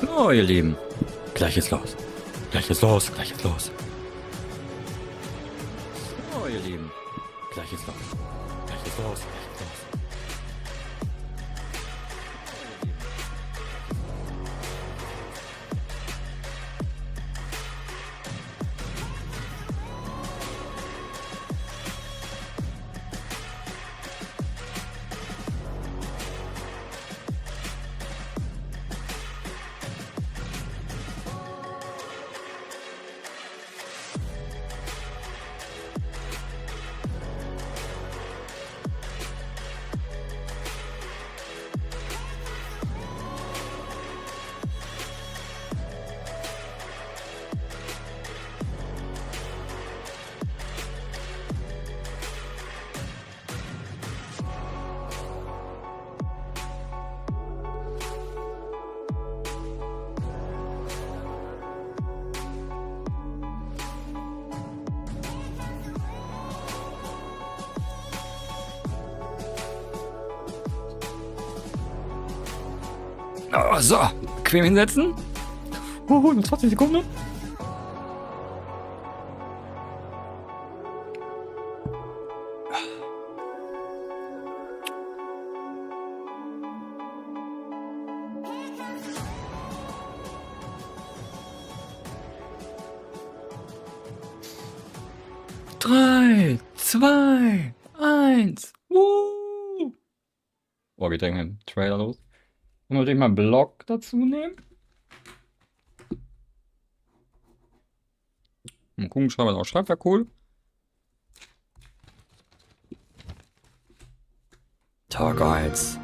So, ihr Lieben. Gleich ist los. Gleich ist los. Gleich ist los. So, ihr Lieben. Gleich ist los. Gleich ist los. Gleich ist los. Oh, so, bequem hinsetzen. 20 Sekunden. Drei, zwei, eins. Oh, geht direkt mit dem Trailer los. Wollen wir mal einen Block dazu nehmen? Mal gucken, schreiben wir auch schreibt, wäre cool. Tag 1.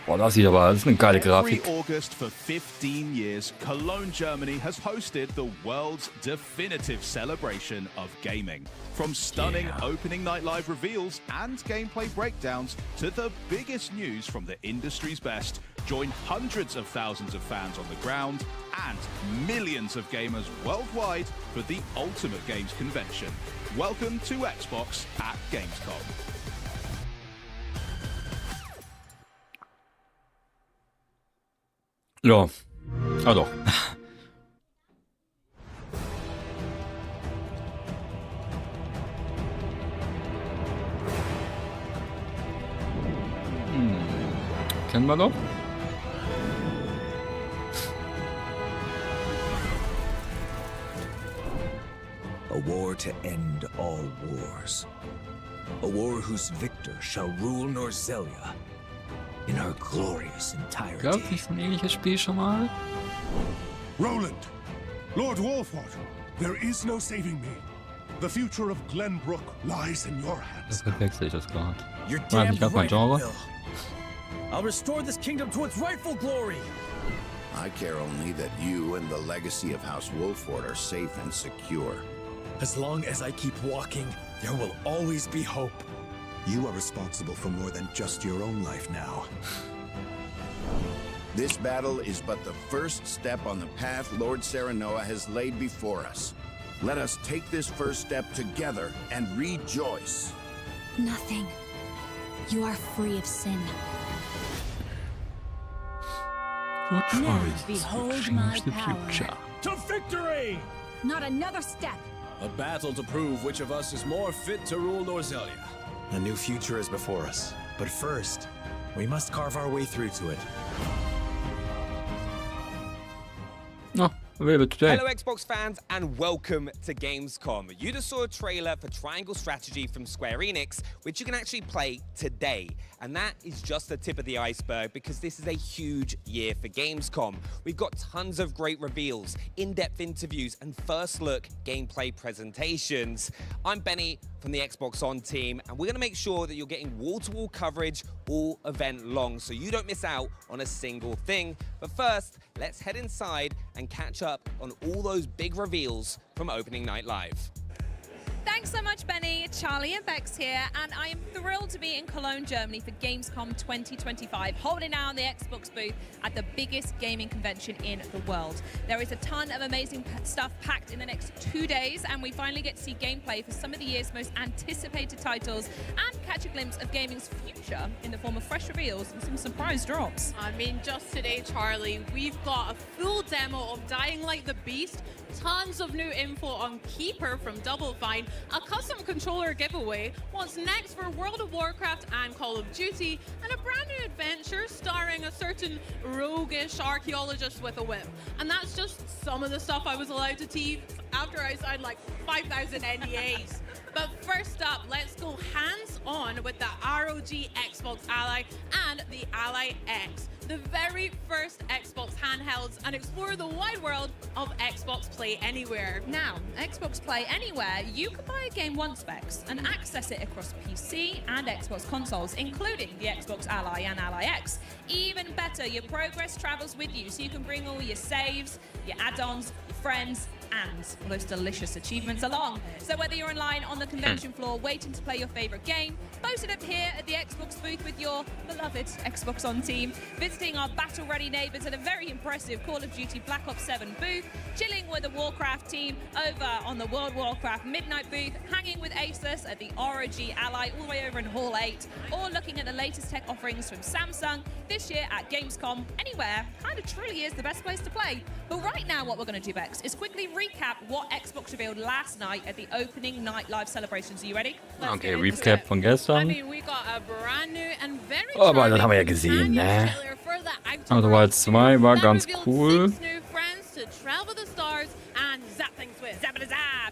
Boah, das ist eine geile Grafik. Every August for 15 years, Cologne, Germany has hosted the world's definitive celebration of gaming. From stunning opening night live reveals and gameplay breakdowns to the biggest news from the industry's best, join hundreds of thousands of fans on the ground and millions of gamers worldwide for the ultimate games convention. Welcome to Xbox at Gamescom. Ja, doch. Kennen wir doch. A war to end all wars. A war whose victor shall rule Norzelia in her glorious entirety. Gab es ein ähnliches Spiel schon mal? Roland, Lord Wolfwater, there is no saving me. The future of Glenbrook lies in your hands. Das verwechsel ich das gerade. You're War damn nicht ganz mein right, Genre. Will. I'll restore this kingdom to its rightful glory. I care only that you and the legacy of House Wolford are safe and secure. As long as I keep walking, there will always be hope. You are responsible for more than just your own life now. This battle is but the first step on the path Lord Serenoa has laid before us. Let us take this first step together and rejoice. Nothing. You are free of sin. Good Now choice. behold Change my the power. future. To victory! Not another step. A battle to prove which of us is more fit to rule Norzelia. A new future is before us. But first, we must carve our way through to it. No, available today. Hello Xbox fans and welcome to Gamescom. You just saw a trailer for Triangle Strategy from Square Enix, which you can actually play today. And that is just the tip of the iceberg because this is a huge year for Gamescom. We've got tons of great reveals, in-depth interviews, and first look gameplay presentations. I'm Benny from the Xbox On team, and we're gonna make sure that you're getting wall-to-wall coverage all event long so you don't miss out on a single thing. But first, let's head inside and catch up on all those big reveals from Opening Night Live. Thanks so much, Benny. Charlie and Bex here, and I am thrilled to be in Cologne, Germany for Gamescom 2025, holding down the Xbox booth at the biggest gaming convention in the world. There is a ton of amazing stuff packed in the next 2 days, and we finally get to see gameplay for some of the year's most anticipated titles and catch a glimpse of gaming's future in the form of fresh reveals and some surprise drops. I mean, just today, Charlie, we've got a full demo of Dying Like the Beast, tons of new info on Keeper from Double Fine, a custom controller giveaway, what's next for World of Warcraft and Call of Duty, and a brand new adventure starring a certain roguish archaeologist with a whip. And that's just some of the stuff I was allowed to tease after I signed like 5,000 NDAs. But first up, let's go hands-on with the ROG Xbox Ally and the Ally X, the very first Xbox handhelds, and explore the wide world of Xbox Play Anywhere. Now, Xbox Play Anywhere, you can buy a game once, Bex, and access it across PC and Xbox consoles, including the Xbox Ally and Ally X. Even better, your progress travels with you, so you can bring all your saves, your add-ons, your friends, and all those delicious achievements along. So whether you're online on the convention floor waiting to play your favorite game, posted up here at the Xbox booth with your beloved Xbox On team, visiting our battle-ready neighbors at a very impressive Call of Duty Black Ops 7 booth, chilling with the Warcraft team over on the World Warcraft Midnight booth, hanging with Asus at the ROG Ally all the way over in Hall 8, or looking at the latest tech offerings from Samsung this year at Gamescom. Anywhere kind of truly is the best place to play. But right now what we're going to do, Bex, is quickly recap what Xbox revealed last night at the opening night live celebrations. Are you ready? Okay, Recap von gestern. I mean, we got a brand new and very Aber das haben wir ja gesehen, ne? Also Wild 2 war ganz cool.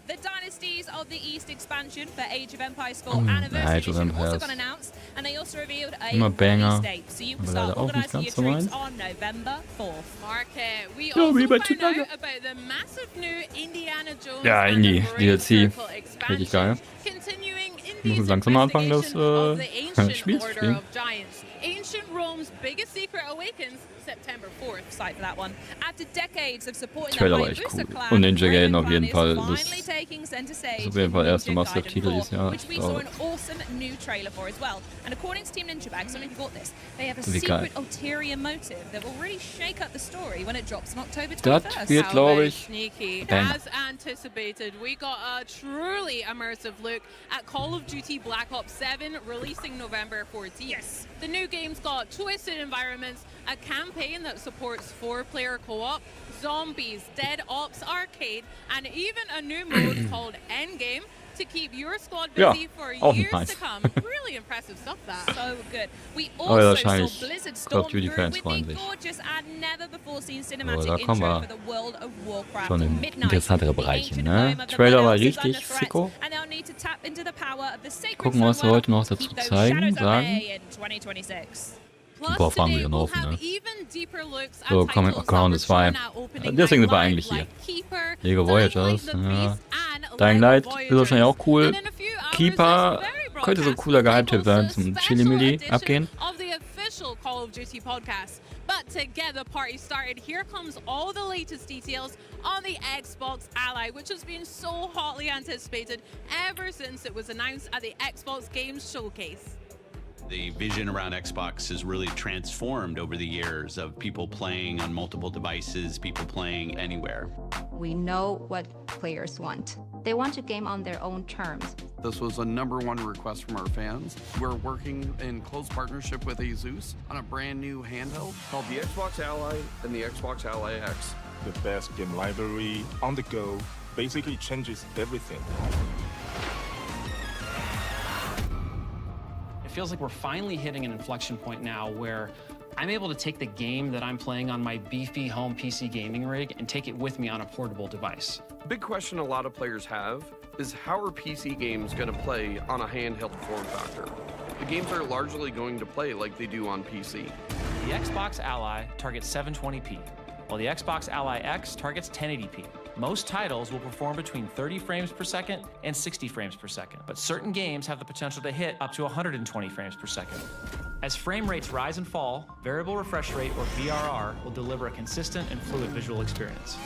The Dynasties of the East expansion for Age of Empires 4 Anniversary Edition also got announced, and they also revealed a release date, so you can start organizing your troops on November 4th. Market. We also found out about the massive new Indiana Jones Ja, Indie DLC. expansion, Richtig geil. continuing Ich muss Indie's langsam anfangen, das investigation of the ancient Spiel zu order spielen. of giants. Ancient Rome's biggest secret awakens September 4th. Excited for that one. After decades of supporting Trailer the war echt Hayabusa cool. clan, Und Ninja Gaiden auf Raven jeden Clan Fall. is Das finally taking center stage ist auf jeden Fall der erste in Ninja Massive-Titel Gaiden dieses Jahr. 4, which we saw an awesome new trailer for as well. And according to Team Ninja Bag, so if you got this, they have a Wie geil. secret ulterior motive that will really shake up the story when it drops on October Das 21st. wird, glaube ich, Sneaky. Banger. As anticipated, we got a truly immersive look at Call of Duty Black Ops 7, releasing November 14th. Yes. The new game's got twisted environments, a campaign that supports 4-player co-op, zombies, Dead Ops Arcade, and even a new mode called Endgame to keep your squad busy for years to come. Really impressive stuff, that. So good. We ja, also wahrscheinlich saw Blizzard Call of storm Duty through Fans with freuen the sich. gorgeous and never before seen So, cinematic da kommen intro wir for the World of Warcraft schon in Midnight. interessantere The Bereiche, ancient ne? home of the Trailer war Blood Elves is richtig under threat, sicko. and they'll need to tap into the power of the sacred Gucken, was wir Sunwell heute noch to dazu keep those zeigen, shadows at sagen. bay in 2026. Ein paar Fragen wieder We'll offen, have ne? even deeper looks at So, titles that Ground were ist frei. shown at opening Deswegen sind wir night eigentlich live, hier. like Keeper, Lego Dying Voyagers, Like the ja. Beast, and Dying Light ist Voyagers. wahrscheinlich auch cool. And in a few hours, Keeper this very könnte so ein cooler Geheimtipp sein zum broadcast Chili-Milli special abgehen. edition of the official Call of Duty podcast. But to get the party started, here comes all the latest details on the Xbox Ally, which has been so hotly anticipated ever since it was announced at the Xbox Games Showcase. The vision around Xbox has really transformed over the years of people playing on multiple devices, people playing anywhere. We know what players want. They want to game on their own terms. This was a #1 request from our fans. We're working in close partnership with Asus on a brand new handheld called the Xbox Ally and the Xbox Ally X. The best game library on the go basically changes everything. It feels like we're finally hitting an inflection point now where I'm able to take the game that I'm playing on my beefy home PC gaming rig and take it with me on a portable device. The big question a lot of players have is how are PC games going to play on a handheld form factor? The games are largely going to play like they do on PC. The Xbox Ally targets 720p, while the Xbox Ally X targets 1080p. Most titles will perform between 30 frames per second and 60 frames per second, but certain games have the potential to hit up to 120 frames per second. As frame rates rise and fall, variable refresh rate, or VRR, will deliver a consistent and fluid visual experience.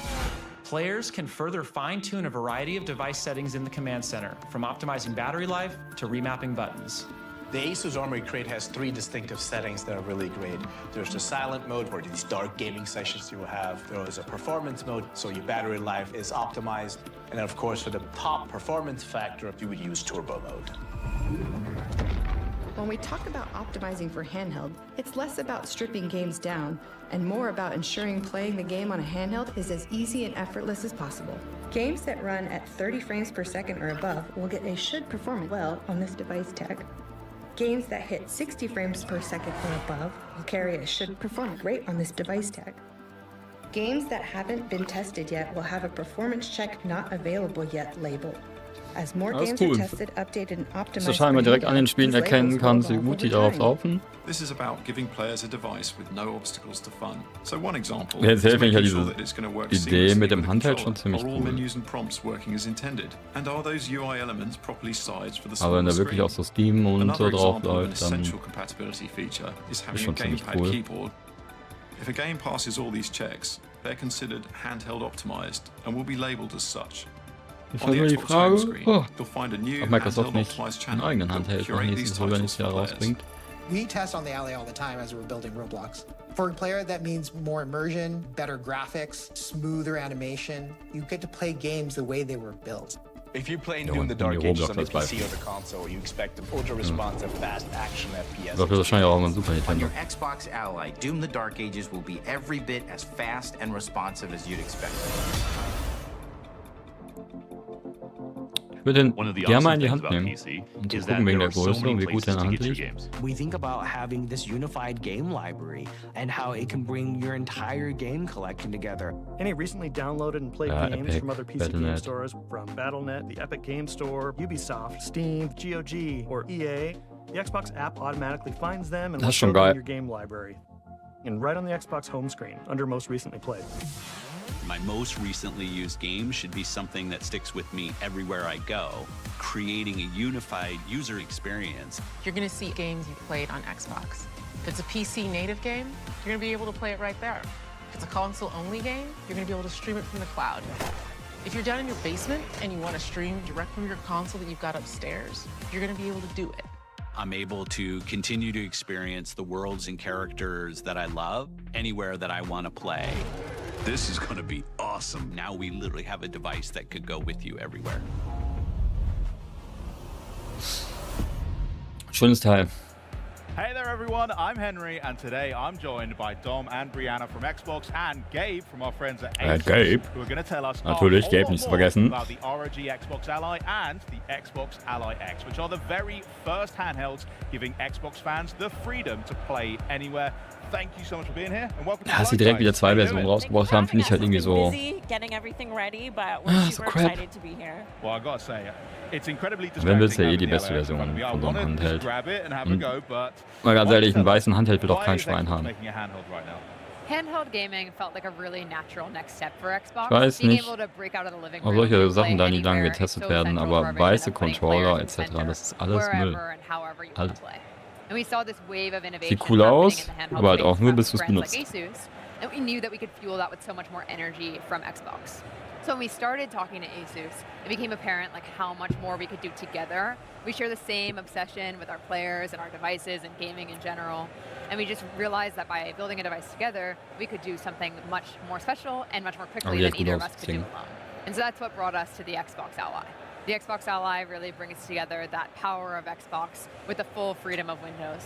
Players can further fine-tune a variety of device settings in the command center, from optimizing battery life to remapping buttons. The Asus Armory Crate has 3 distinctive settings that are really great. There's the silent mode, for these dark gaming sessions you will have. There is a performance mode, so your battery life is optimized. And then, of course, for the top performance factor, you would use turbo mode. When we talk about optimizing for handheld, it's less about stripping games down and more about ensuring playing the game on a handheld is as easy and effortless as possible. Games that run at 30 frames per second or above will get a should perform well on this device tag. Games that hit 60 frames per second or above will carry a should perform great on this device tag. Games that haven't been tested yet will have a performance check not available yet label. As more games are tested, updated and optimized, Dass er scheinbar direkt an den Spielen erkennen kann, wie gut die darauf laufen. This is about giving players a device with no obstacles to fun. So one example Jetzt is hilft mich ja making diese sure that it's going to work Idee mit dem seamlessly with Handheld the schon ziemlich controller. Are all cool. menus and prompts working as intended? And are those UI elements properly sized for the Aber wenn da smaller wirklich auch screen? so Steam und Another so drauf example of an läuft, dann essential compatibility feature is ist having a schon ziemlich gamepad cool. keyboard. If a game passes all these checks, they're considered handheld optimized and will be labeled as such. Ich On the habe die Xbox home Frage, screen, you'll find a new ob Microsoft handheld nicht optimized einen channel eigenen that will Handheld curate nach these nächstes Mal, wenn titles es for ja players. rausbringt. We test on the Alley all the time as we're building Roblox. For a player, that means more immersion, better graphics, smoother animation. You get to play games the way they were built. If you're playing Ja, Doom und the die Dark Ages on the Roblox als PC or the console, you expect an ultra-responsive, fast action FPS. Dafür wahrscheinlich auch ein Super On Nintendo. your Xbox Ally, Doom the Dark Ages will be every bit as fast and responsive as you'd expect. Ich würde den gerne mal in die Hand nehmen, um zu gucken wegen der Größe und wie gut der in der Hand liegt. We think about having this unified game library and how it can bring your entire game collection together. Any recently downloaded and played games Epic, from other PC Battle.net. game stores, from Battle.net, the Epic Game Store, Ubisoft, Steam, GOG, or EA, the Xbox app automatically finds them and Das will ist schon show them geil. in your game library. And right on the Xbox home screen, under most recently played. My most recently used game should be something that sticks with me everywhere I go, creating a unified user experience. You're going to see games you've played on Xbox. If it's a PC native game, you're going to be able to play it right there. If it's a console-only game, you're going to be able to stream it from the cloud. If you're down in your basement and you want to stream direct from your console that you've got upstairs, you're going to be able to do it. I'm able to continue to experience the worlds and characters that I love anywhere that I want to play. This is going to be awesome. Now we literally have a device that could go with you everywhere. Schönes Teil. Hey there everyone, I'm Henry and today I'm joined by Dom and Brianna from Xbox and Gabe from our friends at Asus, Gabe. who are going to tell us Natürlich, a Gabe whole nicht zu lot vergessen. about the ROG Xbox Ally and the Xbox Ally X, which are the very first handhelds giving Xbox fans the freedom to play anywhere. Thank you so much for being here and welcome to Ja, dass sie direkt wieder zwei Versionen rausgebracht haben, finde ich halt irgendwie so. Getting everything ready, but we're super excited to be here. Well, I gotta say, it's incredibly Wenn willst du ja eh distracting die having beste the LX Version in front of me. I von so einem wanted to just Handheld. grab it and have a Und go, but mal ganz ehrlich, einen weißen Handheld will doch kein Schwein haben. making a handheld right now. Handheld gaming felt like a really natural next step for Xbox. Ich weiß Being nicht, able to break out of the living ob room solche and Sachen play da nie lang anywhere is getestet so werden, central to our aber vision weiße of putting Controller players in etc., center, das ist alles Müll. wherever and however you want Alles. to play. And we saw this wave of innovation Sieht cool happening aus, in the handheld aber halt space auch nur from bis du es brands benutzt. like Asus, and we knew that we could fuel that with so much more energy from Xbox. So when we started talking to Asus, it became apparent like how much more we could do together. We share the same obsession with our players and our devices and gaming in general. And we just realized that by building a device together, we could do something much more special and much more quickly than either of us could do alone. And so that's what brought us to the Xbox Ally. The Xbox Ally really brings together that power of Xbox with the full freedom of Windows.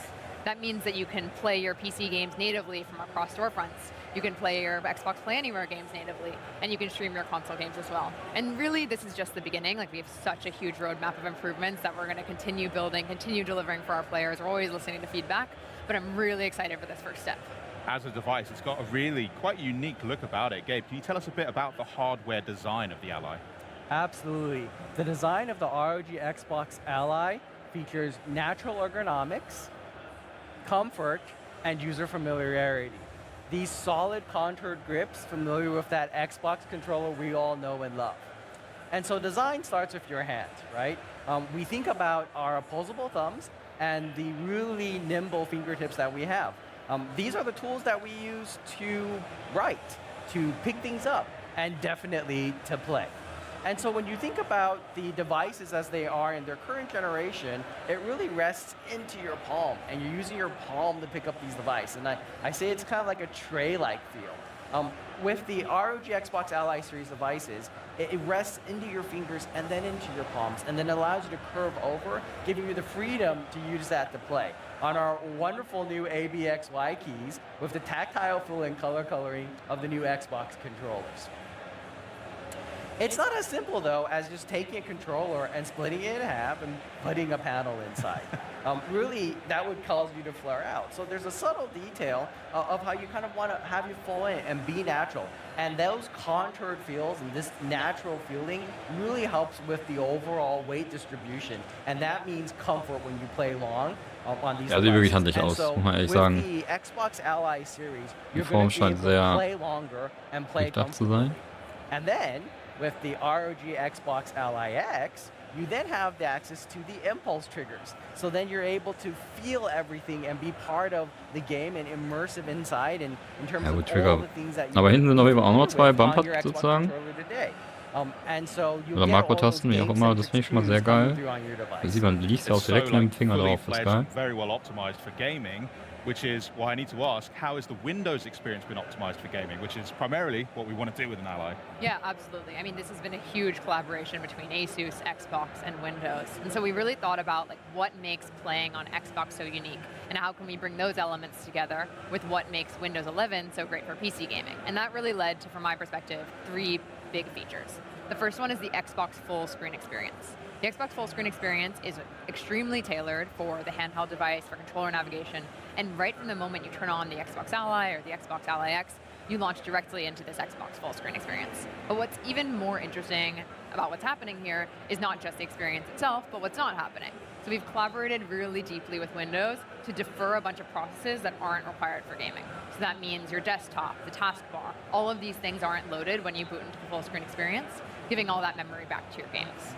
That means that you can play your PC games natively from across storefronts. You can play your Xbox Play Anywhere games natively, and you can stream your console games as well. And really, this is just the beginning. Like, we have such a huge roadmap of improvements that we're going to continue building, continue delivering for our players. We're always listening to feedback, but I'm really excited for this first step. As a device, it's got a really quite unique look about it. Gabe, can you tell us a bit about the hardware design of the Ally? Absolutely. The design of the ROG Xbox Ally features natural ergonomics, comfort, and user familiarity. These solid contoured grips familiar with that Xbox controller we all know and love. And so design starts with your hands, right? We think about our opposable thumbs and the really nimble fingertips that we have. These are the tools that we use to write, to pick things up, and definitely to play. And so when you think about the devices as they are in their current generation, it really rests into your palm, and you're using your palm to pick up these devices. And I say it's kind of like a tray-like feel. With the ROG Xbox Ally series devices, it rests into your fingers and then into your palms, and then allows you to curve over, giving you the freedom to use that to play. On our wonderful new ABXY keys with the tactile feel and color coloring of the new Xbox controllers. It's not as simple, though, as just taking a controller and splitting it in half and putting a panel inside. Really, that would cause you to flare out. So there's a subtle detail of how you kind of want to have you fall in and be natural. And those contoured feels and this natural feeling really helps with the overall weight distribution. And that means comfort when you play long on these Ja, sieht wirklich handlich aus, muss man ehrlich sagen. The Xbox Ally series, Die you're Form going to be able scheint to sehr play longer and play durchdacht zu comfortably. sein. And then, with the ROG Xbox Ally X, you then have the access to the impulse triggers. So then you're able to feel everything and be part of the game and immersive inside in terms Ja, of gut, Trigger. all the things that you Aber hinten sind auf jeden Fall auch noch do zwei with on your Bumper Xbox sozusagen. controller today. And so you Oder get all those Makrotasten, wie auch immer. Das game-centric finde ich schon mal sehr cues coming geil. through on your device. Da sieht man, liegt ja auch It's direkt so, mit dem like, Finger fully drauf. Das ist fledged, geil. very well optimized for gaming, which is why I need to ask, how has the Windows experience been optimized for gaming, which is primarily what we want to do with an Ally? Yeah, absolutely. I mean, this has been a huge collaboration between Asus, Xbox, and Windows. And so we really thought about like what makes playing on Xbox so unique, and how can we bring those elements together with what makes Windows 11 so great for PC gaming. And that really led to, from my perspective, 3 big features. The first one is the Xbox full screen experience. The Xbox full screen experience is extremely tailored for the handheld device, for controller navigation, and right from the moment you turn on the Xbox Ally or the Xbox Ally X, you launch directly into this Xbox full screen experience. But what's even more interesting about what's happening here is not just the experience itself, but what's not happening. So we've collaborated really deeply with Windows to defer a bunch of processes that aren't required for gaming. So that means your desktop, the taskbar, all of these things aren't loaded when you boot into the full screen experience, giving all that memory back to your games.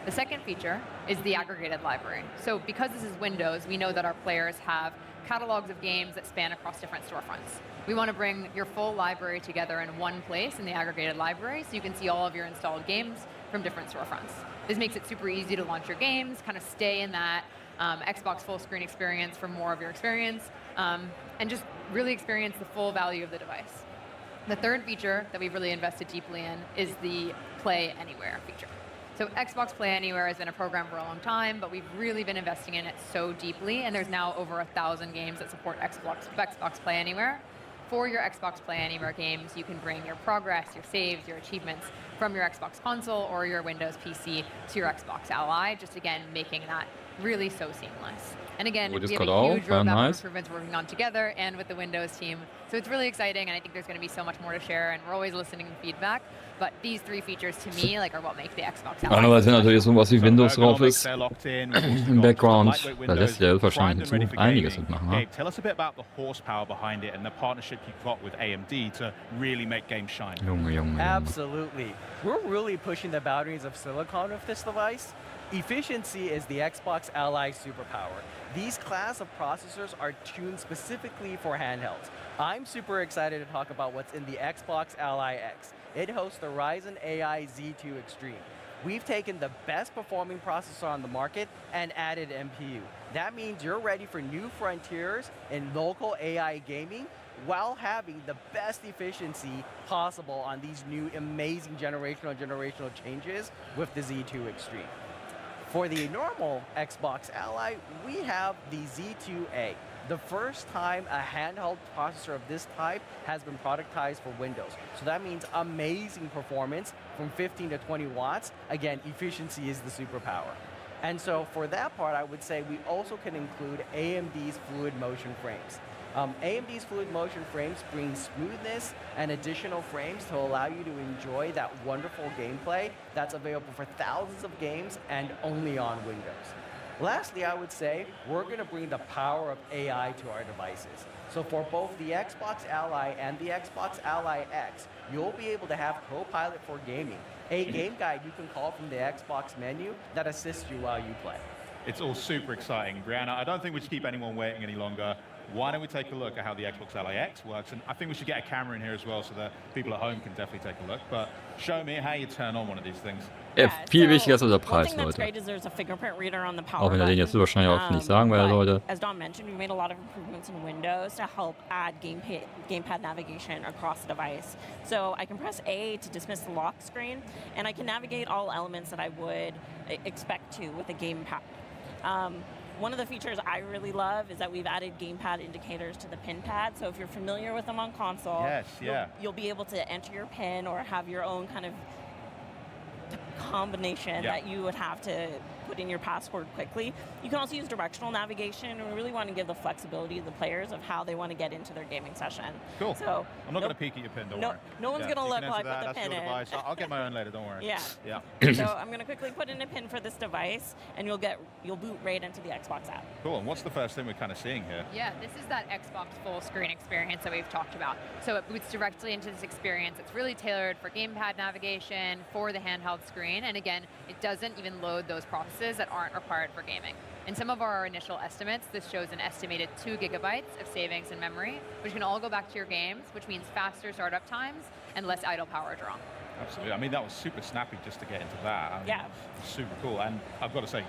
The second feature is the aggregated library. So because this is Windows, we know that our players have catalogs of games that span across different storefronts. We want to bring your full library together in one place in the aggregated library so you can see all of your installed games from different storefronts. This makes it super easy to launch your games, kind of stay in that Xbox full screen experience for more of your experience, and just really experience the full value of the device. The third feature that we've really invested deeply in is the Play Anywhere feature. So Xbox Play Anywhere has been a program for a long time, but we've really been investing in it so deeply, and there's now over 1,000 games that support Xbox Play Anywhere. For your Xbox Play Anywhere games, you can bring your progress, your saves, your achievements from your Xbox console or your Windows PC to your Xbox Ally, just again making that really so seamless. And again, we have a huge roadmap of improvements we're working on together and with the Windows team. So it's really exciting, and I think there's going to be so much more to share, and we're always listening to feedback. But these 3 features to me are what make the Xbox Ally. Andererseits, wenn natürlich sowas wie Windows drauf ist, im Background, da lässt sich ja wahrscheinlich in Zukunft einiges mitmachen. Gabe, tell us a bit about the horsepower behind it and the partnership you've got with AMD to really make games shine. Junge. Absolutely. We're really pushing the boundaries of silicon with this device. Efficiency is the Xbox Ally superpower. These class of processors are tuned specifically for handhelds. I'm super excited to talk about what's in the Xbox Ally X. It hosts the Ryzen AI Z2 Extreme. We've taken the best performing processor on the market and added MPU. That means you're ready for new frontiers in local AI gaming while having the best efficiency possible on these new amazing generational changes with the Z2 Extreme. For the normal Xbox Ally, we have the Z2A, the first time a handheld processor of this type has been productized for Windows. So that means amazing performance from 15 to 20 watts. Again, efficiency is the superpower. And so for that part, I would say we also can include AMD's fluid motion frames. AMD's fluid motion frames bring smoothness and additional frames to allow you to enjoy that wonderful gameplay that's available for thousands of games and only on Windows. Lastly, I would say we're going to bring the power of AI to our devices. So for both the Xbox Ally and the Xbox Ally X, you'll be able to have Copilot for gaming, a game guide you can call from the Xbox menu that assists you while you play. It's all super exciting. Brianna, I don't think we should keep anyone waiting any longer. why don't we take a look at how the Xbox Ally X works? And I think we should get a camera in here as well so that people at home can definitely take a look. But show me how you turn on one of these things. Viel wichtiger ist der Preis, One thing that's Leute. great is there's a fingerprint reader on the power Auch wenn er den jetzt wahrscheinlich auch nicht sagen will, Leute. As Dom mentioned, we made a lot of improvements in Windows to help add gamepad navigation across the device. So I can press A to dismiss the lock screen, and I can navigate all elements that I would expect to with a gamepad. One of the features I really love is that we've added gamepad indicators to the pin pad. So if you're familiar with them on console, you'll be able to enter your pin or have your own kind of combination that you would have to put in your password quickly. You can also use directional navigation, and we really want to give the flexibility to the players of how they want to get into their gaming session. Cool. So I'm not going to peek at your pin, don't worry. No one's going to look like that. what the pin is. I'll get my own later, don't worry. Yeah. So I'm going to quickly put in a pin for this device, and you'll boot right into the Xbox app. Cool. And what's the first thing we're kind of seeing here? Yeah, this is that Xbox full screen experience that we've talked about. So it boots directly into this experience. It's really tailored for gamepad navigation, for the handheld screen, and again, it doesn't even load those processes that aren't required for gaming. In some of our initial estimates, this shows an estimated 2 gigabytes of savings in memory, which can all go back to your games, which means faster startup times and less idle power draw. Absolutely. I mean, that was super snappy just to get into that. I mean, super cool. And I've got to say,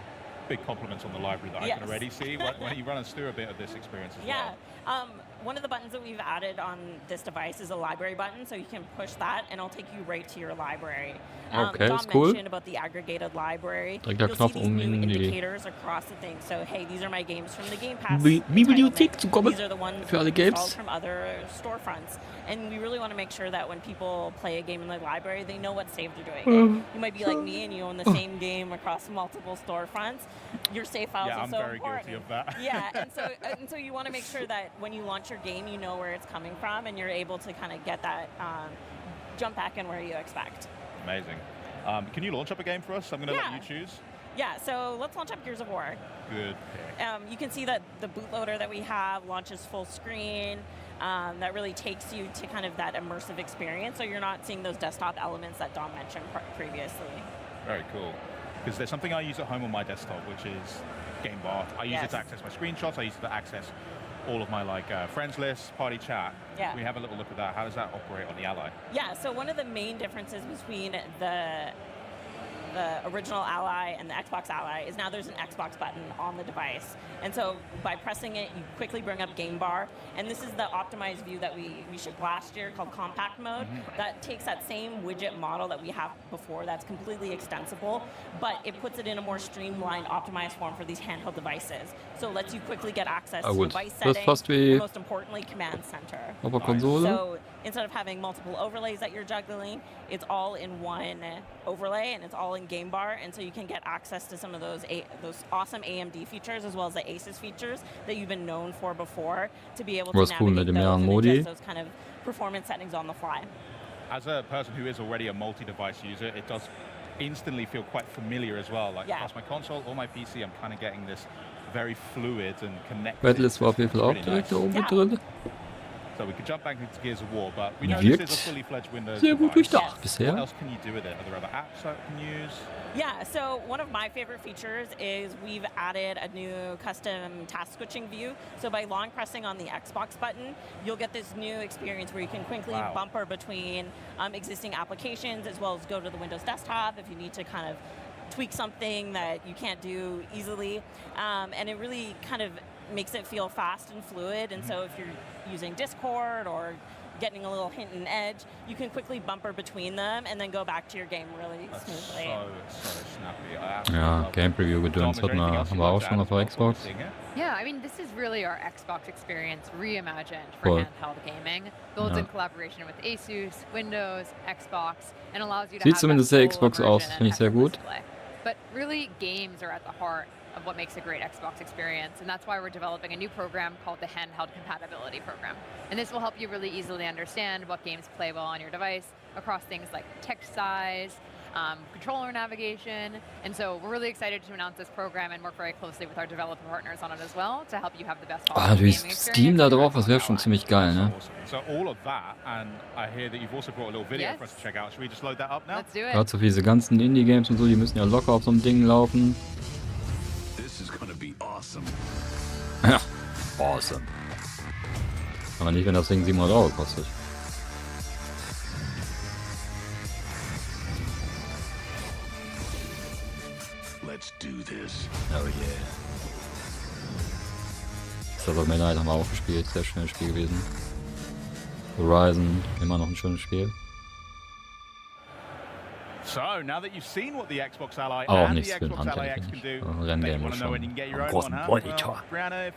big compliments on the library that I can already see when you run us through a bit of this experience as well. One of the buttons that we've added on this device is a library button, so you can push that and it'll take you right to your library. Okay, Dom that's cool. mentioned about the aggregated library. Drück der You'll Knopf, see these new in die indicators across the thing. So hey, these are my games from the Game Pass. Bibliothek zu kommen These are the ones für alle installed Games. from other storefronts. And we really want to make sure that when people play a game in the library, they know what save they're doing. You might be like me and you own the same game across multiple storefronts. Your save files are so important. I'm very guilty of that. And so you want to make sure that when you launch your game, you know where it's coming from, and you're able to kind of get that jump back in where you expect. Amazing. Can you launch up a game for us? I'm going to let you choose. Yeah, so let's launch up Gears of War. Good. You can see that the bootloader that we have launches full screen. That really takes you to kind of that immersive experience, so you're not seeing those desktop elements that Dom mentioned previously. Very cool. Because there's something I use at home on my desktop, which is Game Bar. I use it to access my screenshots. I use it to access all of my friends lists, party chat. Yeah. We have a little look at that. How does that operate on the Ally? Yeah, so one of the main differences between the original Ally and the Xbox Ally is now there's an Xbox button on the device. And so by pressing it, you quickly bring up Game Bar. And this is the optimized view that we shipped last year called Compact Mode. That takes that same widget model that we have before that's completely extensible, but it puts it in a more streamlined, optimized form for these handheld devices. So it lets you quickly get access to device settings, and most importantly, Command Center. So instead of having multiple overlays that you're juggling, it's all in one overlay, and it's all in Game Bar, and so you can get access to some of those awesome AMD features as well as the Asus features that you've been known for before to be able to navigate those and adjust those kind of performance settings on the fly. As a person who is already a multi-device user, it does instantly feel quite familiar as well. Like across my console or my PC, I'm kind of getting this very fluid and connected. Battle war auf jeden Fall auch direkt da oben mit drin. So we could jump back into Gears of War, but we know this is a fully fledged Windows sehr gut device. durchdacht bisher. What else can you do with it? Are there other apps that you can use? Yeah, so one of my favorite features is we've added a new custom task switching view. So by long pressing on the Xbox button, you'll get this new experience where you can quickly bumper between existing applications as well as go to the Windows desktop if you need to kind of tweak something that you can't do easily. And it really kind of makes it feel fast and fluid. And so if you're using Discord or getting a little hint and edge, you can quickly bumper between them and then go back to your game really smoothly. So snappy. Ja, Game Preview gedöns hatten wir auch schon auf der Xbox. Yeah, I mean, this is really our Xbox experience reimagined for handheld gaming. Built in collaboration with Asus, Windows, Xbox, and allows you to Sieht have zumindest sehr Xbox aus, finde ich sehr gut. But really, games are at the heart of what makes a great Xbox experience, and that's why we're developing a new program called the Handheld Compatibility Program. And this will help you really easily understand what games play well on your device across things like text size, controller navigation. And so we're really excited to announce this program and work very closely with our developer partners on it as well to help you have the best possible Natürlich gaming Steam da drauf, das wäre schon ziemlich geil, ne? So all of that, and I hear that you've also brought a little video for us to check out. Should we just load that up now? Let's do it. Gerade so für diese ganzen Indie-Games und so, die müssen ja locker auf so einem Ding laufen. This is gonna be awesome. Ja, awesome. Aber nicht, wenn das Ding 700 € kostet. Let's do this. Oh yeah. Cyberpunk haben wir auch gespielt, sehr schönes Spiel gewesen. Horizon, immer noch ein schönes Spiel. So, now that you've seen what the Xbox Ally Auch and nichts the für den Xbox Ally Handheld, X can do, Renngame want to know when you schon. can get your Am own großen one, huh? Monitor. Brianna, if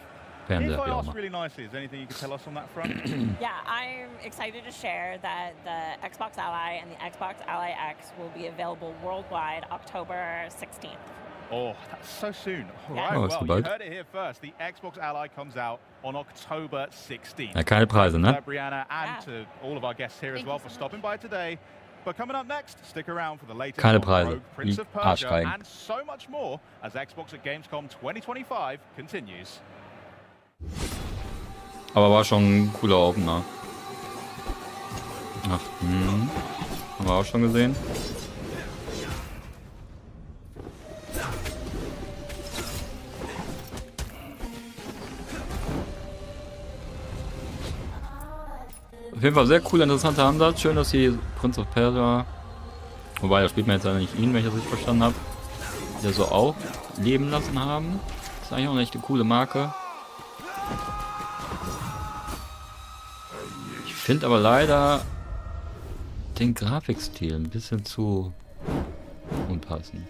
Fernseher, I wie auch ask immer. really nicely, is there anything you can tell us on that front? Yeah, I'm excited to share that the Xbox Ally and the Xbox Ally X will be available worldwide October 16th. Oh, that's so soon. All Yeah. right, Oh, that's well, so you bad. heard it here first. The Xbox Ally comes out on October 16th. Ja, keine Preise, ne? Brianna, and to all of our guests here as well for stopping by today. But coming up next, stick around for the latest Keine on Preise. Rogue, Prince of Wie Persia, Arschgeigen. and so much more as Xbox at Gamescom 2025 continues. Aber war schon ein cooler Opener. Ach, haben wir auch schon gesehen. Auf jeden Fall sehr cool, interessanter Ansatz. Schön, dass die Prince of Persia, wobei da spielt man jetzt ja nicht ihn, wenn ich das richtig verstanden habe, der so auch leben lassen haben. Das ist eigentlich auch eine echt coole Marke. Ich finde aber leider den Grafikstil ein bisschen zu unpassend.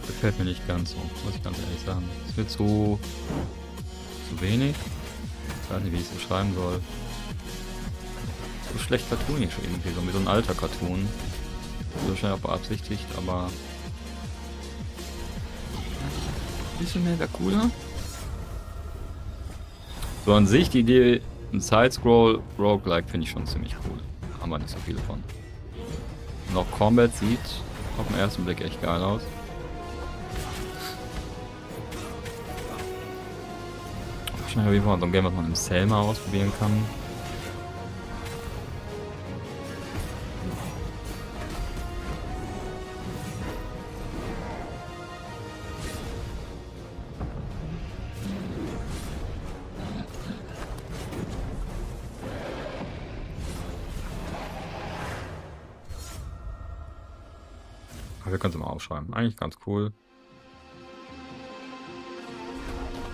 Gefällt mir nicht ganz so, muss ich ganz ehrlich sagen. Es wird zu wenig. Ich weiß nicht, wie ich es beschreiben soll. So schlecht cartoonig schon irgendwie, so wie so ein alter Cartoon. So wahrscheinlich auch beabsichtigt, aber ein bisschen mehr wäre cooler. So an sich die Idee, ein Side-Scroll Roguelike finde ich schon ziemlich cool. Haben wir nicht so viele von. Und auch Combat sieht auf den ersten Blick echt geil aus. Wahrscheinlich auf jeden Fall so ein Game, was man im Selma ausprobieren kann. Aber wir können es mal aufschreiben. Eigentlich ganz cool.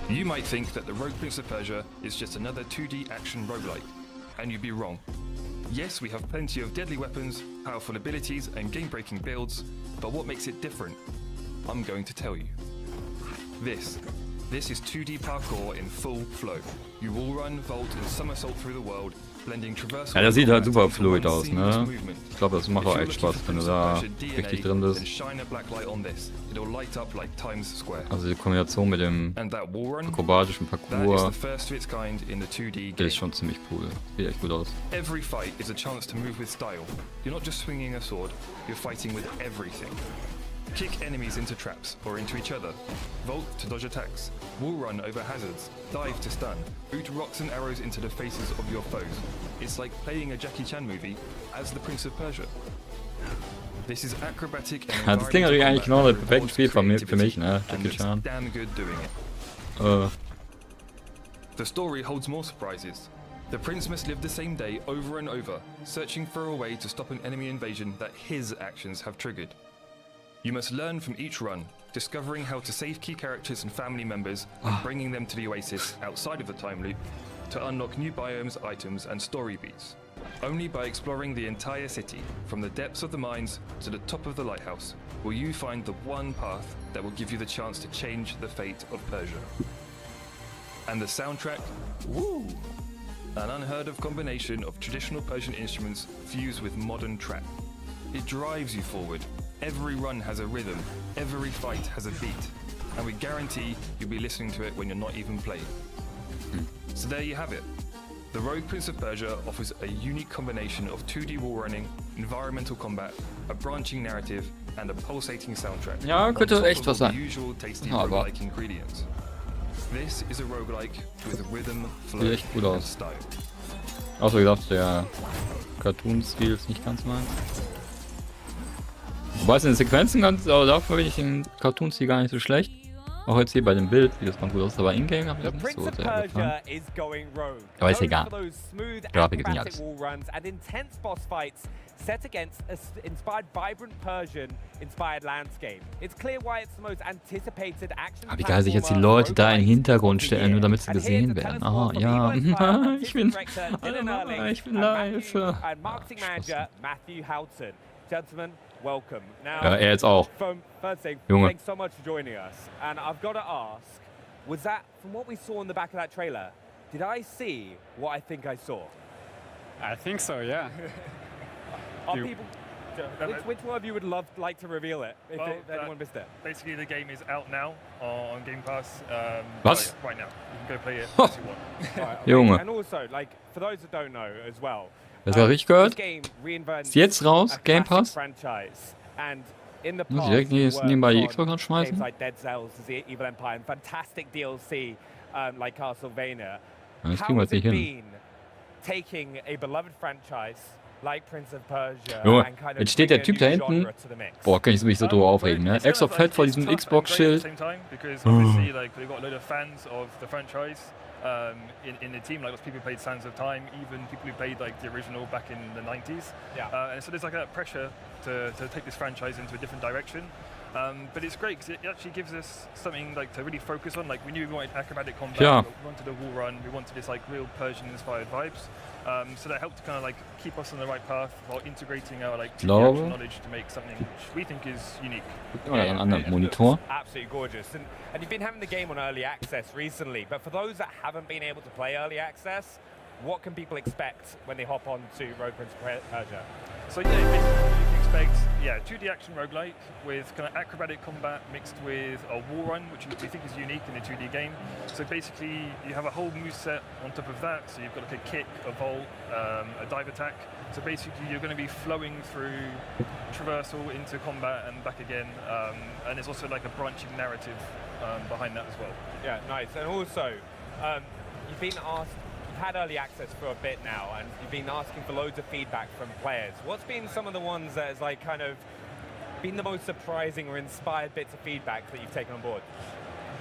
You might think that the Rogue Prince of Persia is just another 2D action roguelike, and you'd be wrong. Yes, we have plenty of deadly weapons, powerful abilities, and game-breaking builds, but what makes it different? I'm going to tell you. This is 2D parkour in full flow. You will run, vault, and somersault through the world, blending traversal. Ja, der sieht halt super fluid aus, ne? Ich glaube, das macht auch echt Spaß, wenn du da richtig drin bist. Also die Kombination mit dem akrobatischen Parcours ist schon ziemlich cool. Sieht echt gut aus. Every fight is a chance to move with style. You're not just swinging a sword, you're fighting with everything. Kick enemies into traps or into each other. Vault to dodge attacks. Wall run over hazards. Dive to stun. Boot rocks and arrows into the faces of your foes. It's like playing a Jackie Chan movie as the Prince of Persia. This is acrobatic and Ja, das klingt natürlich eigentlich genau das perfekte Spiel für mich, ne? Jackie Chan. Damn good doing it. The story holds more surprises. The prince must live the same day over and over, searching for a way to stop an enemy invasion that his actions have triggered. You must learn from each run, discovering how to save key characters and family members and bringing them to the oasis outside of the time loop to unlock new biomes, items, and story beats. Only by exploring the entire city, from the depths of the mines to the top of the lighthouse, will you find the one path that will give you the chance to change the fate of Persia. And the soundtrack? Woo! An unheard of combination of traditional Persian instruments fused with modern trap. It drives you forward. Every run has a rhythm, every fight has a beat, and we guarantee you'll be listening to it when you're not even playing. So there you have it. The Rogue Prince of Persia offers a unique combination of 2D wall running, environmental combat, a branching narrative, and a pulsating soundtrack. Ja, könnte echt was sein. Usual tasty Aber roguelike ingredients. This is a roguelike with rhythm, flow, sieht echt cool and aus. style. Außer gesagt, der Cartoon-Stil ist nicht ganz meins. Wobei es in den Sequenzen ganz, aber dafür finde ich den Cartoons hier gar nicht so schlecht. Auch jetzt hier bei dem Bild sieht das mal gut aus, aber in-game habe ich das nicht so sehr gefallen. Aber ist egal. Grafik ist nicht alles. Set against an inspired, vibrant Persian-inspired landscape. It's clear why it's the most anticipated action. Aber wie geil sich jetzt die Leute da in den Hintergrund stellen, nur damit sie gesehen werden. Ah, ja. Ich bin live. Marketing Manager Matthew Houghton. Gentlemen, welcome. Now, Ja, er jetzt auch. First thing, Junge. thanks so much for joining us. And I've got to ask, was that, from what we saw in the back of that trailer, did I see what I think I saw? I think so, yeah. Are people, which one of you would like to reveal it, if anyone missed it? Basically, the game is out now on Game Pass. Was? Right now. You can go play it as you want. Right, Junge. And also, like, for those that don't know as well, Das war richtig gehört. this game reinvents Ist jetzt raus, a Game classic Pass. franchise. And in the Muss ich past, direkt we nebenbei die worked Xbox on anschmeißen? games like Dead Cells, The Evil Empire, and fantastic DLC like Castlevania. Ja, das How kriegen wir has jetzt it nicht hin. been taking a beloved franchise like Prince of Persia Junge, and kind of jetzt steht der bringing Typ a da new hinten. genre to the mix? Boah, kann ich mich so drüber aufregen, ne? Extra fett vor diesem Xbox-Schild. Because obviously, like, we've got a load of fans of the franchise in the team. Like, lots of people who played Sands of Time, even people who played like the original back in the 90s. Yeah. And so there's like that pressure to take this franchise into a different direction. But it's great because it actually gives us something like to really focus on. Like, we knew we wanted acrobatic combat, Yeah. we wanted a wall run, we wanted this like real Persian-inspired vibes. So that helped to kind of like keep us on the right path while integrating our like Glaube. knowledge to make something which we think is unique. Guck mal, einen anderen Monitor. Absolutely gorgeous. And you've been having the game on early access recently, but for those that haven't been able to play early access, what can people expect when they hop on to Rogue Prince of Persia? So yeah, basically you can expect 2D action roguelike with kind of acrobatic combat mixed with a wall run, which we think is unique in a 2D game. So basically you have a whole moveset on top of that. So you've got like a kick, a vault, a dive attack. So basically you're going to be flowing through traversal into combat and back again. And there's also like a branching narrative behind that as well. Yeah, nice. And also, you've been asked, you've had early access for a bit now, and you've been asking for loads of feedback from players. What's been some of the ones that has like kind of been the most surprising or inspired bits of feedback that you've taken on board?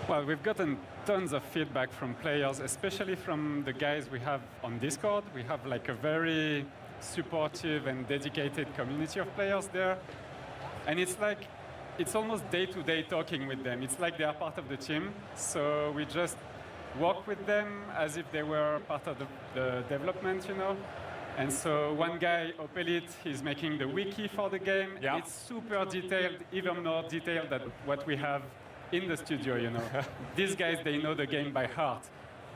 Well, we've gotten tons of feedback from players, especially from the guys we have on Discord. We have like a very supportive and dedicated community of players there. And it's like, it's almost day-to-day talking with them. It's like they are part of the team. So we just work with them as if they were part of the development, you know. And so one guy, Opelit, is making the wiki for the game. Yeah. It's super detailed, even more detailed than what we have in the studio, you know. These guys, they know the game by heart.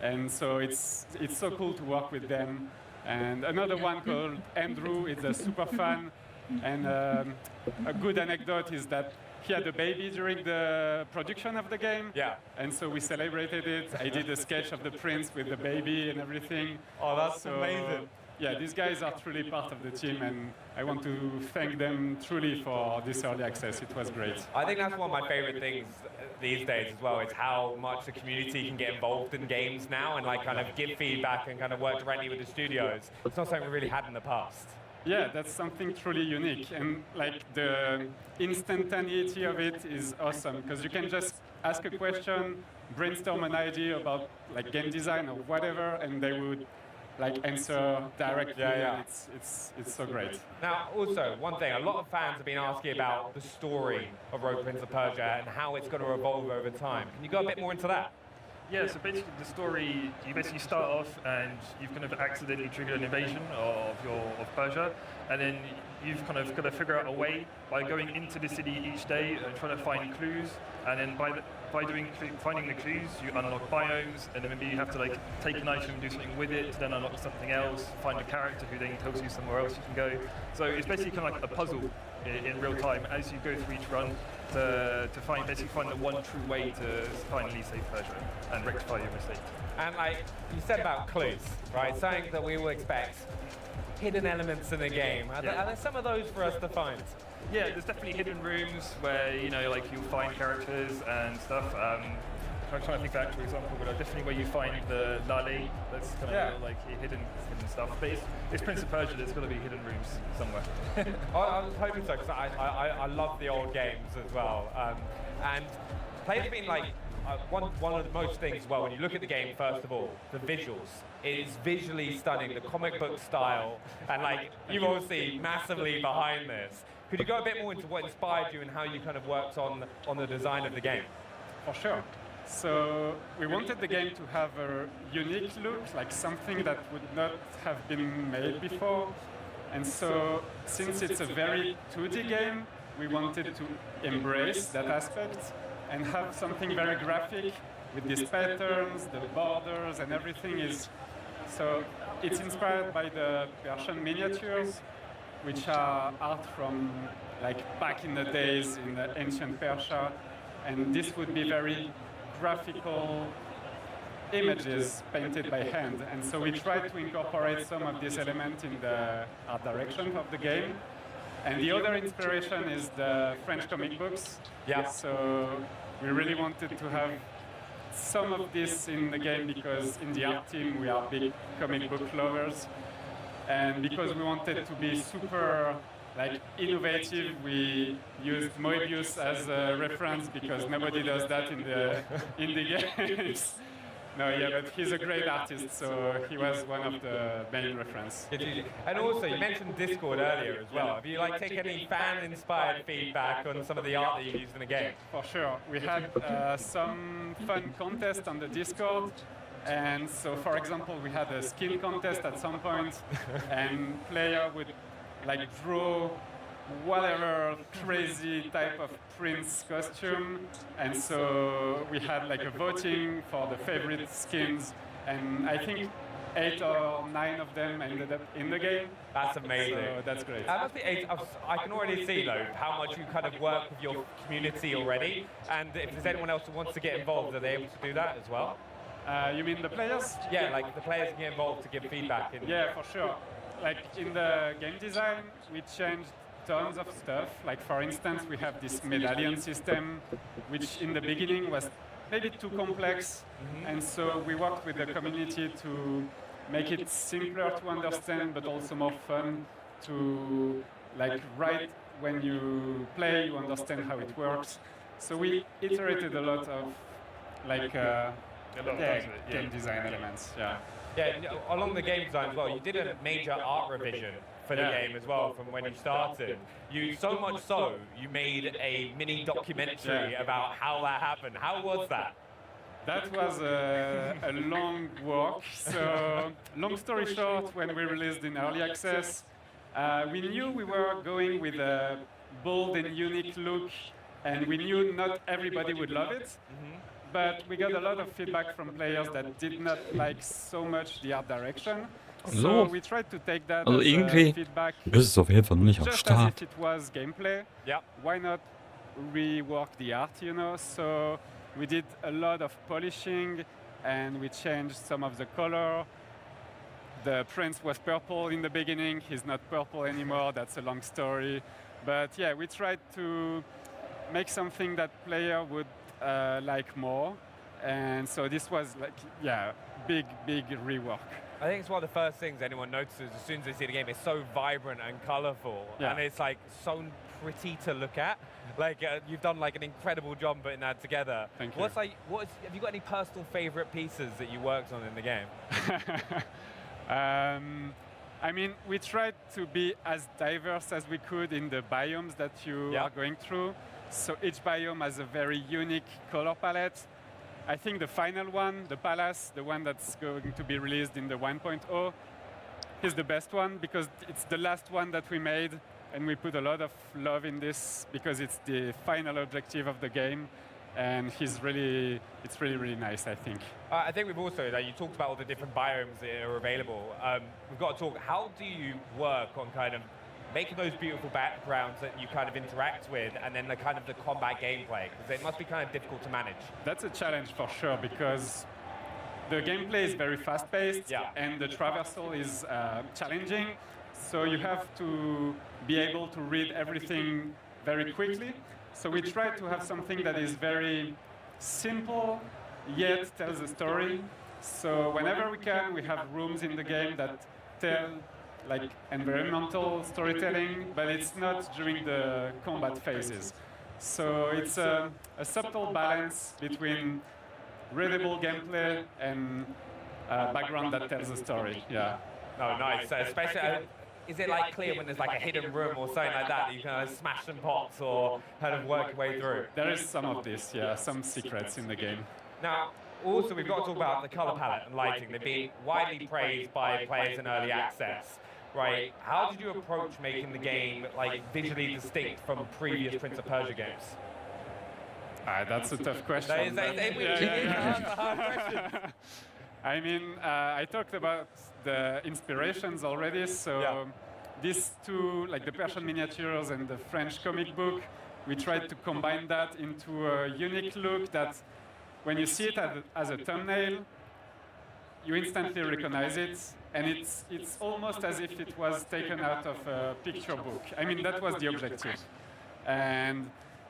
And so it's so cool to work with them. And another one called Andrew is a super fan. And a good anecdote is that he had a baby during the production of the game. Yeah. And so we celebrated it. I did a sketch of the prince with the baby and everything. Oh, that's amazing. Yeah, these guys are truly part of the team, and I want to thank them truly for this early access. It was great. I think that's one of my favorite things these days as well, is how much the community can get involved in games now and like kind of give feedback and kind of work directly with the studios. It's not something we really had in the past. Yeah, that's something truly unique, and like the instantaneity of it is awesome because you can just ask a question, brainstorm an idea about like game design or whatever, and they would like answer directly. Yeah. And it's so great. Now, also, one thing, a lot of fans have been asking about the story of Rogue Prince of Persia and how it's going to evolve over time. Can you go a bit more into that? Yeah, so basically the story, you basically start off and you've kind of accidentally triggered an invasion of Persia, and then you've kind of got to figure out a way by going into the city each day and trying to find clues, and then by finding the clues, you unlock biomes, and then maybe you have to like take an item and do something with it to then unlock something else, find a character who then tells you somewhere else you can go. So it's basically kind of like a puzzle in real time as you go through each run to find the one true way to finally save Persia and rectify your mistake. And like you said about clues, right? Something that we will expect, hidden elements in the game. Are there some of those for us to find? Yeah, there's definitely hidden rooms where, you know, like you'll find characters and stuff. I'm trying to think back, for example, but definitely where you find the Lali, that's kind of like hidden stuff. But it's Prince of Persia, there's got to be hidden rooms somewhere. I was hoping so, because I love the old games as well. And players been like, one of the most things, well, when you look at the game, first of all, the visuals. It is visually stunning, the comic book style, and like, you've obviously massively behind this. Could you go a bit more into what inspired you and how you kind of worked on the design of the game? For sure. So we wanted the game to have a unique look, like something that would not have been made before. And so, since it's a very 2D game, we wanted to embrace that aspect and have something very graphic with these patterns, the borders, and everything is. So it's inspired by the Persian miniatures, which are art from like back in the days in the ancient Persia, and this would be very graphical images painted by hand. And so we tried to incorporate some of these elements in the art direction of the game. And the other inspiration is the French comic books. Yeah. So we really wanted to have some of this in the game because in the art team we are big comic book lovers. And because we wanted to be super like innovative, we used Moebius as a reference because nobody does that in the games. No, yeah, but he's a great artist, so he was one of the main reference. And also, you mentioned Discord earlier as well. Have you like taken any fan-inspired feedback on some of the art that you used in the game? For sure. We had some fun contests on the Discord. And so, for example, we had a skin contest at some point, and player would like draw whatever crazy type of prince costume, and so we had like a voting for the favorite skins, and I think 8 or 9 of them ended up in the game. That's amazing. So that's great. That must be I can already see though how much you kind of work with your community already, and if there's anyone else who wants to get involved, are they able to do that as well? You mean the players? Yeah, like the players can get involved to give feedback. Yeah, for sure. Like in the game design, we changed tons of stuff. Like for instance, we have this medallion system, which in the beginning was maybe too complex. And so we worked with the community to make it simpler to understand, but also more fun to like right when you play, you understand how it works. So we iterated a lot of like game design elements. Yeah. Yeah, along the game design as well, you did a major art revision for the game as well from when you started. You so much so, you made a mini documentary about how that happened. How was that? That was a long walk. So, long story short, when we released in early access, we knew we were going with a bold and unique look, and we knew not everybody would love it. But we got a lot of feedback from players that did not like so much the art direction. So we tried to take that Also as irgendwie feedback. ist es auf jeden Fall noch nicht am Just as Start. if it was gameplay. Yeah. Why not rework the art, you know? So we did a lot of polishing and we changed some of the color. The prince was purple in the beginning. He's not purple anymore. That's a long story. But yeah, we tried to make something that player would like more. And so this was like, yeah, big rework. I think it's one of the first things anyone notices as soon as they see the game. It's so vibrant and colorful, and it's like so pretty to look at. Like you've done like an incredible job putting that together. Thank you. Have you got any personal favorite pieces that you worked on in the game? I mean, we tried to be as diverse as we could in the biomes that you are going through. So each biome has a very unique color palette. I think the final one, the palace, the one that's going to be released in the 1.0, is the best one because it's the last one that we made, and we put a lot of love in this because it's the final objective of the game, and it's really nice, I think. I think we've also, you talked about all the different biomes that are available. We've got to talk, how do you work on kind of making those beautiful backgrounds that you kind of interact with, and then the kind of the combat gameplay? Because it must be kind of difficult to manage. That's a challenge for sure, because the gameplay is very fast-paced, and the traversal is challenging. So you have to be able to read everything very quickly. So we try to have something that is very simple, yet tells a story. So whenever we can, we have rooms in the game that tell like environmental storytelling, but it's not during the combat phases. So it's a subtle balance between readable gameplay and background that tells a story. Yeah. Oh, nice. So especially, is it like clear when there's like a hidden room or something like that you can smash some pots or kind of work your way through? There is some of this, yeah, some secrets in the game. Now, also we've got to talk about the color palette and lighting. They've been widely praised by players in early access. Right, how did you approach making the game like visually distinct from previous Prince of Persia games? That's a tough question. I mean, I talked about the inspirations already, so these two, like the Persian miniatures and the French comic book, we tried to combine that into a unique look that when you see it as a thumbnail, you instantly recognize it, and it's almost as if it was taken out of a picture book. I mean, that was the objective. And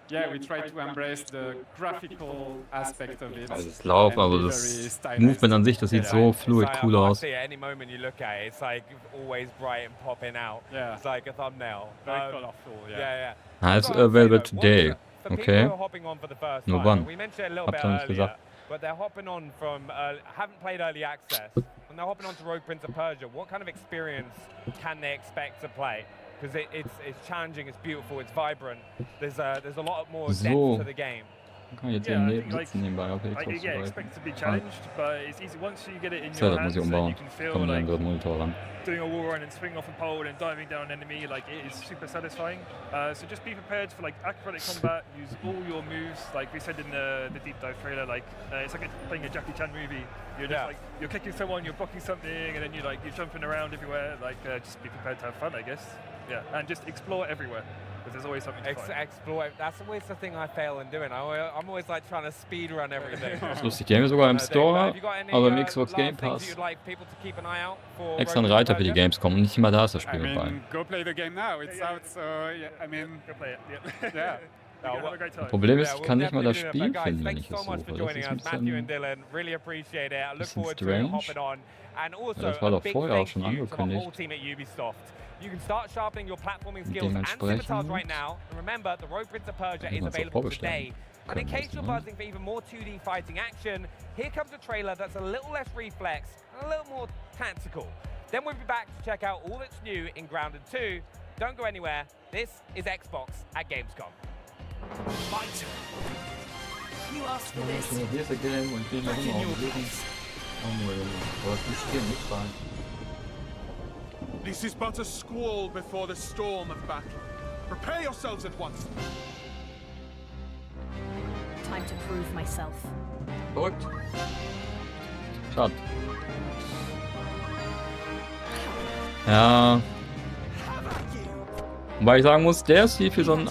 yeah, we tried to embrace the graphical aspect of it. Also das Lauf, also das Movement an sich, das sieht so fluid cool aus. Any moment you look at it, it's like always bright and popping out. Yeah. It's like a thumbnail. Very colorful, yeah. It's available today. Okay. Nur wann? Habt ihr nicht gesagt. But they're hopping on from, haven't played early access, and they're hopping on to Rogue Prince of Persia. What kind of experience can they expect to play? Because it's challenging, it's beautiful, it's vibrant. There's a lot more depth to the game. Kann ich jetzt hier nebenbei auf expect to be challenged, but it's easy once you get it in your hands and you can feel like doing a wall run and swinging off a pole and diving down an enemy, like it is super satisfying. So just be prepared for like acrobatic combat, use all your moves, like we said in the deep dive trailer, like it's like playing a Jackie Chan movie. You're just like, you're kicking someone, you're blocking something, and then you're jumping around everywhere, like just be prepared to have fun, I guess. Yeah, and just explore everywhere. Because there's always something to find. Explore. That's always the thing I fail in doing. I'm always like trying to speed run everything. Das ist lustig, die haben wir sogar im Store, also im Xbox Game Pass. Extra ein Reiter für die Gamescom und nicht immer da ist das Spiel dabei. Go play the game now. It's out, so I mean, go play it. Yeah. Das Problem ist, ich kann nicht mal das Spiel finden, wenn ich es suche. Das ist ein bisschen strange. Das war doch vorher auch schon angekündigt. You can start sharpening your platforming skills and scimitars right now. And remember, the Rogue Prince of Persia is available today. And in case you're buzzing for even more 2D fighting action, here comes a trailer that's a little less reflex and a little more tactical. Then we'll be back to check out all that's new in Grounded 2. Don't go anywhere. This is Xbox at Gamescom. Fight. You asked for this. Here's a game und den noch immer auflegen. Aber das ist hier nicht rein. This is but a squall before the storm of battle. Prepare yourselves at once. Time to prove myself. Verrückt. Schade. Ja. Wobei ich sagen muss, der ist hier für so einen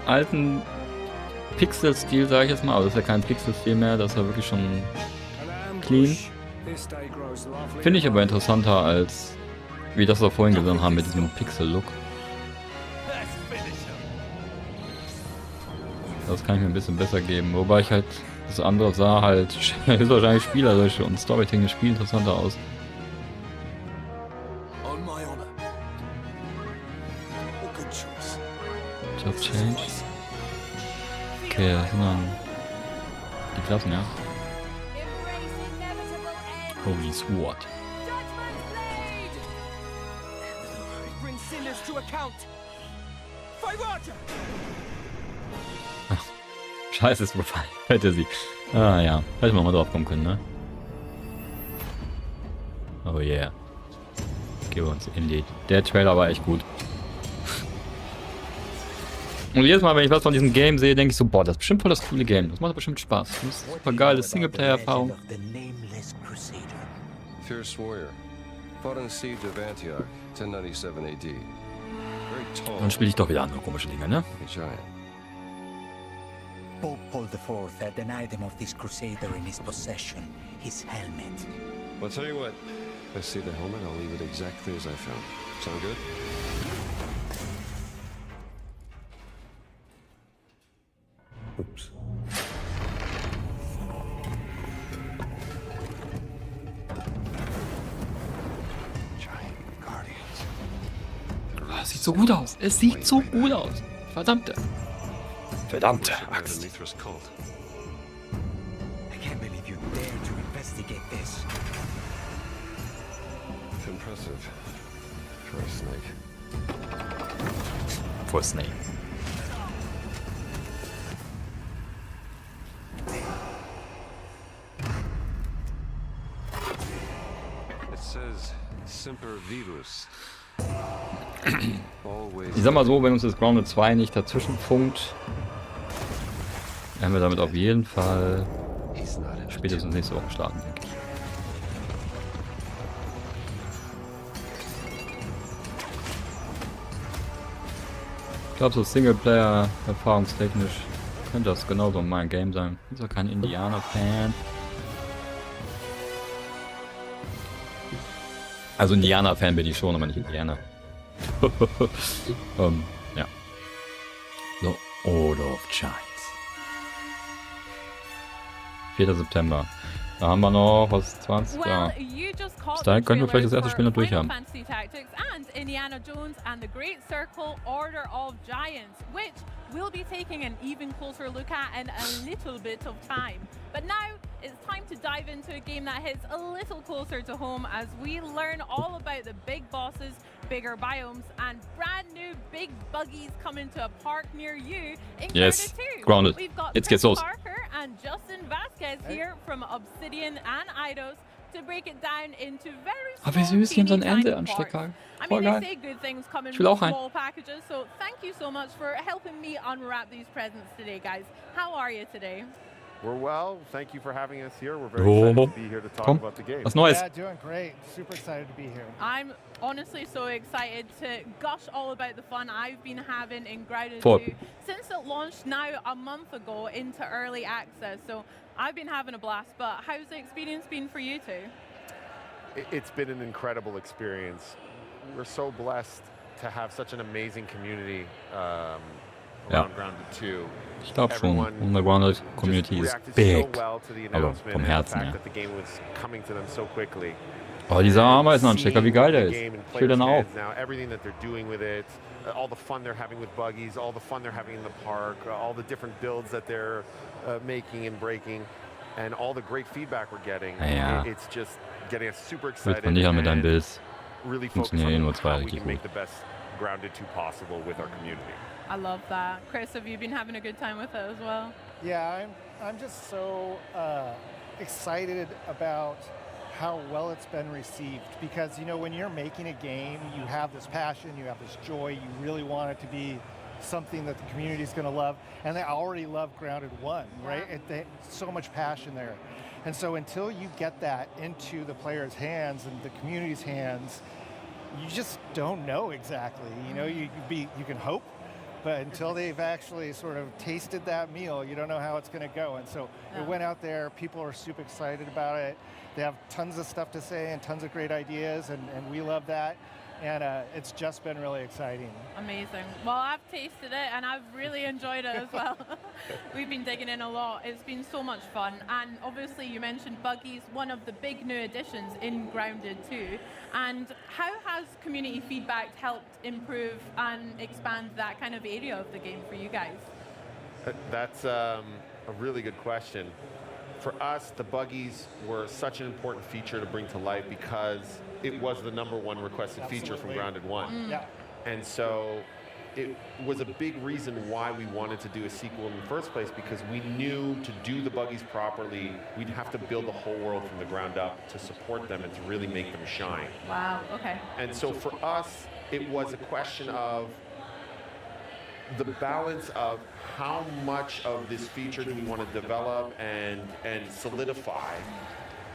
alten Pixel-Stil, sage ich jetzt mal. Aber das ist ja kein Pixel-Stil mehr, das ist ja wirklich schon clean. Finde ich aber interessanter als wie das wir vorhin gesehen haben mit diesem Pixel-Look. Das kann ich mir ein bisschen besser geben. Wobei ich halt das andere sah halt wahrscheinlich spielerisch und storytechnisch viel interessanter aus. Just change. Okay, das sind dann die Klassen, ja. Holy Sword. Scheiße, ist gefallen. Hätte sie. Ah ja, hätte man mal drauf kommen können, ne? Oh yeah. Gehen wir uns in die. Der Trailer war echt gut. Und jedes Mal, wenn ich was von diesem Game sehe, denke ich so, boah, das ist bestimmt voll das coole Game. Das macht bestimmt Spaß. Das ist super geile Singleplayer-Erfahrung. Fierce warrior. Fought in the siege of Antioch, 1097 AD. Dann spiele ich doch wieder andere komische Dinge, ne? Pope Paul IV had an item of this crusader in his possession, his helmet. Well, tell you what, if I see the helmet, I'll leave it exactly as I found. Sound good? Oops. das sieht so gut aus. Es sieht so gut aus. Verdammte Axt. I can't believe you dare to investigate this. It's impressive for a snake. For Snake. It says Semper Vivus. Always. Ich sag mal so, wenn uns das Grounded 2 nicht dazwischen funkt, werden wir damit auf jeden Fall spätestens nächste Woche starten, denke ich. Ich glaube, so Singleplayer erfahrungstechnisch könnte das genauso mein Game sein. Ich bin zwar kein Indianer-Fan. Also Indianer-Fan bin ich schon, aber nicht Indianer. Ja. So, Order of Giants. 4. September. Da haben wir noch, was, 20? Ja. Bis dahin können wir vielleicht das erste Spiel noch durch haben. Indiana Jones and the Great Circle Order of Giants, which we'll be taking an even closer look at in a little bit of time. But now it's time to dive into a game that hits a little closer to home as we learn all about the big bosses, bigger biomes, and brand new big buggies coming to a park near you in Yes, Grounded 2. Grounded. We've got Jetzt geht's Chris los. Parker and Justin Vasquez here from Obsidian and Eidos to break it down into very small, Aber wie süß, die haben so ein teeny tiny Ende-Anstecker. I Voll mean, geil. they say good things come in Ich will auch einen. small packages, so thank you so much for helping me unwrap these presents today, guys. How are you today? We're well. Thank you for having us here. We're very excited to be here to talk about the game. Was Neues. Yeah, doing great. Super excited to be here. I'm honestly so excited to gush all about the fun I've been having in Grounded Voll. 2 since it launched now a month ago into early access. So I've been having a blast, but how's the experience been for you two? It's been an incredible experience. We're so blessed to have such an amazing community around Grounded 2. Ich glaube schon, unsere Grounded Community ist big. Aber vom Herzen her. Oh, dieser Ameisenanstecker, wie geil der ist. Ich will den auch. Now everything that they're doing with it, all the fun they're having with buggies, all the fun they're having in the park, all the different builds that they're making and breaking, and all the great feedback we're getting. Ja. It's just getting us super Wird excited. von dir mit deinem Bild. Really Funktionieren eh nur zwei richtig gut. make the best Grounded 2 possible with our community. I love that. Chris, have you been having a good time with it as well? Yeah, I'm just so excited about how well it's been received because, you know, when you're making a game, you have this passion, you have this joy, you really want it to be something that the community is going to love, and they already love Grounded 1, right? So much passion there. And so until you get that into the players' hands and the community's hands, you just don't know exactly. You know, you can hope, but until they've actually sort of tasted that meal, you don't know how it's going to go. And so it went out there, people are super excited about it. They have tons of stuff to say and tons of great ideas, and we love that. And it's just been really exciting. Amazing. Well, I've tasted it and I've really enjoyed it as well. We've been digging in a lot. It's been so much fun. And obviously you mentioned buggies, one of the big new additions in Grounded 2. And how has community feedback helped improve and expand that kind of area of the game for you guys? That's a really good question. For us, the buggies were such an important feature to bring to light because it was the #1 requested feature from Grounded 1. Yeah. And so it was a big reason why we wanted to do a sequel in the first place, because we knew to do the buggies properly, we'd have to build the whole world from the ground up to support them and to really make them shine. Wow, okay. And so for us, it was a question of the balance of how much of this feature do we want to develop and solidify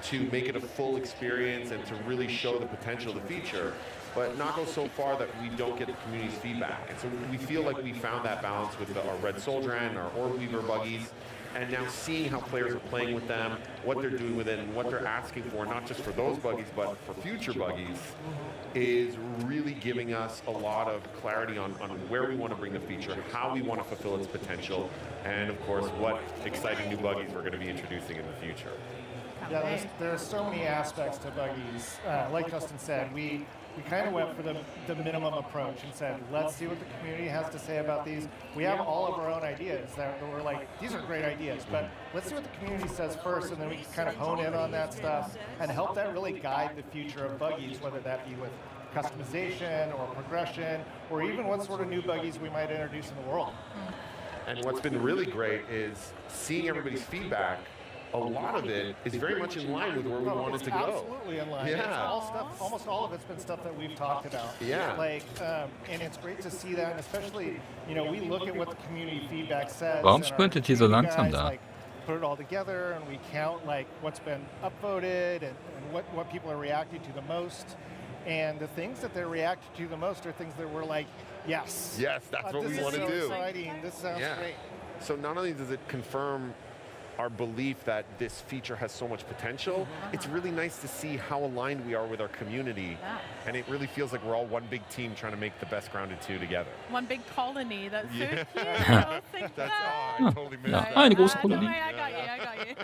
to make it a full experience and to really show the potential of the feature, but not go so far that we don't get the community's feedback. And so we feel like we found that balance with our Red Soldier and our Orb Weaver buggies, and now seeing how players are playing with them, what they're doing with it, and what they're asking for, not just for those buggies, but for future buggies, is really giving us a lot of clarity on where we want to bring the feature, how we want to fulfill its potential, and of course, what exciting new buggies we're going to be introducing in the future. Yeah, there's so many aspects to buggies. Like Justin said, we we kind of went for the minimum approach and said, let's see what the community has to say about these. We have all of our own ideas that we're like, these are great ideas, but let's see what the community says first, and then we can kind of hone in on that stuff and help that really guide the future of buggies, whether that be with customization or progression, or even what sort of new buggies we might introduce in the world. And what's been really great is seeing everybody's feedback. A lot of it is very much in line with where we wanted to go. Absolutely in line. Yeah. It's all stuff, almost all of it's been stuff that we've talked about. Yeah. Like, and it's great to see that, and especially, you know, we look at what the community feedback says. Warum and our sprintet die so community langsam guys, da? like, put it all together, and we count like what's been upvoted and what people are reacting to the most. And the things that they're reacting to the most are things that we're like, yes. Yes, that's what we want to do. This is so exciting. This sounds great. So not only does it confirm our belief that this feature has so much potential, it's really nice to see how aligned we are with our community. Yeah. And it really feels like we're all one big team trying to make the best Grounded 2 together. One big colony. That's so Yeah. cute. I think That's, that. I totally missed that. Eine große Kolonie. Don't worry, I got you.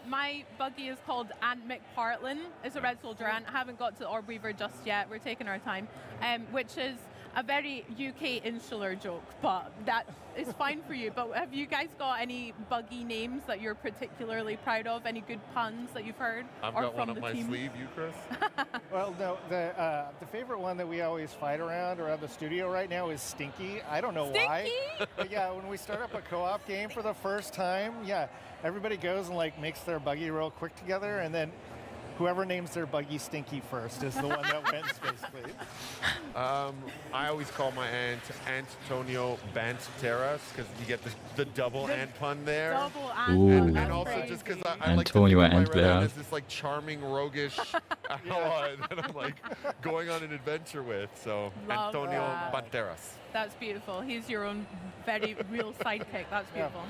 My buggy is called Ant McPartlin. It's a red soldier ant. I haven't got to Orb Weaver just yet. We're taking our time. Which is a very UK insular joke, but that is fine for you. But have you guys got any buggy names that you're particularly proud of? Any good puns that you've heard? I've or got from one up the my team? sleeve. You, Chris? Well, no, the favorite one that we always fight around the studio right now is Stinky. I don't know why. But yeah, when we start up a co-op game for the first time, yeah, everybody goes and like makes their buggy real quick together, and then whoever names their buggy Stinky first is the one that wins, basically. I always call my aunt Antonio Banteras because you get the double ant pun there. Double ant. And also just because I like to Antonio think of my red Antler. ant as this like charming, roguish ally that I'm like going on an adventure with. So Love Antonio that. Banteras. That's beautiful. He's your own very real sidekick. That's beautiful.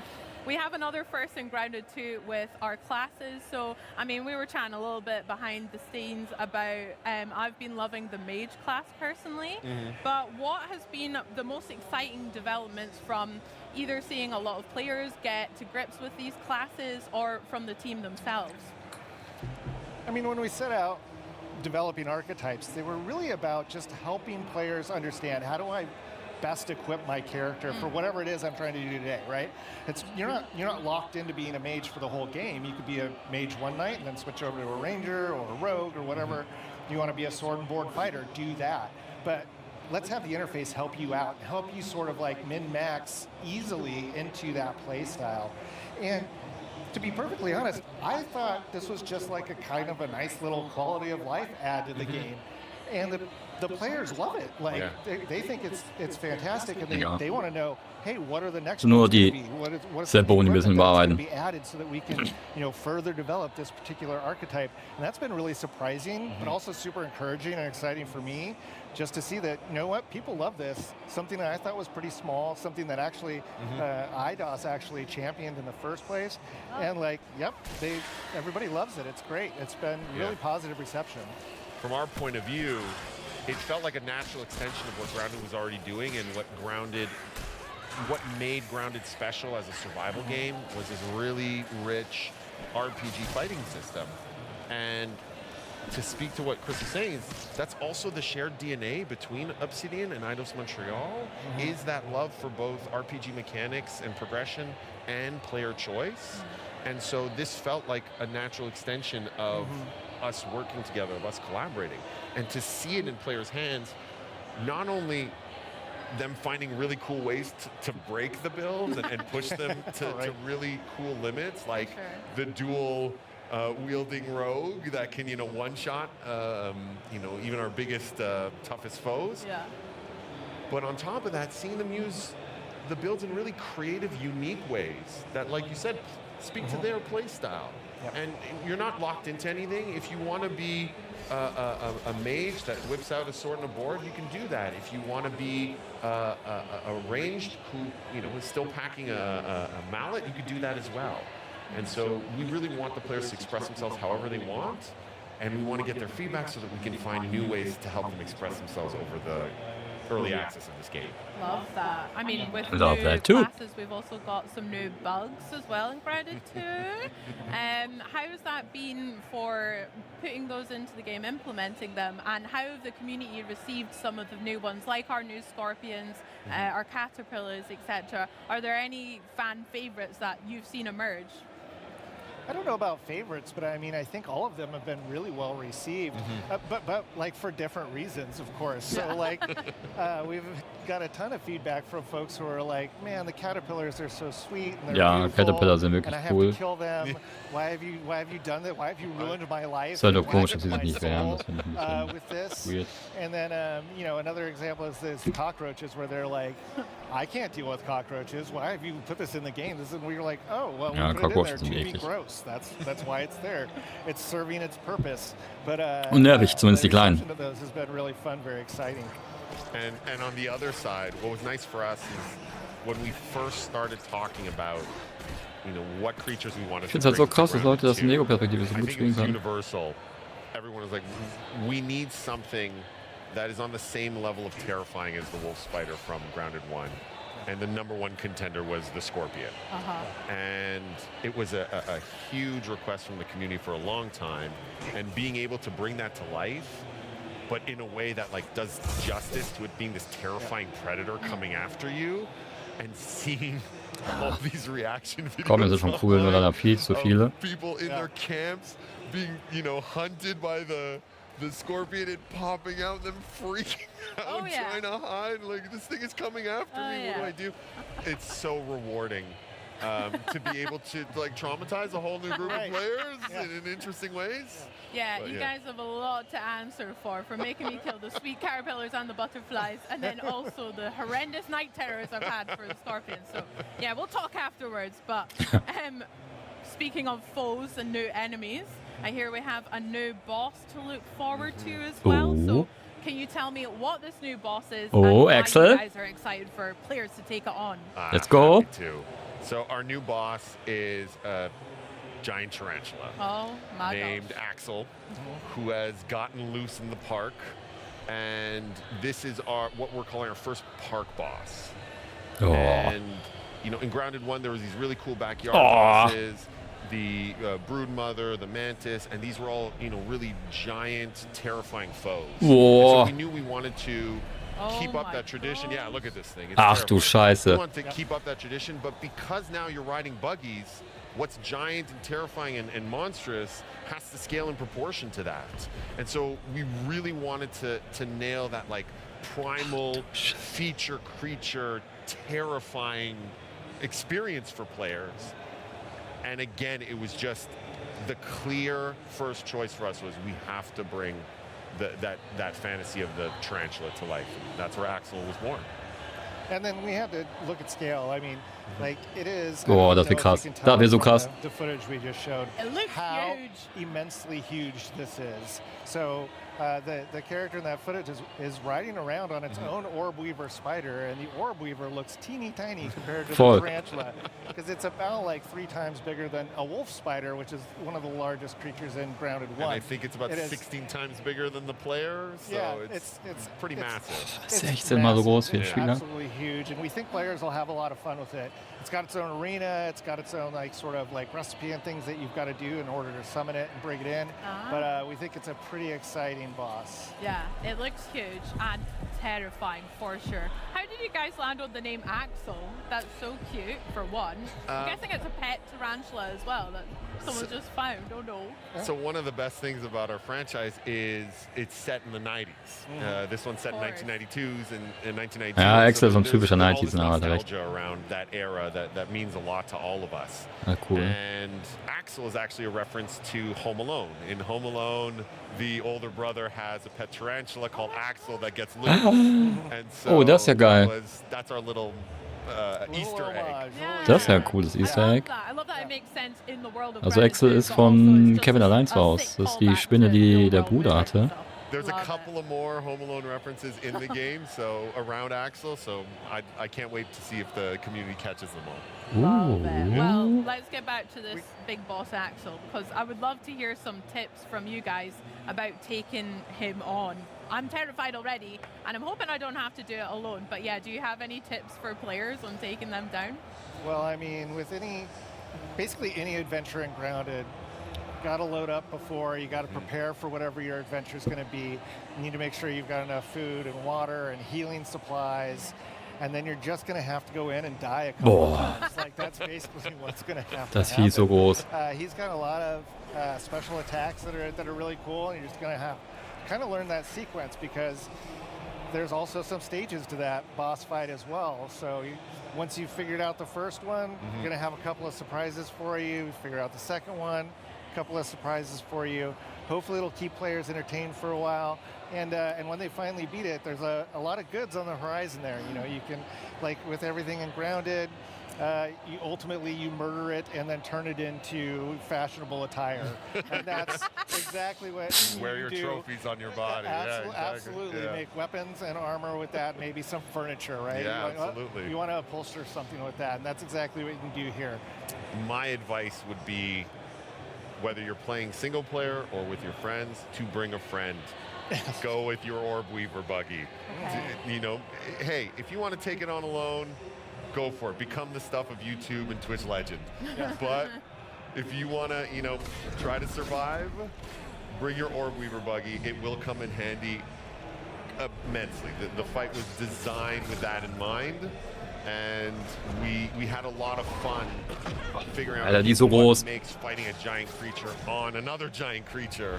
We have another first in Grounded 2 with our classes. So, I mean, we were chatting a little bit behind the scenes about, I've been loving the mage class personally, but what has been the most exciting developments from either seeing a lot of players get to grips with these classes or from the team themselves? I mean, when we set out developing archetypes, they were really about just helping players understand, how do I best equip my character for whatever it is I'm trying to do today, right? You're not locked into being a mage for the whole game. You could be a mage one night and then switch over to a ranger or a rogue or whatever. You want to be a sword and board fighter, do that. But let's have the interface help you out, help you sort of like min-max easily into that play style. And to be perfectly honest, I thought this was just like a kind of a nice little quality of life add to the game. And the players love it. Like they think it's fantastic, and they want to know, hey, what are the next Nur ones die gonna be? What is Servonen ein bisschen bearbeiten. be added so that we can further develop this particular archetype? And that's been really surprising, but also super encouraging and exciting for me, just to see that, you know what, people love this. Something that I thought was pretty small, something that actually IDOS actually championed in the first place, and like, everybody loves it. It's great. It's been really positive reception. From our point of view, it felt like a natural extension of what Grounded was already doing, and what made Grounded special as a survival game was this really rich RPG fighting system. And to speak to what Chris is saying, that's also the shared DNA between Obsidian and Eidos Montreal, is that love for both RPG mechanics and progression and player choice. And so this felt like a natural extension of us working together, of us collaborating. And to see it in players' hands, not only them finding really cool ways to break the builds and push them to really cool limits, like the dual wielding rogue that can, one-shot, even our biggest, toughest foes. Yeah. But on top of that, seeing them use the builds in really creative, unique ways that, like you said, speak to their play style. And you're not locked into anything. If you want to be a mage that whips out a sword and a board, you can do that. If you want to be a ranged who is still packing a mallet, you could do that as well. And so we really want the players to express themselves however they want, and we want to get their feedback so that we can find new ways to help them express themselves over early access of this game. Love that. I mean, with Love new that too. classes, we've also got some new bugs as well in Grounded 2. How has that been for putting those into the game, implementing them, and how have the community received some of the new ones, like our new scorpions, our caterpillars, etc.? Are there any fan favorites that you've seen emerge? I don't know about favorites, but I mean, I think all of them have been really well received, but like for different reasons, of course. So like, we've got a ton of feedback from folks who are like, man, the caterpillars are so sweet and they're Ja, Caterpillar sind and wirklich I have cool. to kill them. Why have you done that? Why have you ruined my life? Ist halt auch Why komisch, did dass sie das my nicht wehren. soul, Das finde ich ein bisschen with this? weird. And then, you know, another example is this cockroaches, where they're like, I can't deal with cockroaches. Why have you put this in the game? This is where you're like, oh, well, we Ja, put it in there Cockroaches to sind be eklig. gross. That's why it's there. It's serving its purpose. But Und nervig, zumindest die the Kleinen. reception to those has been really fun, very exciting. And on the other side, what was nice for us is when we first started talking about, you know, what creatures we wanted Ich to finde es halt so bring to krass, dass Grounded Leute das in 2. Ego-Perspektive so I gut think it spielen was können. universal. Everyone was like, we need something that is on the same level of terrifying as the wolf spider from Grounded 1. And the #1 contender was the scorpion. And it was a huge request from the community for a long time. And being able to bring that to life, but in a way that like does justice to it being this terrifying predator coming after you, and seeing all these reaction videos. Komm, das ist schon cool, nur leider viel zu viele. People in their camps being, you know, hunted by the scorpion and popping out, them freaking out, trying to hide. Like, this thing is coming after me. What do I do? It's so rewarding to be able to like traumatize a whole new group of players in interesting ways. Yeah, But, you guys have a lot to answer for making me kill the sweet caterpillars and the butterflies, and then also the horrendous night terrors I've had for the scorpions. So yeah, we'll talk afterwards. But speaking of foes and new enemies, I hear we have a new boss to look forward to as well. So can you tell me what this new boss is and why Axel. you guys are excited for players to take it on? Let's go. Happy to. So our new boss is a giant tarantula Oh my named gosh. Axel, who has gotten loose in the park. And this is what we're calling our first park boss. Oh. And, you know, in Grounded 1, there was these really cool backyard Aw. bosses, the brood mother, the mantis, and these were all, you know, really giant, terrifying foes. And Whoa. so we knew we wanted to keep up that tradition. Yeah, look at this thing. It's Ach du terrifying. Scheiße. We want to keep up that tradition, but because now you're riding buggies, what's giant and terrifying and monstrous has to scale in proportion to that. And so we really wanted to nail that like primal feature creature terrifying experience for players. And again, it was just the clear first choice for us was we have to bring that fantasy of the tarantula to life. That's where Axel was born. And then we had to look at scale. I mean, like it is. Oh, das wird krass. Das wird so krass. The footage we just showed. It looks how huge. Immensely huge this is. So the character in that footage is riding around on its own orb weaver spider, and the orb weaver looks teeny tiny compared to Voll. the tarantula, because it's about like 3 times bigger than a wolf spider, which is one of the largest creatures in Grounded 1. And I think it's about It is- 16 times bigger than the player, so Yeah, it's it's pretty massive. It's 16 mal so groß wie ein It's Spieler. absolutely huge, and we think players will have a lot of fun with it. It's got its own arena, it's got its own like sort of like recipe and things that you've got to do in order to summon it and bring it in. But we think it's a pretty exciting boss. Yeah, it looks huge and terrifying for sure. How did you guys land on the name Axel? That's so cute, for one. I'm guessing it's a pet tarantula as well that someone just found. Oh no. So one of the best things about our franchise is it's set in the 90s. This one's set in 1992s and 1992. Ja, Axel ist so ein there's typischer all 90s, this na, hat er recht. nostalgia around that era that means a lot to all of us. Ah, cool. And Axel is actually a reference to Home Alone. In Home Alone, the older brother has a pet tarantula called Axel that gets loose. And so Oh, das ist ja geil. that's our little Easter egg. Das ist ja ein cooles Easter Egg. I love that it makes sense in the world of Also Axel ist von Kevin allein zu Hause. Das ist die Spinne, die der Bruder hatte. There's a couple of more Home Alone references in the game, so around Axel, so I can't wait to see if the community catches them all. Love it. Well, let's get back to this big boss Axel, because I would love to hear some tips from you guys about taking him on. I'm terrified already, and I'm hoping I don't have to do it alone. But yeah, do you have any tips for players on taking them down? Well, I mean, with basically any adventure in Grounded, got to load up before, you got to prepare for whatever your adventure is going to be. You need to make sure you've got enough food and water and healing supplies, and then you're just going to have to go in and die a couple of times. Like, that's basically what's going to happen. Das Vieh ist so groß. He's got a lot of special attacks that are really cool, and you're just going to have to kind of learn that sequence, because there's also some stages to that boss fight as well. So once you've figured out the first one, you're going to have a couple of surprises for you. Figure out the second one, a couple of surprises for you. Hopefully it'll keep players entertained for a while. And when they finally beat it, there's a lot of goods on the horizon there. You know, you can, like with everything in Grounded, you murder it and then turn it into fashionable attire. And that's exactly what you wear your do. trophies on your body. Absolutely. Yeah. Make weapons and armor with that, maybe some furniture, right? Yeah, absolutely. You want to upholster something with that, and that's exactly what you can do here. My advice would be, whether you're playing single player or with your friends, to bring a friend. Go with your Orb Weaver buggy. Okay. You know, hey, if you want to take it on alone, go for it. Become the stuff of YouTube and Twitch legend. But if you want to, you know, try to survive, bring your Orb Weaver buggy. It will come in handy immensely. The fight was designed with that in mind. And we had a lot of fun figuring out what makes fighting a giant creature on another giant creature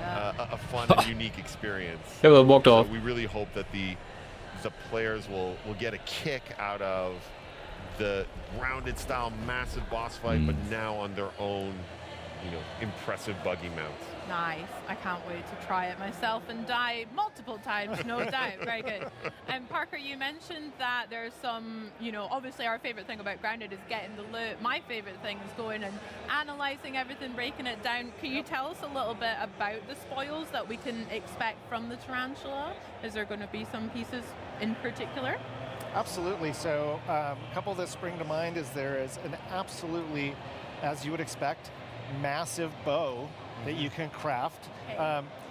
a fun and unique experience. So we really hope that the players will get a kick out of the Grounded style massive boss fight, but now on their own, you know, impressive buggy mount. Nice. I can't wait to try it myself and die multiple times, no doubt. Very good. And Parker, you mentioned that there's some, you know, obviously our favorite thing about Grounded is getting the loot. My favorite thing is going and analyzing everything, breaking it down. Can you tell us a little bit about the spoils that we can expect from the tarantula? Is there going to be some pieces in particular? Absolutely. So a couple that spring to mind is there is an absolutely, as you would expect, massive bow that you can craft.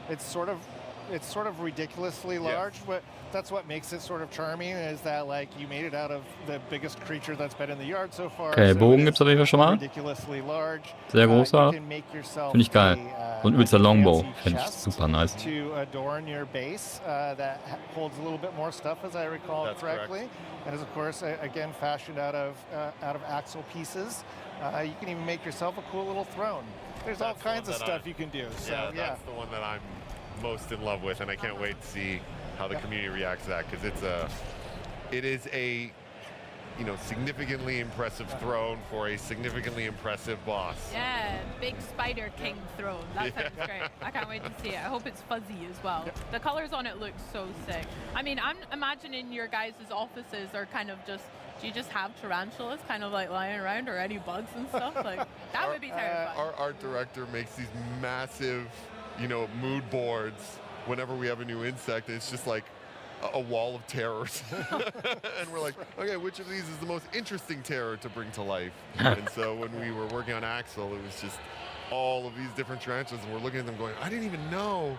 It's sort of ridiculously large, but that's what makes it sort of charming, is that like you made it out of the biggest creature that's been in the yard so far. Okay, Bogen gibt's auf jeden Fall schon mal. Ridiculously large. Sehr großer. Finde ich geil. Und übelster Longbow. Finde ich super nice. To adorn your base that holds a little bit more stuff, as I recall correctly. And is of course again fashioned out of axle pieces. You can even make yourself a cool little throne. There's all kinds of stuff you can do. So that's the one that I'm most in love with, and I can't wait to see how the community reacts to that, because it is a you know, significantly impressive throne for a significantly impressive boss. Yeah, big Spider King throne. That sounds great. I can't wait to see it. I hope it's fuzzy as well. The colors on it look so sick. I mean, I'm imagining your guys' offices are kind of just, do you just have tarantulas kind of like lying around, or any bugs and stuff? Like, that would be terrifying. Our art director makes these massive, you know, mood boards whenever we have a new insect. It's just like a wall of terrors. And we're like, okay, which of these is the most interesting terror to bring to life? And so when we were working on Axel, it was just all of these different tarantulas, and we're looking at them going, I didn't even know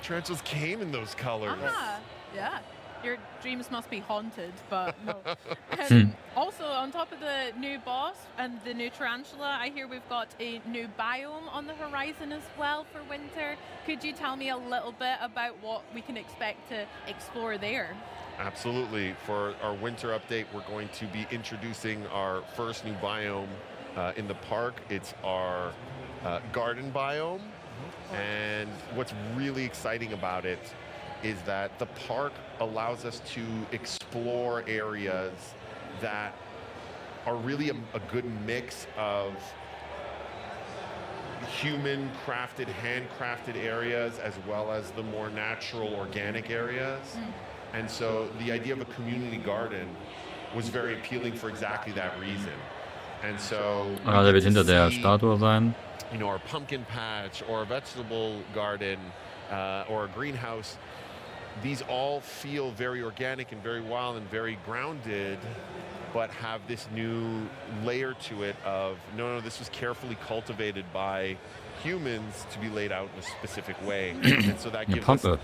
tarantulas came in those colors. Yeah. Your dreams must be haunted, but no. Also, on top of the new boss and the new tarantula, I hear we've got a new biome on the horizon as well for winter. Could you tell me a little bit about what we can expect to explore there? Absolutely. For our winter update, we're going to be introducing our first new biome in the park. It's our garden biome. And what's really exciting about it is that the park allows us to explore areas that are really a good mix of human crafted, handcrafted areas, as well as the more natural, organic areas. And so the idea of a community garden was very appealing for exactly that reason. And so der wird hinter der Statue sein. You know, our pumpkin patch, or a vegetable garden, or a greenhouse. These all feel very organic and very wild and very grounded, but have this new layer to it of, no, this was carefully cultivated by humans to be laid out in a specific way. And so that gives us the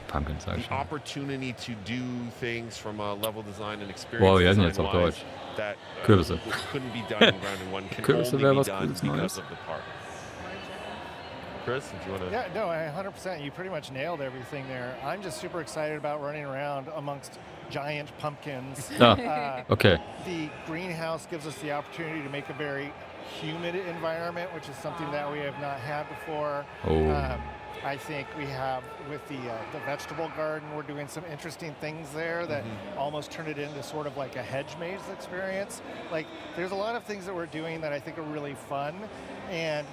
opportunity to do things from a level design and experience Wow, wir sind jetzt auf Deutsch. that Kürbisse. couldn't be done in Grounded 1, can Kürbisse only wäre be was done Cooles because Neues. of the park. Chris, do you want to? Yeah, no, 100%. You pretty much nailed everything there. I'm just super excited about running around amongst giant pumpkins. Okay. The greenhouse gives us the opportunity to make a very humid environment, which is something that we have not had before. I think we have with the vegetable garden, we're doing some interesting things there that almost turn it into sort of like a hedge maze experience. Like, there's a lot of things that we're doing that I think are really fun, and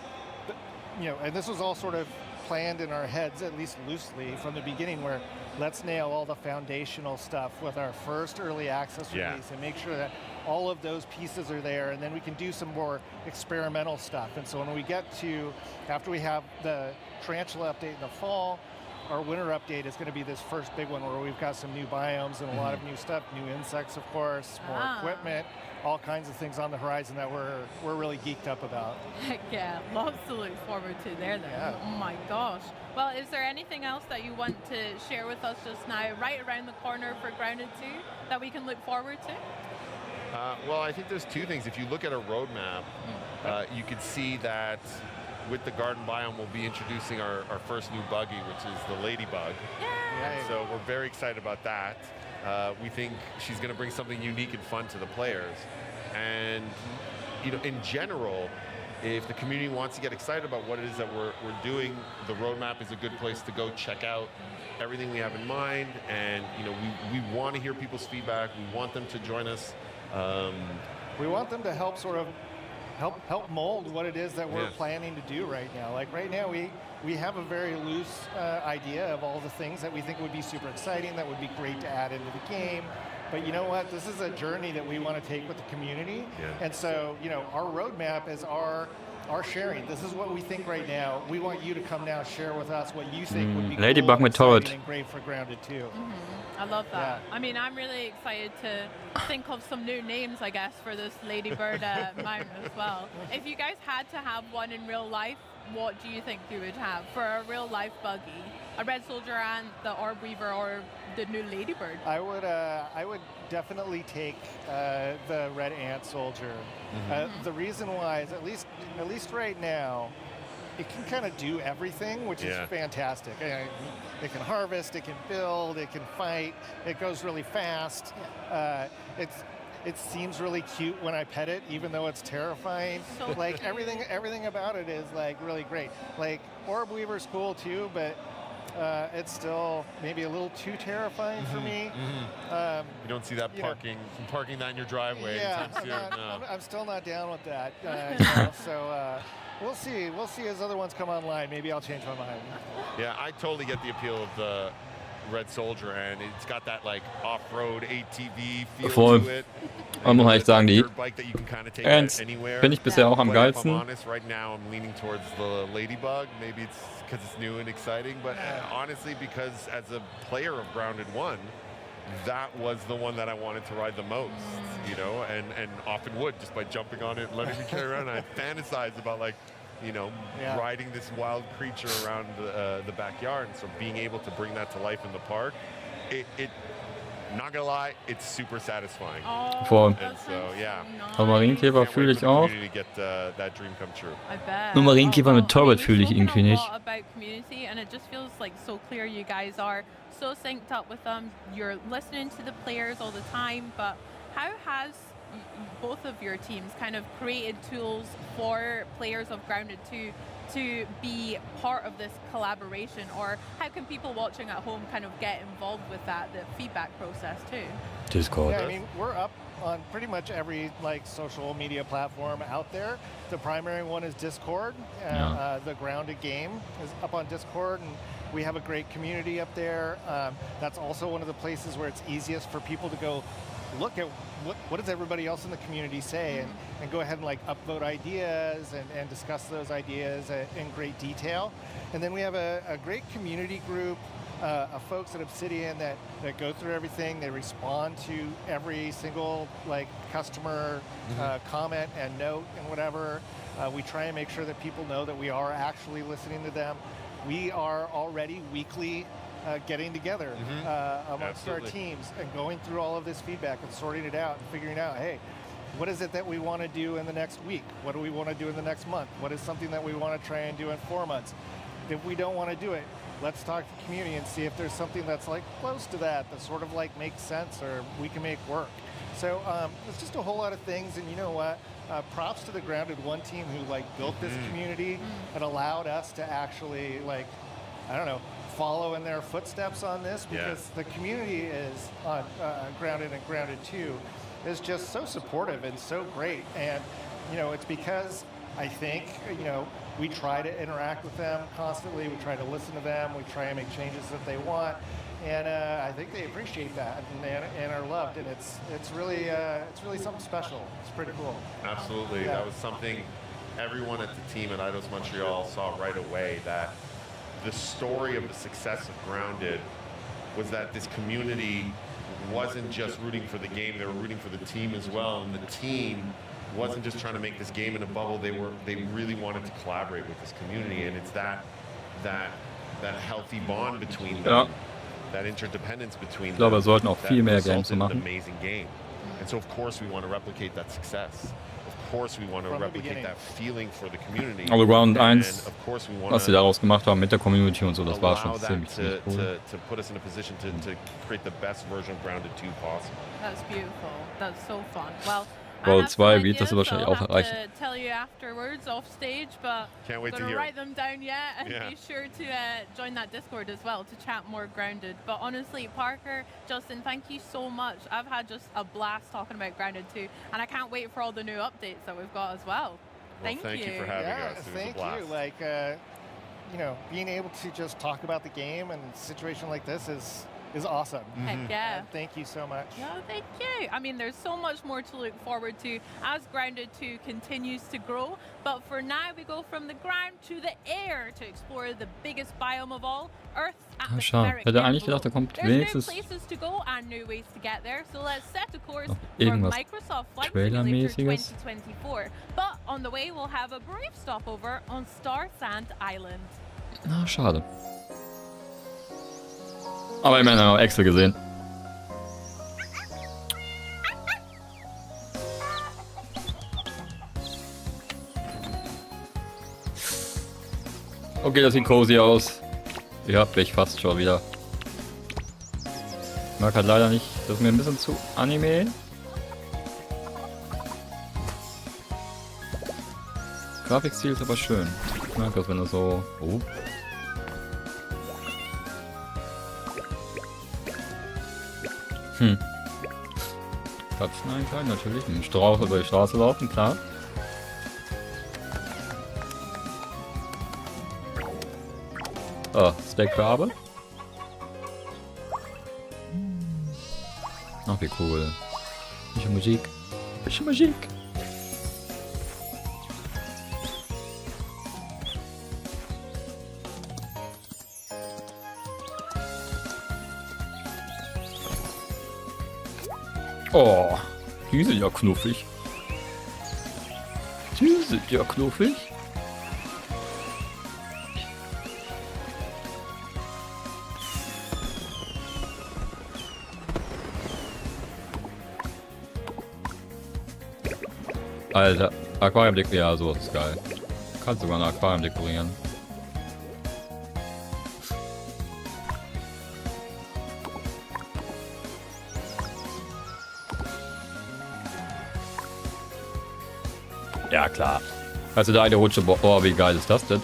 and this was all sort of planned in our heads, at least loosely, from the beginning, where let's nail all the foundational stuff with our first early access release and make sure that all of those pieces are there, and then we can do some more experimental stuff. And so when we get to, after we have the Tarantula update in the fall, our winter update is going to be this first big one where we've got some new biomes and a lot of new stuff, new insects, of course, more equipment, all kinds of things on the horizon that we're really geeked up about. Heck yeah, lots to look forward to there then. Yeah. Oh my gosh. Well, is there anything else that you want to share with us just now, right around the corner for Grounded 2, that we can look forward to? Well, I think there's two things. If you look at a roadmap, you can see that with the garden biome, we'll be introducing our first new buggy, which is the Ladybug. And so we're very excited about that. We think she's going to bring something unique and fun to the players. And in general, if the community wants to get excited about what it is that we're doing, the roadmap is a good place to go check out everything we have in mind. And we want to hear people's feedback. We want them to join us. We want them to help sort of help mold what it is that we're planning to do right now. Like right now, we have a very loose idea of all the things that we think would be super exciting, that would be great to add into the game. But you know what? This is a journey that we want to take with the community. And so, our roadmap is our sharing. This is what we think right now. We want you to come now share with us what you think would be Ladybug cool, mit Turret. and great for Grounded 2. I love that. I mean, I'm really excited to think of some new names, I guess, for this Ladybird mount as well. If you guys had to have one in real life, what do you think you would have for a real life buggy? A Red Soldier and the Orb Weaver, or the new Ladybird? I would definitely take the Red Ant Soldier. The reason why is at least right now, it can kind of do everything, which is fantastic. It can harvest, it can build, it can fight, it goes really fast. It seems really cute when I pet it, even though it's terrifying. So like everything about it is like really great. Like Orb Weaver's cool too, but it's still maybe a little too terrifying for me. You don't see that parking that in your driveway. I'm still not down with that. So we'll see. We'll see as other ones come online. Maybe I'll change my mind. Yeah, I totally get the appeal of the Red Soldier, and it's got that like off-road ATV feel to it. Man muss eigentlich sagen, die bike that you can kind of take Ants anywhere. finde ich bisher auch am But if geilsten. I'm honest, right now I'm leaning towards the Ladybug. Maybe it's because it's new and exciting, but honestly, because as a player of Grounded 1, that was the one that I wanted to ride the most, and often would, just by jumping on it and letting me carry around. I fantasize about riding this wild creature around the backyard. And so being able to bring that to life in the park, it not gonna lie, it's super satisfying. Voll. And so, Aber Marienkäfer fühle ich auch. To get that dream come true. I bet. Nur Marienkäfer mit Turret fühle ich irgendwie We've nicht. spoken a lot about community, and it just feels like so clear you guys are so synced up with them. You're listening to the players all the time, but how has both of your teams kind of created tools for players of Grounded 2 to be part of this collaboration, or how can people watching at home kind of get involved with that, the feedback process too? Discord. Yeah, I mean, we're up on pretty much every social media platform out there. The primary one is Discord. The Grounded game is up on Discord, and we have a great community up there. That's also one of the places where it's easiest for people to go look at what does everybody else in the community say, and go ahead and upvote ideas and discuss those ideas in great detail. And then we have a great community group of folks at Obsidian that go through everything. They respond to every single like customer comment and note and whatever. We try and make sure that people know that we are actually listening to them. We are already weekly getting together amongst our teams and going through all of this feedback and sorting it out and figuring out, hey, what is it that we want to do in the next week? What do we want to do in the next month? What is something that we want to try and do in 4 months? If we don't want to do it, let's talk to the community and see if there's something that's like close to that sort of like makes sense or we can make work. So it's just a whole lot of things, and you know what? Props to the Grounded One team who like built this community and allowed us to actually like, I don't know, follow in their footsteps on this, because the community is on Grounded and Grounded 2 is just so supportive and so great. And you know, it's because I think, you know, we try to interact with them constantly. We try to listen to them. We try and make changes that they want. And I think they appreciate that and are loved. And it's really something special. It's pretty cool. Absolutely. That was something everyone at the team at Eidos Montreal saw right away, that the story of the success of Grounded was that this community wasn't just rooting for the game, they were rooting for the team as well. And the team wasn't just trying to make this game in a bubble, they really wanted to collaborate with this community. And it's that healthy bond between them, that interdependence between them. Ich glaube, wir sollten auch viel mehr Games machen. Amazing game. And so of course we want to replicate that success. Of course we want to replicate that feeling for the community. Also Ground 1, was sie daraus gemacht haben mit der Community und so, das war schon ziemlich cool. To put us in a position to create the best version of Grounded 2 possible. That's beautiful. That's so fun. Well, World 2 wird das wahrscheinlich auch erreichen. Tell you afterwards off stage, but can't wait I'm gonna write them down and be sure to join that Discord as well to chat more Grounded. But honestly, Parker, Justin, thank you so much. I've had just a blast talking about Grounded 2, and I can't wait for all the new updates that we've got as well. Thank you for having us. It was a blast. You. Like, you know, being able to just talk about the game and a situation like this is awesome. Heck yeah. Thank you so much. No, thank you. I mean, there's so much more to look forward to as Grounded 2 continues to grow. But for now, we go from the ground to the air to explore the biggest biome of all, Earth's atmospheric Hätte eigentlich gedacht, da kommt wenigstens There's new places to go and new ways to get there. So let's set a course for irgendwas Microsoft Flight Simulator Trailer-mäßiges. 2024. But on the way, we'll have a brief stopover on Star Sand Island. Na, schade. Aber immerhin haben wir Excel gesehen. Okay, das sieht cozy aus. Ihr habt mich fast schon wieder. Ich mag halt leider nicht, das ist mir ein bisschen zu Anime. Grafikstil ist aber schön. Ich mag das, wenn das so... Oh. Katzen einklagen, natürlich. Mit dem Strauch über die Straße laufen, klar. Oh, Steakkrabe. Ach, wie cool. Bisschen Musik. Bisschen Musik. Oh, die sind ja knuffig. Die sind ja knuffig. Alter, Aquarium dekorieren, ja, sowas ist geil. Kannst sogar ein Aquarium dekorieren. Ja, klar. Also der eine Rutsche, oh, wie geil ist das denn?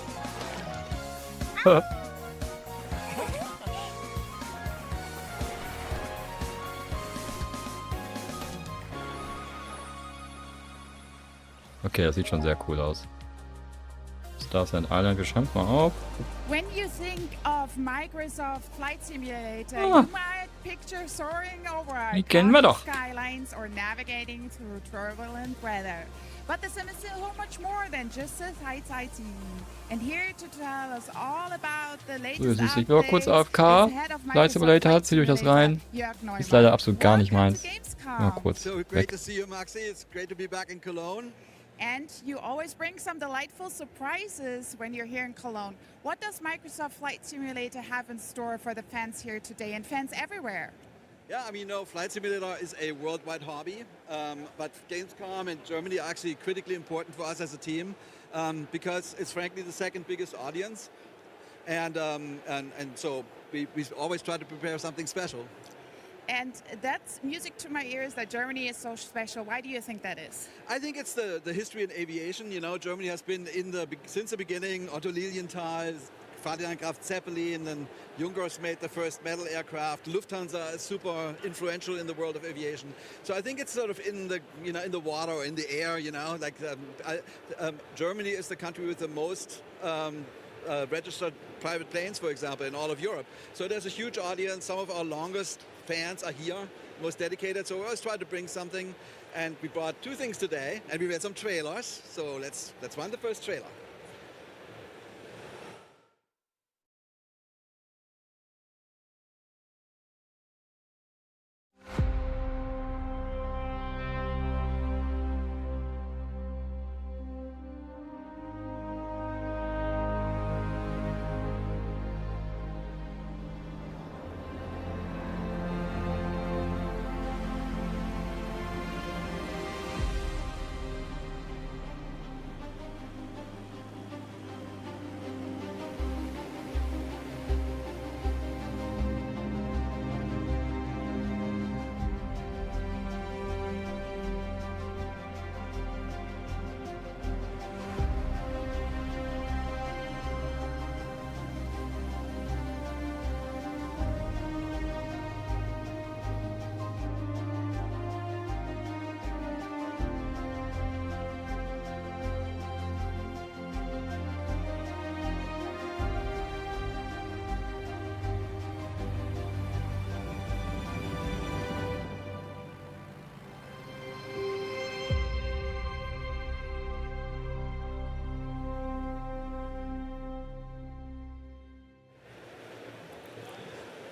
Okay, das sieht schon sehr cool aus. Star Sand Island, wir schreiben mal auf. When you think of Microsoft Flight Simulator, you might picture soaring over Die kennen wir doch. skyline planes or navigating through turbulent weather. But the sim is so much more than just a sightseeing. And here to tell us all about the latest So, jetzt ist ich war kurz updates AFK. is head of Flight Microsoft Simulator, Flight zieht euch das Simulator, rein. Jörg Ist Neumann. leider absolut gar nicht Welcome meins. to Gamescom. Mal kurz So great weg. to see you, Maxi. It's great to be back in Cologne. And you always bring some delightful surprises when you're here in Cologne. What does Microsoft Flight Simulator have in store for the fans here today and fans everywhere? Yeah, I mean, Flight Simulator is a worldwide hobby, but Gamescom in Germany are actually critically important for us as a team because it's frankly the second biggest audience, and so we always try to prepare something special. And that's music to my ears that Germany is so special. Why do you think that is? I think it's the history in aviation. Germany has been since the beginning. Otto Lilienthal, Ferdinand Graf Zeppelin, and Junkers made the first metal aircraft. Lufthansa is super influential in the world of aviation. So I think it's sort of in the in the water or in the air. Germany is the country with the most registered private planes, for example, in all of Europe. So there's a huge audience. Some of our longest fans are here, most dedicated. So we always try to bring something, and we brought two things today, and we had some trailers. So let's run the first trailer.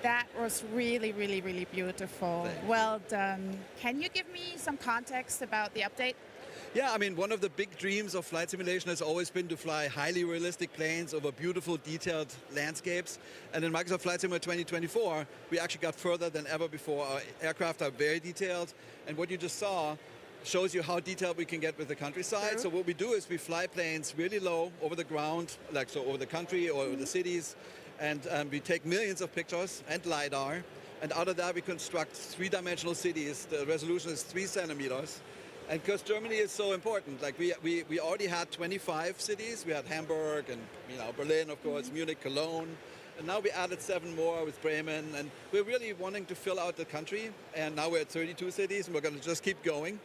That was really, really, really beautiful. Well done. Can you give me some context about the update? Yeah, I mean, one of the big dreams of flight simulation has always been to fly highly realistic planes over beautiful, detailed landscapes. And in Microsoft Flight Simulator 2024, we actually got further than ever before. Our aircraft are very detailed. And what you just saw shows you how detailed we can get with the countryside. So what we do is we fly planes really low over the ground, like so over the country or over the cities. And we take millions of pictures and LiDAR. And out of that, we construct three-dimensional cities. The resolution is 3 centimeters. And because Germany is so important, like we already had 25 cities. We had Hamburg and Berlin, of course, Munich, Cologne. And now we added 7 more with Bremen. And we're really wanting to fill out the country. And now we're at 32 cities, and we're going to just keep going.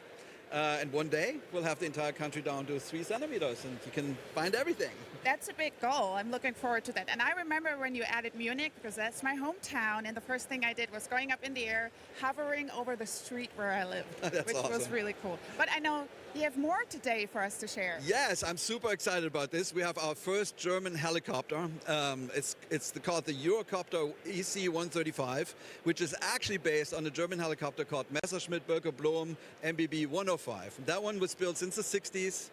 And one day, we'll have the entire country down to 3 centimeters, and you can find everything. That's a big goal. I'm looking forward to that. And I remember when you added Munich, because that's my hometown, and the first thing I did was going up in the air, hovering over the street where I lived, which was really cool. But I know you have more today for us to share. Yes, I'm super excited about this. We have our first German helicopter. It's called the Eurocopter EC-135, which is actually based on a German helicopter called Messerschmitt Bölker Blohm MBB 105. That one was built since the 60s.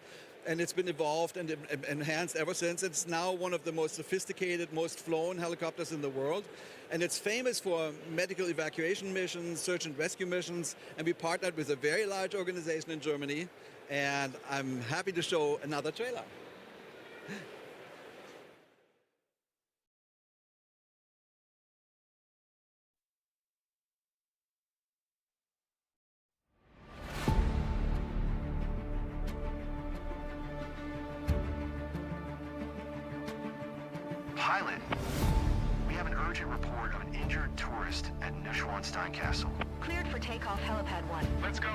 And it's been evolved and enhanced ever since. It's now one of the most sophisticated, most flown helicopters in the world. And it's famous for medical evacuation missions, search and rescue missions. And we partnered with a very large organization in Germany. And I'm happy to show another trailer. Pilot, we have an urgent report of an injured tourist at Neuschwanstein Castle. Cleared for takeoff, helipad 1. Let's go.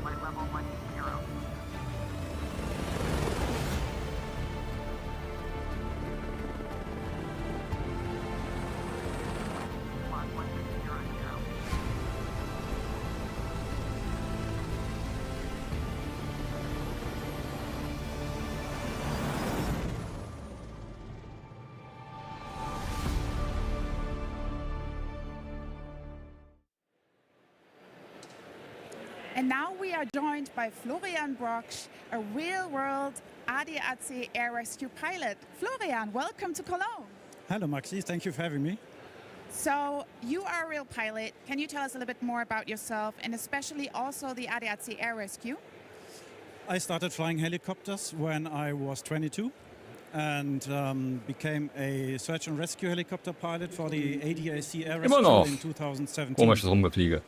Flight level 180. And now we are joined by Florian Brocksch, a real-world ADAC air rescue pilot. Florian, welcome to Cologne. Hello, Maxi. Thank you for having me. So you are a real pilot. Can you tell us a little bit more about yourself and especially also the ADAC air rescue? I started flying helicopters when I was 22 and became a search and rescue helicopter pilot for the ADAC air rescue in 2017. Komisches Rumgefliege.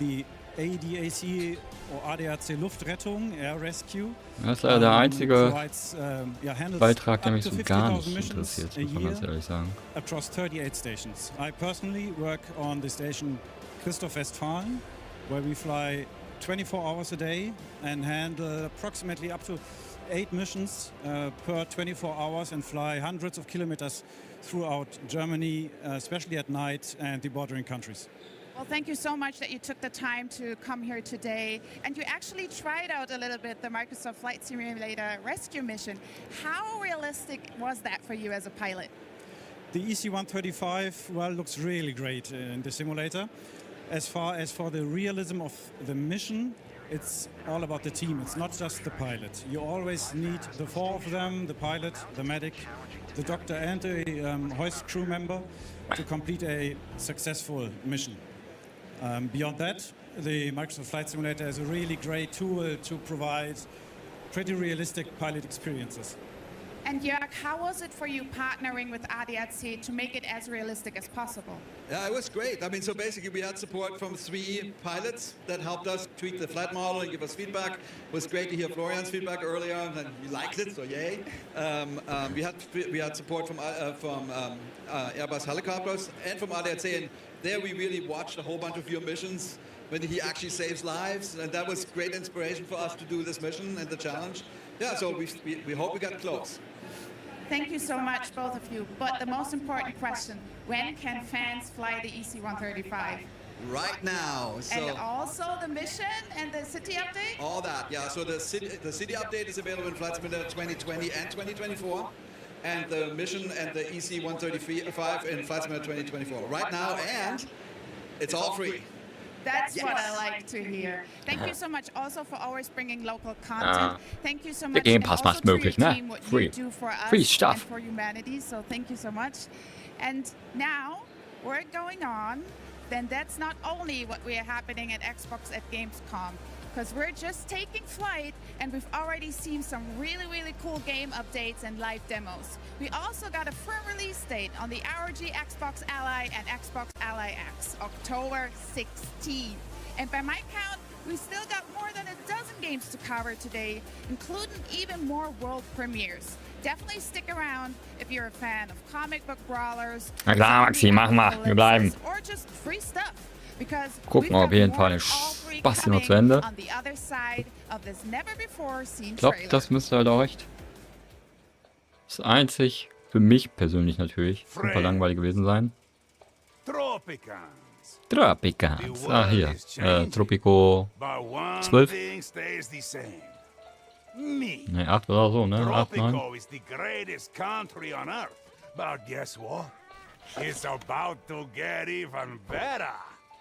The ADAC or ADAC Luftrettung Air Rescue. Das ist leider der einzige handles Beitrag, der up mich to so gar 50,000 nicht missions interessiert, a muss man ganz year ehrlich sagen. across 38 stations. I personally work on the station Christoph Westfalen, where we fly 24 hours a day and handle approximately up to 8 missions per 24 hours and fly hundreds of kilometers throughout Germany, especially at night and the bordering countries. Well, thank you so much that you took the time to come here today. And you actually tried out a little bit the Microsoft Flight Simulator rescue mission. How realistic was that for you as a pilot? The EC-135, well, looks really great in the simulator. As far as for the realism of the mission, it's all about the team. It's not just the pilot. You always need the 4 of them, the pilot, the medic, the doctor and a hoist crew member to complete a successful mission. Beyond that, the Microsoft Flight Simulator is a really great tool to provide pretty realistic pilot experiences. And Jörg, how was it for you partnering with ADAC to make it as realistic as possible? Yeah, it was great. I mean, so basically we had support from 3 pilots that helped us tweak the flight model and give us feedback. It was great to hear Florian's feedback earlier, and we liked it, so yay. We had support from Airbus helicopters and from ADAC, and there we really watched a whole bunch of your missions when he actually saves lives, and that was great inspiration for us to do this mission and the challenge. Yeah, so we hope we got close. Thank you so much, both of you. But the most important question, when can fans fly the EC-135? Right now. So and also the mission and the city update? All that, yeah. So the city update is available in Flight Simulator 2020 and 2024. And the mission and the EC-135 in Flight Simulator 2024. Right now, and it's all free. That's what I like to hear. Thank you so much also for always bringing local content. Thank you so much. Der Game Pass macht's möglich, ne? Free. Free stuff. And for humanity, so thank you so much. And now we're going on. Then that's not only what we are happening at Xbox at Gamescom, because we're just taking flight and we've already seen some really, really cool game updates and live demos. We also got a firm release date on the ROG Xbox Ally and Xbox Ally X, October 16th. And by my count, we still got more than a dozen games to cover today, including even more world premieres. Definitely stick around if you're a fan of comic book brawlers, Na klar, Maxi, mach mal. Wir bleiben. or just free stuff. Gucken wir auf jeden Fall den Spaß hier noch zu Ende. Ich glaube, das müsste halt auch echt das einzig für mich persönlich natürlich super langweilig gewesen sein. Tropicans. Ah, hier. Tropico 12. Ne, 8 oder so, ne? 8, 9.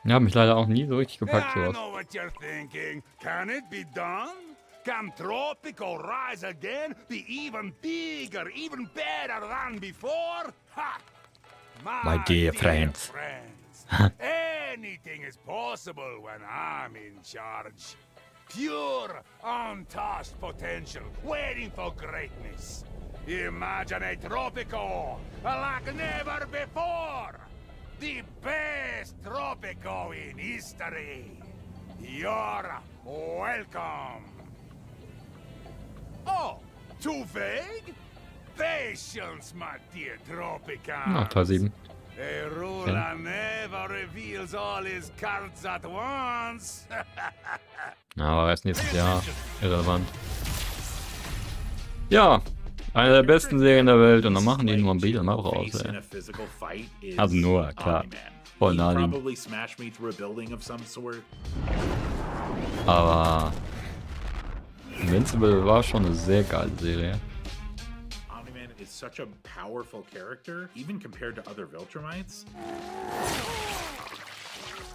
Ja, hab mich leider auch nie so richtig gepackt, sowas. Can Tropico rise again, be even bigger, even better than before? Ha! My dear friends. Anything is possible when I'm in charge. Pure, untouched potential, waiting for greatness. Imagine a Tropico like never before. The best Tropico in history. You're welcome. Oh, too vague? Patience, my dear Tropican. Na, Teil 7. A ruler never reveals all his cards at once. Ja, aber erst nächstes Jahr irrelevant. Ja, eine der besten Serien der Welt und dann machen die nur ein Beat'em Up raus, ey. Also nur, klar. Voll naheliegend. Aber Invincible war schon eine sehr geile Serie. Omni-Man is such a powerful character, even compared to other Viltrumites.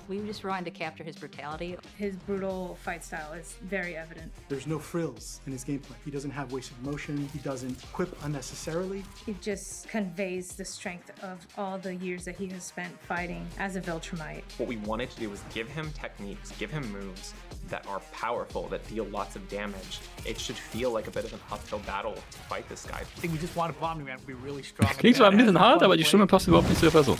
We just wanted to capture his brutality. His brutal fight style is very evident. There's no frills in his gameplay. He doesn't have wasted motion. He doesn't equip unnecessarily. It just conveys the strength of all the years that he has spent fighting as a Viltrumite. What we wanted to do was give him techniques, give him moves that are powerful, that deal lots of damage. It should feel like a bit of an uphill battle to fight this guy. I think we just wanted Omni-Man to be really strong. Klingt zwar ein bisschen hart, aber die Stimme passt überhaupt nicht zu der Person.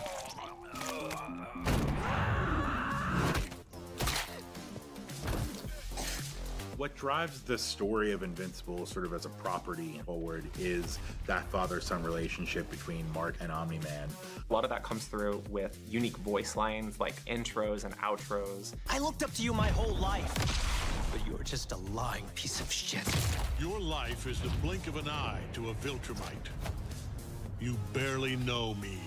What drives the story of Invincible sort of as a property forward is that father-son relationship between Mark and Omni-Man. A lot of that comes through with unique voice lines like intros and outros. I looked up to you my whole life, but you're just a lying piece of shit. Your life is the blink of an eye to a Viltrumite. You barely know me.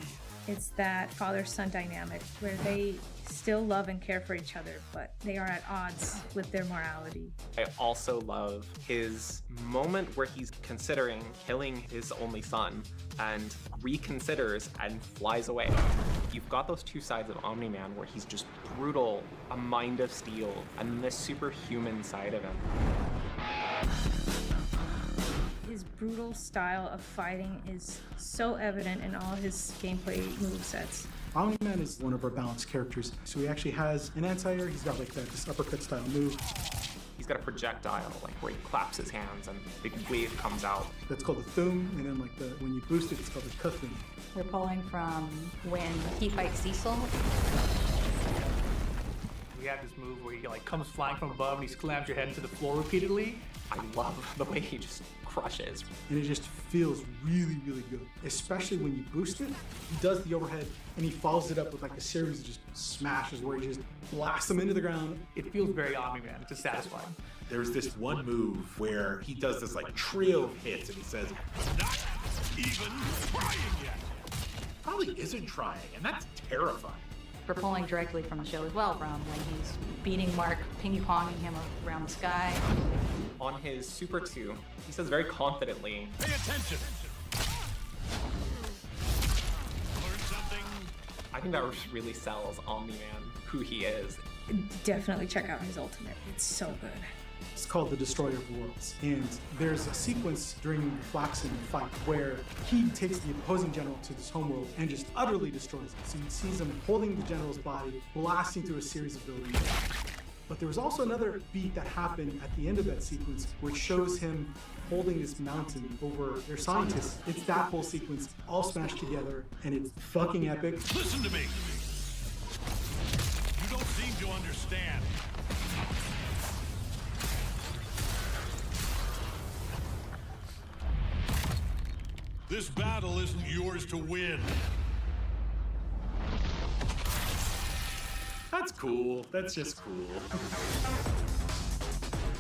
It's that father-son dynamic where they still love and care for each other, but they are at odds with their morality. I also love his moment where he's considering killing his only son and reconsiders and flies away. You've got those two sides of Omni-Man where he's just brutal, a mind of steel, and this superhuman side of him. His brutal style of fighting is so evident in all his gameplay movesets. Omni-Man is one of our balanced characters. So he actually has an anti-air. He's got like this uppercut style move. He's got a projectile, like where he claps his hands and a big wave comes out. That's called the Thum, and then like when you boost it, it's called the Kuthum. We're pulling from when he fights Cecil. We have this move where he like comes flying from above and he slams your head into the floor repeatedly. I love the way he just crushes. And it just feels really, really good. Especially when you boost it, he does the overhead and he follows it up with like a series of just smashes where he just blasts them into the ground. It feels very Omni-Man, it's just satisfying. There's this one move where he does this like trio of hits and he says, "Not even trying yet." Probably isn't trying, and that's terrifying. We're pulling directly from the show as well, from when he's beating Mark, ping-ponging him around the sky. On his Super 2, he says very confidently, "Pay attention." Learn something. I think that really sells Omni-Man, who he is. Definitely check out his ultimate. It's so good. It's called the Destroyer of Worlds. And there's a sequence during the Flaxen fight where he takes the opposing general to this homeworld and just utterly destroys it. So he sees him holding the general's body, blasting through a series of buildings. But there was also another beat that happened at the end of that sequence where it shows him holding this mountain over their scientists. It's that whole sequence all smashed together, and it's fucking epic. Listen to me. You don't seem to understand. This battle isn't yours to win. That's cool. That's just cool.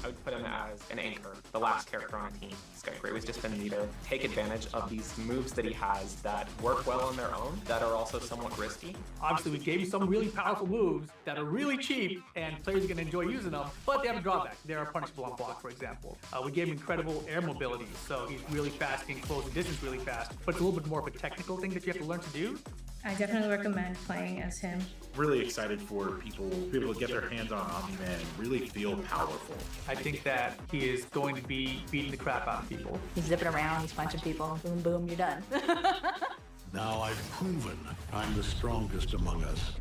I would put him as an anchor, the last character on the team. This guy Gray's just been to take advantage of these moves that he has that work well on their own, that are also somewhat risky. Obviously, we gave you some really powerful moves that are really cheap, and players are going to enjoy using them, but they have a drawback. They are punishable on block, for example. We gave him incredible air mobility, so he's really fast, can close the distance really fast, but it's a little bit more of a technical thing that you have to learn to do. I definitely recommend playing as him. Really excited for people to be able to get their hands on Omni-Man and really feel powerful. I think that he is going to be beating the crap out of people. He's zipping around, he's punching people, boom, boom, you're done. Now I've proven I'm the strongest among us.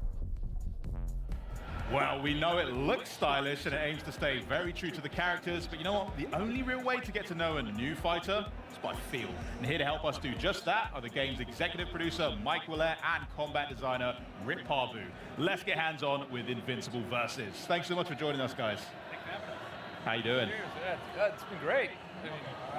Well, we know it looks stylish and it aims to stay very true to the characters, but you know what? The only real way to get to know a new fighter is by feel. And here to help us do just that are the game's executive producer, Mike Willett, and combat designer, Rick Parbu. Let's get hands-on with Invincible Versus. Thanks so much for joining us, guys. How you doing? It's been great.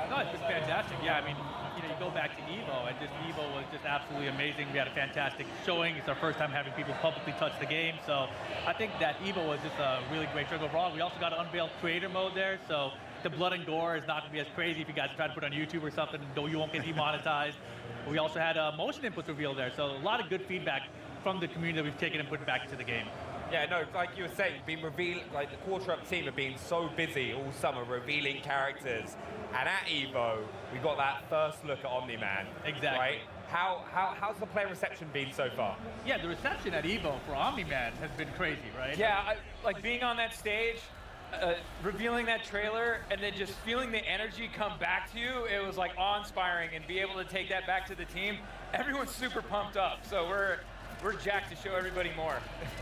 No, it's been fantastic. Yeah, I mean, you know, you go back to EVO, and just EVO was just absolutely amazing. We had a fantastic showing. It's our first time having people publicly touch the game, so I think that EVO was just a really great trip overall. We also got to unveil creator mode there, so the blood and gore is not going to be as crazy if you guys try to put it on YouTube or something, though you won't get demonetized. We also had motion inputs revealed there, so a lot of good feedback from the community that we've taken and put back into the game. Yeah, no, like you were saying, been revealed, like the Quarter Up team have been so busy all summer revealing characters. And at EVO, we got that first look at Omni-Man. Exactly. Right? how's the player reception been so far? Yeah, the reception at EVO for Omni-Man has been crazy, right? Yeah, like being on that stage, revealing that trailer, and then just feeling the energy come back to you, it was like awe-inspiring, and be able to take that back to the team. Everyone's super pumped up, so we're jacked to show everybody more.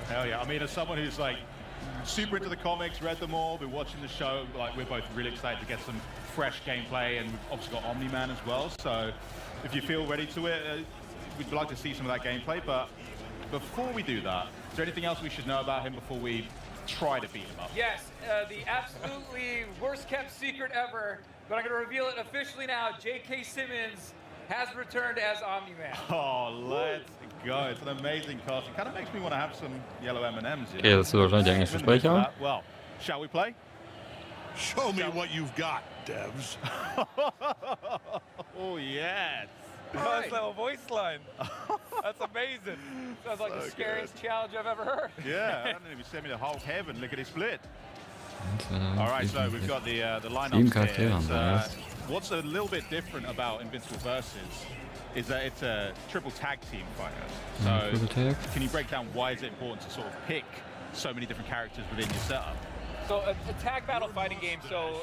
Hell yeah. I mean, as someone who's like super into the comics, read them all, been watching the show, like we're both really excited to get some fresh gameplay, and we've obviously got Omni-Man as well, so if you feel ready to it, we'd like to see some of that gameplay. But before we do that, is there anything else we should know about him before we try to beat him up? Yes, the absolutely worst kept secret ever, but I'm going to reveal it officially now. J.K. Simmons has returned as Omni-Man. Oh, let's go. It's an amazing costume. Kind of makes me want to have some yellow M&Ms. Okay, das ist wahrscheinlich der englische Sprecher. Well, shall we play? Show me what you've got, devs. Oh, yes. Nice little voice line. That's amazing. Sounds like the scariest challenge I've ever heard. Yeah, I don't know if you send me the whole heaven. Look at his split. All right, so we've got the lineups here. What's a little bit different about Invincible Versus is that it's a triple tag team fighter. So can you break down why is it important to sort of pick so many different characters within your setup? So a tag battle fighting game, so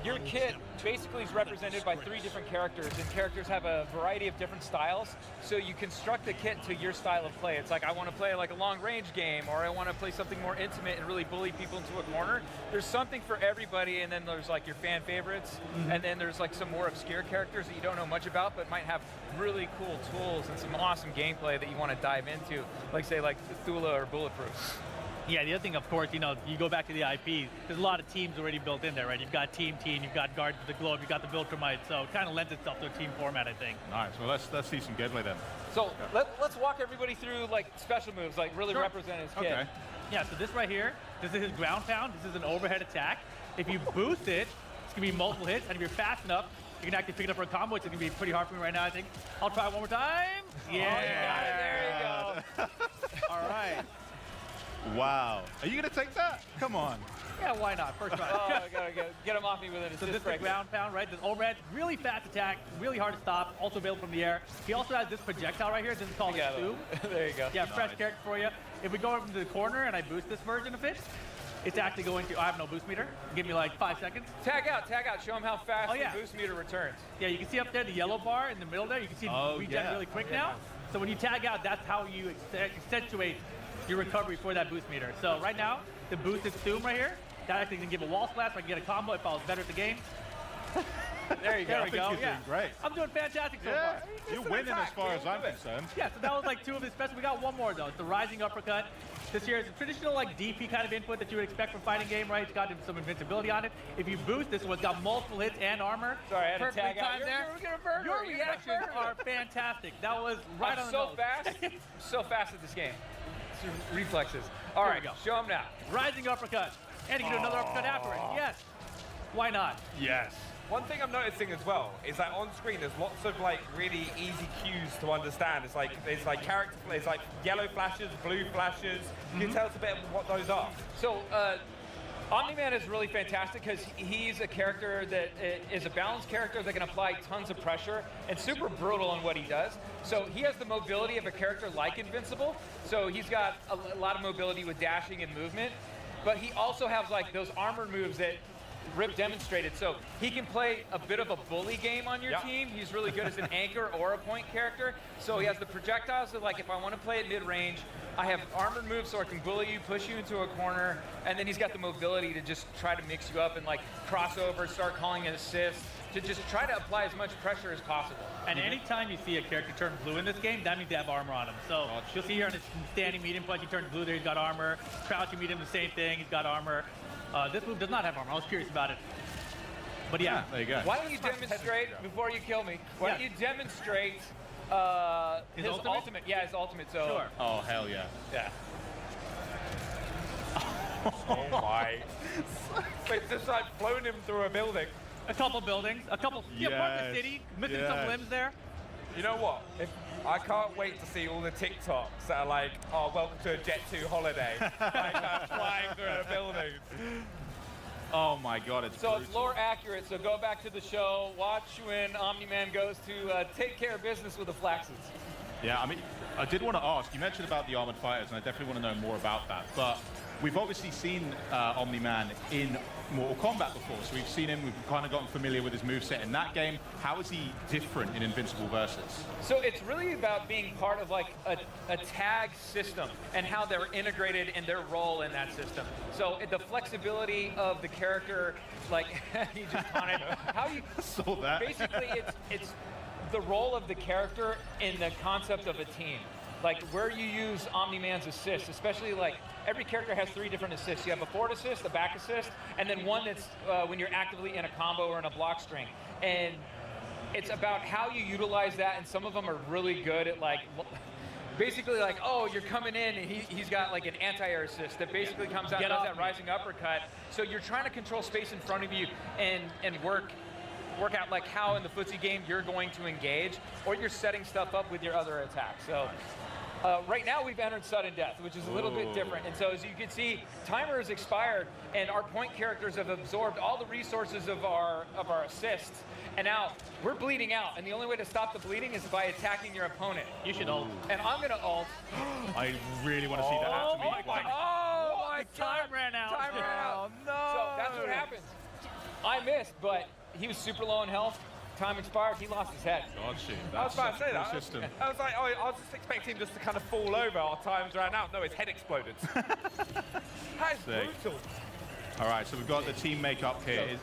your kit basically is represented by 3 different characters, and characters have a variety of different styles, so you construct the kit to your style of play. It's like, I want to play like a long-range game, or I want to play something more intimate and really bully people into a corner. There's something for everybody, and then there's like your fan favorites, and then there's like some more obscure characters that you don't know much about, but might have really cool tools and some awesome gameplay that you want to dive into, like say like Thula or Bulletproof. Yeah, the other thing, of course, you know, you go back to the IP, there's a lot of teams already built in there, right? You've got Team Teen, you've got Guardians of the Globe, you've got the Viltrumite, so it kind of lends itself to a team format, I think. Nice. Well, let's see some gameplay then. So let's walk everybody through like special moves, like really represent his kit. Okay. Yeah, so this right here, this is his ground pound. This is an overhead attack. If you boost it, it's gonna be multiple hits, and if you're fast enough, you can actually pick it up for a combo, which is gonna be pretty hard for me right now, I think. I'll try one more time. Yeah, got it, there you go. All right. Wow. Are you going to take that? Come on. Yeah, why not? First try. Oh, I gotta get him off me with it. So this is a ground pound, right? This overhead, really fast attack, really hard to stop, also available from the air. He also has this projectile right here. This is called a Stu. There you go. Yeah, fresh character for you. If we go over to the corner and I boost this version of it, it's actually going to, I have no boost meter. Give me like 5 seconds. Tag out. Show him how fast the boost meter returns. Yeah, you can see up there the yellow bar in the middle there. You can see the regen really quick now. So when you tag out, that's how you accentuate your recovery for that boost meter. So right now, the boosted Zoom right here, that actually can give a wall splash. I can get a combo if I was better at the game. There you go. There we go. Yeah, great. I'm doing fantastic so far. You're winning as far as I'm concerned. Yeah, so that was like 2 of his special. We got one more though. It's the rising uppercut. This here is a traditional like DP kind of input that you would expect from fighting game, right? It's got some invincibility on it. If you boost this one's got multiple hits and armor. Sorry, I had to tag out. Your reactions are fantastic. That was right on the nose. I'm so fast at this game. Reflexes. All right, show him now. Rising uppercut. And you can do another uppercut after it. Yes. Why not? Yes. One thing I'm noticing as well is that on screen there's lots of like really easy cues to understand. It's like there's like character, it's like yellow flashes, blue flashes. Can you tell us a bit what those are? So Omni-Man is really fantastic because he's a character that is a balanced character that can apply tons of pressure and super brutal in what he does. So he has the mobility of a character like Invincible. So he's got a lot of mobility with dashing and movement, but he also has like those armor moves that Rip demonstrated. So he can play a bit of a bully game on your team. He's really good as an anchor or a point character. So he has the projectiles that like if I want to play at mid-range, I have armored moves so I can bully you, push you into a corner, and then he's got the mobility to just try to mix you up and like crossover, start calling an assist, to just try to apply as much pressure as possible. And anytime you see a character turn blue in this game, that means they have armor on him. So you'll see here on his standing medium punch, he turns blue there, he's got armor. Crouching medium, the same thing, he's got armor. This move does not have armor. I was curious about it. But yeah. There you go. Why don't you demonstrate, before you kill me, why don't you demonstrate his ultimate? Yeah, his ultimate. So. Sure. Oh, hell yeah. Yeah. Oh my. It's just like flown him through a building. A couple buildings, a couple, part of the city, missing some limbs there. You know what? I can't wait to see all the TikToks that are like, oh, welcome to a Jet 2 holiday. Like flying through a building. Oh my god, it's So brutal. it's lore accurate, so go back to the show, watch when Omni-Man goes to take care of business with the Flaxes. Yeah, I mean, I did want to ask, you mentioned about the Armored Fighters, and I definitely want to know more about that, but we've obviously seen Omni-Man in Mortal Kombat before, so we've seen him, we've kind of gotten familiar with his moveset in that game. How is he different in Invincible Versus? So it's really about being part of like a tag system and how they're integrated in their role in that system. So the flexibility of the character, like you just taunted, how you saw that. Basically, it's the role of the character in the concept of a team. Like where you use Omni-Man's assist, especially like every character has 3 different assists. You have a forward assist, a back assist, and then one that's when you're actively in a combo or in a block string. And it's about how you utilize that, and some of them are really good at like, basically like, oh, you're coming in and he's got like an anti-air assist that basically comes out and does that rising uppercut. So you're trying to control space in front of you and work out like how in the footsie game you're going to engage, or you're setting stuff up with your other attacks. So right now we've entered sudden death, which is a little bit different. And so as you can see, timer is expired and our point characters have absorbed all the resources of our assists. And now we're bleeding out. And the only way to stop the bleeding is by attacking your opponent. You should ult. And I'm gonna ult. I really want to see that happen to me. Oh my God. Time ran out. Time ran out. No. So that's what happens. I missed, but he was super low in health. Time expired, he lost his head. Gotcha. I was about to say that. System. I was like, oh, I was just expecting him just to kind of fall over. Our times ran out. No, his head exploded. That is brutal. All right, so we've got the team makeup here.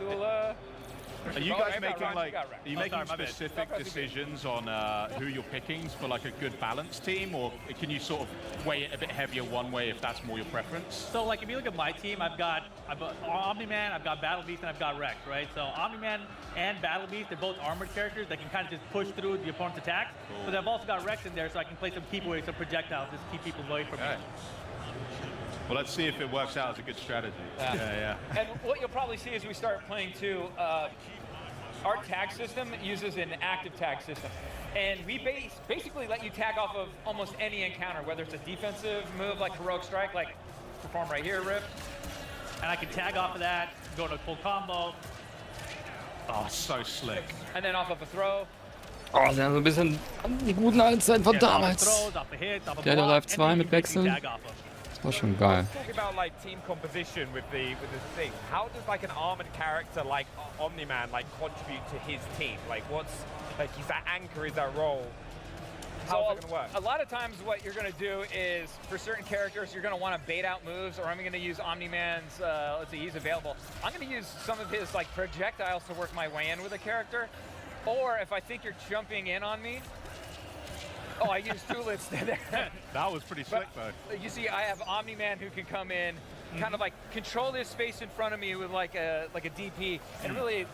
Are you guys making like, are you making specific decisions on who you're picking for like a good balanced team, or can you sort of weigh it a bit heavier one way if that's more your preference? So like if you look at my team, I've got Omni-Man, I've got Battle Beast, and I've got Rex, right? So Omni-Man and Battle Beast, they're both armored characters that can kind of just push through the opponent's attacks. Cool. But I've also got Rex in there, so I can play some keep away, some projectiles, just keep people away from me. Well, let's see if it works out as a good strategy. Yeah. And what you'll probably see as we start playing too, our tag system uses an active tag system. And we basically let you tag off of almost any encounter, whether it's a defensive move like Heroic Strike, like perform right here, Rip. And I can tag off of that, go to a full combo. Oh, so slick. And then off of a throw. Oh, sie haben so ein bisschen an die guten alten Zeiten von damals. Dead or Alive 2 mit Wechseln. Das war schon geil. Talking about like team composition with this thing, how does like an armored character like Omni-Man like contribute to his team? Like what's like, is that anchor, is that role? How's it gonna work? A lot of times what you're gonna do is, for certain characters, you're gonna wanna bait out moves, or I'm gonna use Omni-Man's, let's see, he's available. I'm gonna use some of his like projectiles to work my way in with a character. Or if I think you're jumping in on me, oh, I use Tulits there. That was pretty slick though. You see, I have Omni-Man who can come in, kind of like control this space in front of me with like a DP, and really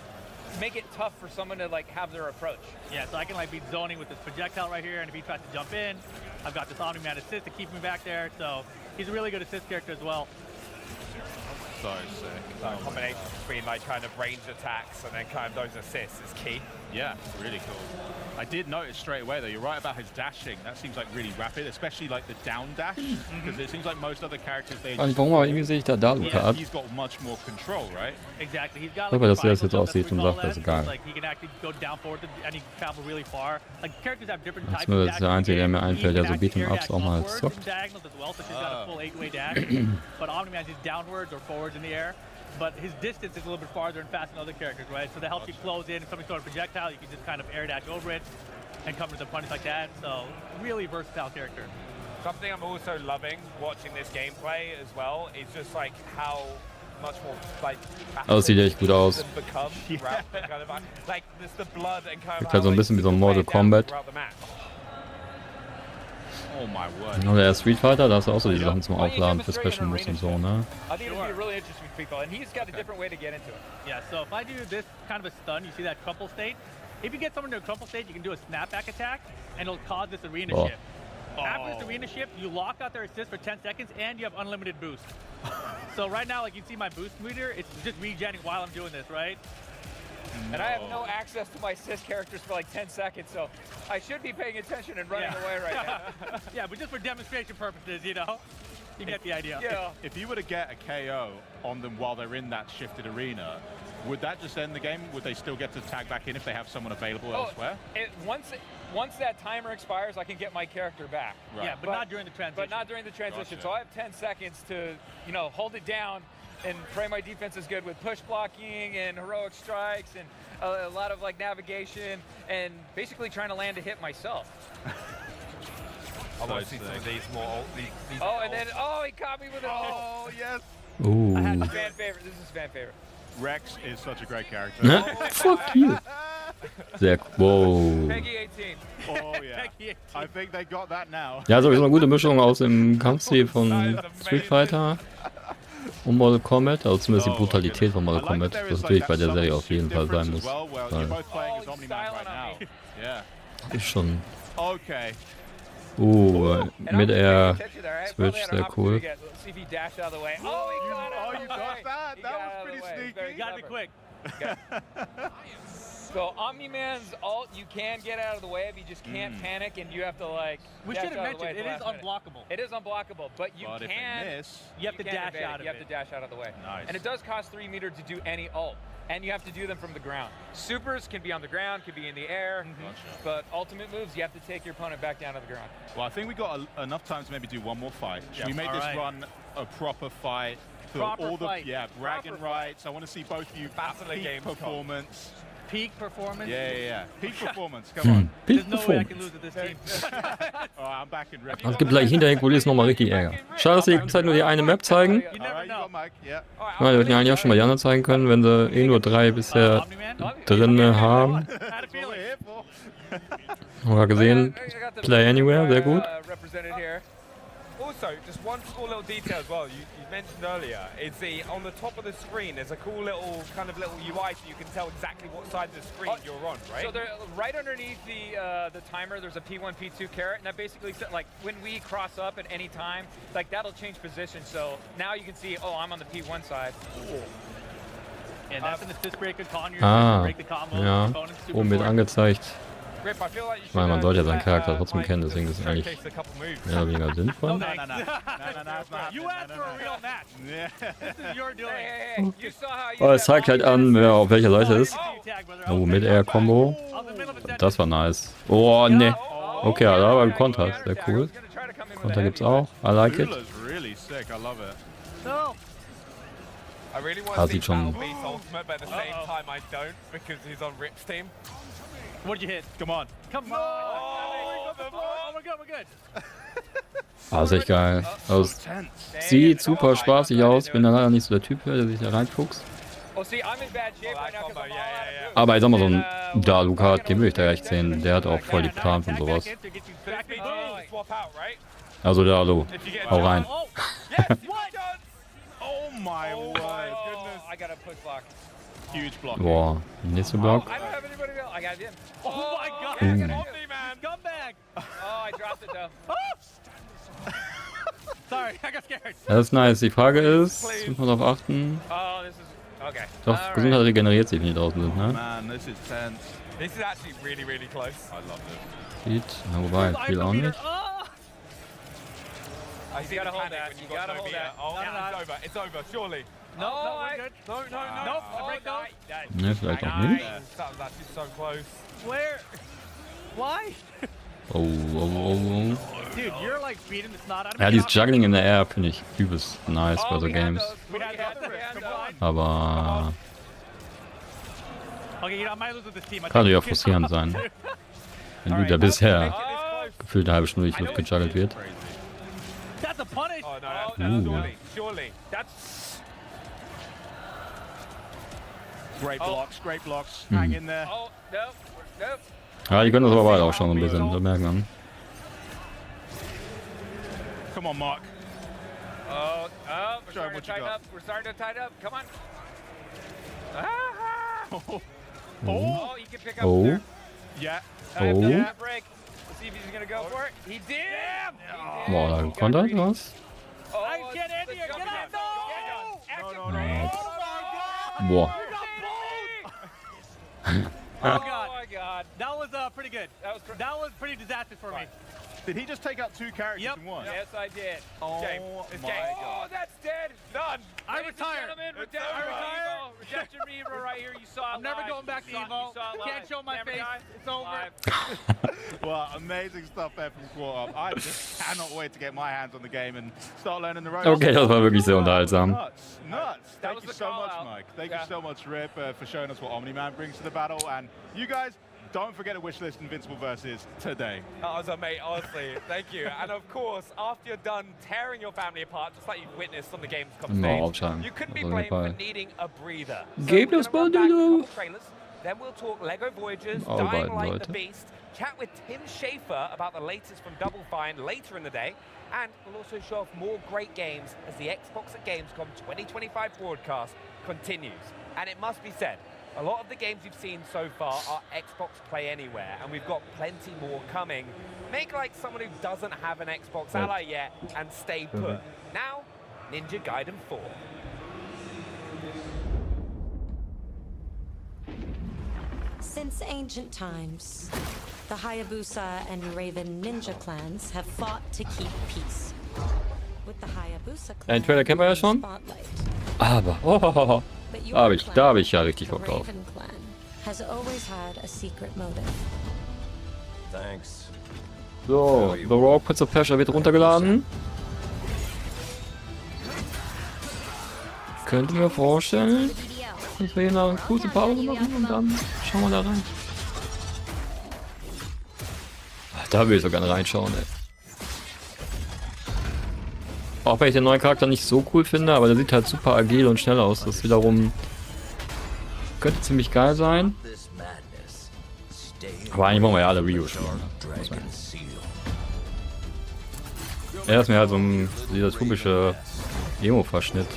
make it tough for someone to like have their approach. Yeah, so I can like be zoning with this projectile right here, and if he tries to jump in, I've got this Omni-Man assist to keep me back there, so he's a really good assist character as well. So sick. So a combination between like kind of range attacks and then kind of those assists is key. Yeah, really cool. I did notice straight away though, you're right about his dashing. That seems like really rapid, especially like the down dash, because it seems like most other characters they Warum aber irgendwie sehe ich da Luca. He's got much more control, right? Exactly. He's got Super, dass das jetzt aussieht und sagt, das ist geil. Like he can actually go down forward and he can travel really far. Like characters have different Das types of ist der einzige, der mir einfällt, der so Beat'em-Ups auch mal zockt. Diagonals as well, so she's got a full 8-way dash. But Omni-Man is downwards or forwards in the air. But his distance is a little bit farther and faster than other characters, right? So that helps you close in. If somebody's throwing a projectile, you can just kind of air dash over it and come to the punch like that. So really versatile character. Something I'm also loving watching this gameplay as well is just like how much more like Das sieht echt gut aus. like there's the blood and kind of Wirkt halt so ein bisschen wie so ein Mortal Kombat. Oh my word. Und der Street Fighter, da hast du auch so die Sachen zum Aufladen für Special Moves und so, ne? I think it'll be really interesting for people, and he's got a different way to get into it. Yeah, so if I do this kind of a stun, you see that crumple state? If you get someone to a crumple state, you can do a snapback attack, and it'll cause this arena shift. After this arena shift, you lock out their assist for 10 seconds, and you have unlimited boost. So right now, like you see my boost meter, it's just regenning while I'm doing this, right? And I have no access to my assist characters for like 10 seconds, so I should be paying attention and running away right now. Yeah, but just for demonstration purposes, you know? You get the idea. Yeah. If you were to get a KO on them while they're in that shifted arena, would that just end the game? Would they still get to tag back in if they have someone available elsewhere? Once that timer expires, I can get my character back. Right. Yeah, but not during the transition. But not during the transition. Gotcha. So I have 10 seconds to, hold it down and pray my defense is good with push blocking and heroic strikes and a lot of like navigation and basically trying to land a hit myself. I want to see some of these more. These And then he caught me with it. Oh yes. Ooh. Fan favorite. This is fan favorite. Rex is such a great character. Ne? Fuck you. Sehr wow. Peggy 18. Oh yeah. I think they got that now. Ja, sowieso eine gute Mischung aus dem Kampfstil von Street Fighter und Mortal Kombat, also zumindest die Brutalität von Mortal Kombat, was natürlich bei der Serie auf jeden Fall sein muss. Ist schon. Okay. Mid-Air Switch, sehr cool. See if he dashed out of the way. Oh, he got out of the way. got that. That was pretty sneaky. You got it quick. So Omni-Man's ult, you can get out of the way if you just can't panic and you have to like. We should have mentioned it is unblockable. It is unblockable, but you But if they can. miss, you have to dash out of it. You have to dash out of the way. Nice. And it does cost 3 meters to do any ult. And you have to do them from the ground. Supers can be on the ground, can be in the air, but ultimate moves, you have to take your opponent back down to the ground. Well, I think we got enough time to maybe do one more fight. Should we make this run a proper fight? All the bragging rights. I want to see both of you peak performance. Peak performance? Yeah. Peak performance, come on. Peak Performance. Das gibt gleich hinter den Kulissen nochmal richtig Ärger. Schade, dass sie die ganze Zeit nur die eine Map zeigen. Ja, die hätten ja eigentlich auch schon mal die anderen zeigen können, wenn sie eh nur 3 bisher drin haben. Haben wir gesehen, Play Anywhere, sehr gut. Also, just one cool little detail as well. You mentioned earlier is on the top of the screen. There's a cool little UI, so you can tell exactly what side of the screen you're on, right? So right underneath the timer, there's a P1, P2 caret, and that basically said like when we cross up at any time, like that'll change position. So now you can see, I'm on the P1 side. And that's an assist breaker, con break the combo. Ja, oben wird angezeigt. Ich meine, man sollte ja seinen Charakter trotzdem kennen, deswegen ist es eigentlich mehr oder weniger sinnvoll. Aber es zeigt halt an, wer auf welcher Seite ist. Oh, Mid-Air-Combo. Das war nice. Oh, ne. Okay, da war ein Konter. Sehr cool. Konter gibt's auch. I like it. Sieht schon. What did you hit? Come on. Come on! We're good. Ist echt geil. Also, sieht super spaßig aus. Bin da leider nicht so der Typ, der sich da reinfuchst. Aber ich sag mal, so ein Daluka, den würde ich da echt sehen. Der hat auch voll die Plan von sowas. Also Dalu, hau rein. Boah, nächster Block. I got him. Oh my god! Scumbag! I dropped it though. Sorry, I got scared. Das ist nice. Die Frage ist, muss man darauf achten. Okay. Doch, Gesundheit regeneriert sich, wenn die draußen sind, ne? Man, this is tense. This is actually really, really close. I love it. Sieht, wobei, viel auch nicht. You gotta hold that. You gotta hold that. Oh, it's over, surely. No, no. Ne, vielleicht auch nicht. That was actually so close. Where? Why? Oh. Dude, you're like beating the snot out of me. Ja, dieses Juggling in der Air finde ich übelst nice bei so Games. Aber kann ja frustrierend sein, wenn du da bisher gefühlt eine halbe Stunde durch die Luft gejuggelt wird. Great blocks. Hang in there. Ja, die können das aber beide auch schon so ein bisschen, so merkt man. Come on, Mark. We're starting to tighten up. We're starting to tighten up. Come on. Oh, you can pick up there. Yeah. Break. Let's see if he's gonna go for it. He did. Boah, da kontert was. Get in here. Get in. No. Boah. Oh my god. That was pretty good. That was pretty disastrous for me. Did he just take out 2 characters in one? Yes, I did. Oh Game. This my game. God. Oh, that's dead. Done. I Ladies and retire. gentlemen, It's Redemption over. Revo. Redemption Revo right here. You saw it I'm never live. going back to You saw- Evo. you saw it Can't live. show my Never face. die. It's over. Live. Well, amazing stuff there from Quarter. I just cannot wait to get my hands on the game and start learning the ropes. Okay, das war wirklich sehr unterhaltsam. Nuts. Thank you so much, Mike. Thank you so much, Rip, for showing us what Omni-Man brings to the battle. And you guys, don't forget to wishlist Invincible versus today. That was amazing, honestly. Thank you. And of course, after you're done tearing your family apart, just like you've witnessed on the Gamescom stage, you couldn't be blamed for needing a breather. Gib das Bandelo. Trailers, then we'll talk Lego Voyagers, Oh, Dying beiden Light Leute. the Beast, chat with Tim Schafer about the latest from Double Fine later in the day, and we'll also show off more great games as the Xbox at Gamescom 2025 broadcast continues. And it must be said, a lot of the games you've seen so far are Xbox Play Anywhere, and we've got plenty more coming. Make like someone who doesn't have an Xbox Ally yet and stay put. Now, Ninja Gaiden 4. Since ancient times, the Hayabusa and Raven ninja clans have fought to keep peace. With the Hayabusa clan Den Trailer kennen wir ja schon. spotlight, Aber, but da your hab ich ja richtig the Bock drauf. Raven clan has always had a secret motive. Thanks. So, The Rogue Prince of Persia wird runtergeladen. Könnte mir vorstellen, dass wir hier eine kurze Pause machen und dann schauen wir da rein. Da will ich so gerne reinschauen, ey. Auch wenn ich den neuen Charakter nicht so cool finde, aber der sieht halt super agil und schnell aus. Das wiederum könnte ziemlich geil sein. Aber eigentlich wollen wir ja alle Ryu spielen. Ne? Er ist mir halt so dieser typische Emo-Verschnitt.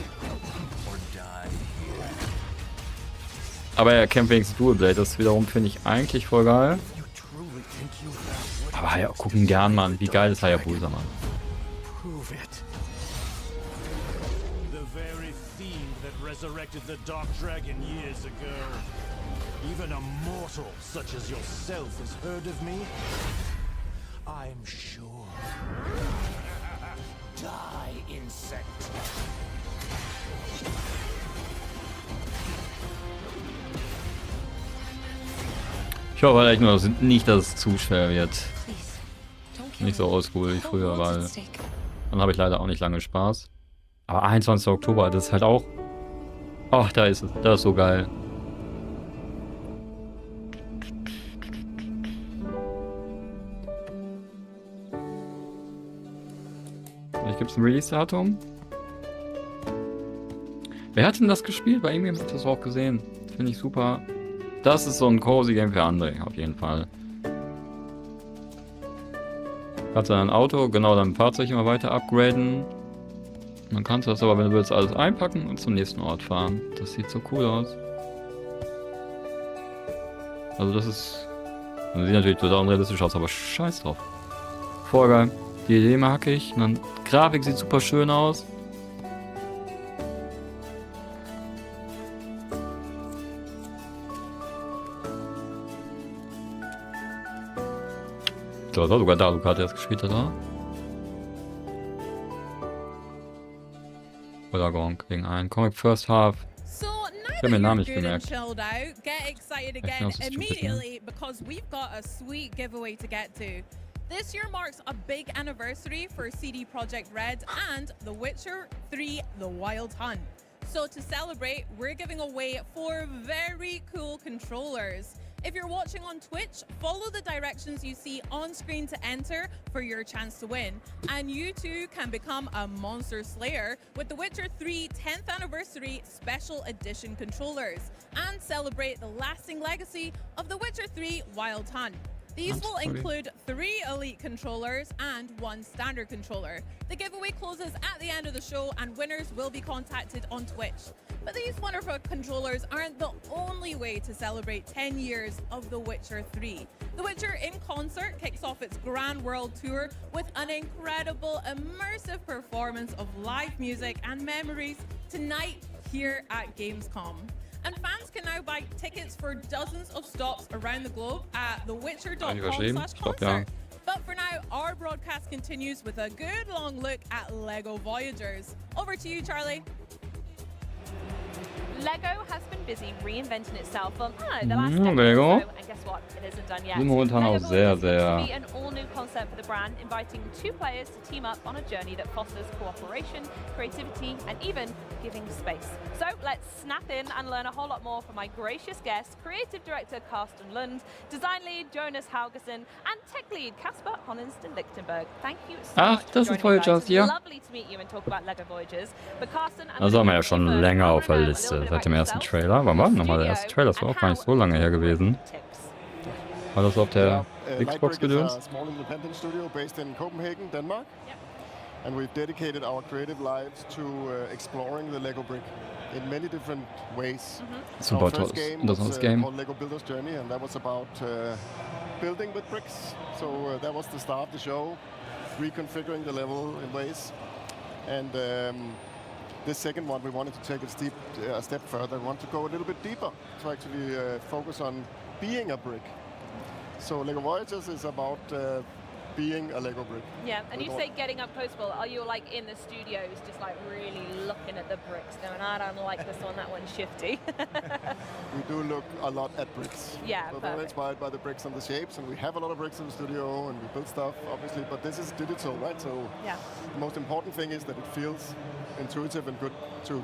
Aber er kämpft wenigstens Dual Blade, das wiederum finde ich eigentlich voll geil. Aber ja, gucken gern, Mann. Wie geil ist Hayabusa, Mann. Resurrected the Dark Dragon years ago. Even a mortal such as yourself has heard of me? I'm sure. Die, insect. Ich hoffe halt echt nur, nicht, dass es zu schwer wird. Nicht so oldschool wie früher, weil dann habe ich leider auch nicht lange Spaß. Aber 21. Oktober, das ist halt auch... Ach, da ist es. Das ist so geil. Vielleicht gibt es ein Release-Datum. Wer hat denn das gespielt? Bei ihm habe ich das auch gesehen. Finde ich super. Das ist so ein cozy Game für andere, auf jeden Fall. Hat dann ein Auto, genau, dann Fahrzeug immer weiter upgraden. Dann kannst du das aber, wenn du willst, alles einpacken und zum nächsten Ort fahren. Das sieht so cool aus. Also das ist... Das sieht natürlich total unrealistisch aus, aber scheiß drauf. Voll geil. Die Idee mag ich. Und dann Grafik sieht super schön aus. So, das war sogar da, Luca hat erst gespielt, oder? Oder Gronk gegen einen Comic First Half. So Ich habe mir den Namen nicht good and gemerkt. chilled out, get excited Ich again weiß, das ist typisch, ne? immediately because we've got a sweet giveaway to get to. This year marks a big anniversary for CD Projekt Red and The Witcher 3: The Wild Hunt. So to celebrate, we're giving away 4 very cool controllers. If you're watching on Twitch, follow the directions you see on screen to enter for your chance to win. And you too can become a Monster Slayer with The Witcher 3 10th Anniversary Special Edition controllers and celebrate the lasting legacy of The Witcher 3 Wild Hunt. These will include 3 Elite controllers and 1 standard controller. The giveaway closes at the end of the show and winners will be contacted on Twitch. But these wonderful controllers aren't the only way to celebrate 10 years of The Witcher 3. The Witcher in Concert kicks off its Grand World Tour with an incredible, immersive performance of live music and memories tonight here at Gamescom. And fans can now buy tickets for dozens of stops around the globe at thewitcher.com/concert. But But for now, our broadcast continues with a good long look at LEGO Voyagers. Over to you, Charlie. LEGO has been busy reinventing itself for the last decade Lego. or so, and guess what? It isn't done yet. Sind momentan auch LEGO sehr, Voyagers looks to sehr be an all-new concept for the brand, inviting two players to team up on a journey that fosters cooperation, creativity, and even giving space. So let's snap in and learn a whole lot more from my gracious guest, creative director Carsten Lund, design lead Jonas Haugesson, and tech lead Kasper Honensten-Lichtenberg. Thank you so much das for sind joining me, Voyagers, guys. ja. Lovely to meet you and talk about LEGO Voyagers. But Carsten, I'm Also haben wir ja schon länger auf der Liste, seit dem ersten Trailer. Wann war denn nochmal der erste Trailer? Das war auch gar nicht so lange her gewesen. War das auf der Xbox gedöns? A small independent studio based in Copenhagen, Denmark. And we've dedicated our creative lives to exploring the Lego brick in many different ways. Super tolles, das Game. Called Lego Builder's Journey, and that was about building with bricks. So that was the start of the show, reconfiguring the level in ways. And this second one, we wanted to take it a step further. We want to go a little bit deeper to actually focus on being a brick. So Lego Voyagers is about being a Lego brick. Yeah, and you say getting up close, well, are you like in the studios just like really looking at the bricks going, I don't like this one, that one's shifty? We do look a lot at bricks. Yeah, so we're inspired by the bricks and the shapes, and we have a lot of bricks in the studio, and we build stuff, obviously, but this is digital, right? So the most important thing is that it feels intuitive and good to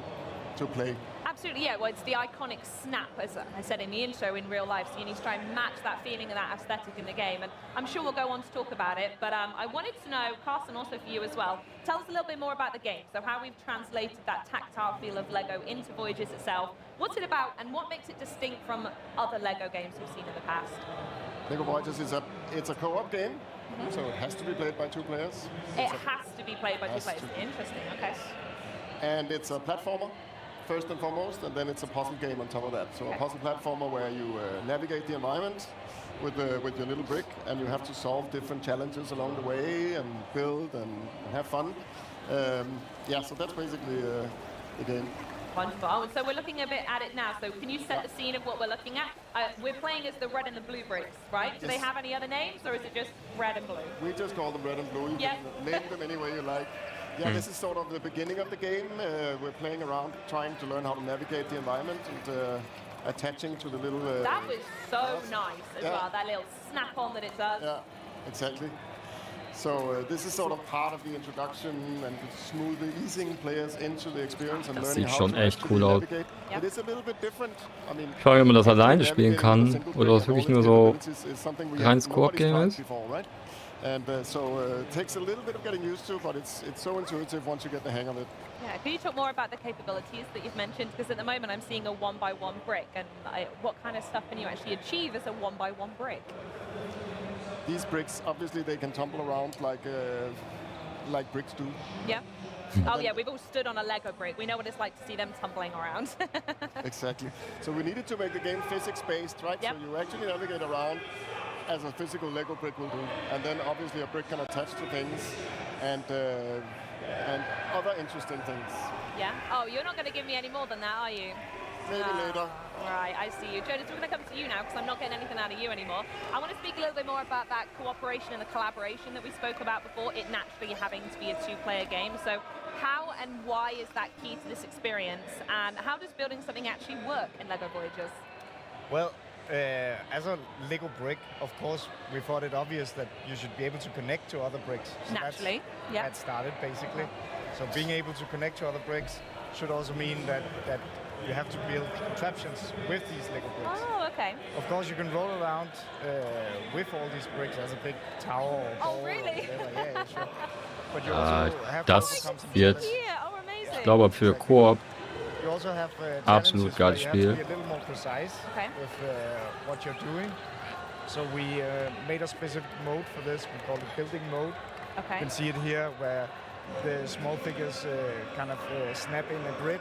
play. Absolutely, yeah. Well, it's the iconic snap, as I said in the intro, in real life. So you need to try and match that feeling and that aesthetic in the game. And I'm sure we'll go on to talk about it. But I wanted to know, Carsten, also for you as well, tell us a little bit more about the game. So how we've translated that tactile feel of Lego into Voyagers itself. What's it about, and what makes it distinct from other Lego games we've seen in the past? Lego Voyagers is a co-op game, so it has to be played by two players. It has to be played by two players. Interesting. Okay. And it's a platformer, first and foremost, and then it's a puzzle game on top of that. So a puzzle platformer where you navigate the environment with your little brick, and you have to solve different challenges along the way and build and have fun. So that's basically the game. Wonderful. So we're looking a bit at it now. So can you set the scene of what we're looking at? We're playing as the red and the blue bricks, right? Do they have any other names, or is it just red and blue? We just call them red and blue. You can name them any way you like. Yeah, this is sort of the beginning of the game. We're playing around, trying to learn how to navigate the environment and attaching to the little... that was so nice as well, that little snap-on that it does. Yeah, exactly. So this is sort of part of the introduction and smoothly easing players into the experience and learning how to actually navigate. It is a little bit different. I mean, ich frage, ob man das alleine spielen kann oder ob es wirklich nur so reines Koop-Game ist. And so it takes a little bit of getting used to, but it's so intuitive once you get the hang of it. Yeah, can you talk more about the capabilities that you've mentioned? Because at the moment I'm seeing a 1x1 brick, and what kind of stuff can you actually achieve as a 1x1 brick? These bricks, obviously, they can tumble around like bricks do. Yeah. Oh yeah, we've all stood on a Lego brick. We know what it's like to see them tumbling around. Exactly. So we needed to make the game physics-based, right? Yep. So you actually navigate around as a physical Lego brick will do. And then obviously a brick can attach to things and other interesting things. Yeah? Oh, you're not going to give me any more than that, are you? Maybe later. Right, I see you. Jonas, we're going to come to you now because I'm not getting anything out of you anymore. I want to speak a little bit more about that cooperation and the collaboration that we spoke about before, it naturally having to be a two-player game. So how and why is that key to this experience? And how does building something actually work in LEGO Voyagers? Well, as a Lego brick, of course, we thought it obvious that you should be able to connect to other bricks. So naturally, that started basically. So being able to connect to other bricks should also mean that you have to build contraptions with these Lego bricks. Oh, okay. Of course, you can roll around with all these bricks as a big tower or ball really? or whatever. Yeah, sure. But you also have Das wird, ich glaube, für Koop absolut geiles Spiel. Be a little more precise with what you're doing. So we made a specific mode for this. We call it building mode. Okay. You can see it here where the small figures kind of snap in a grid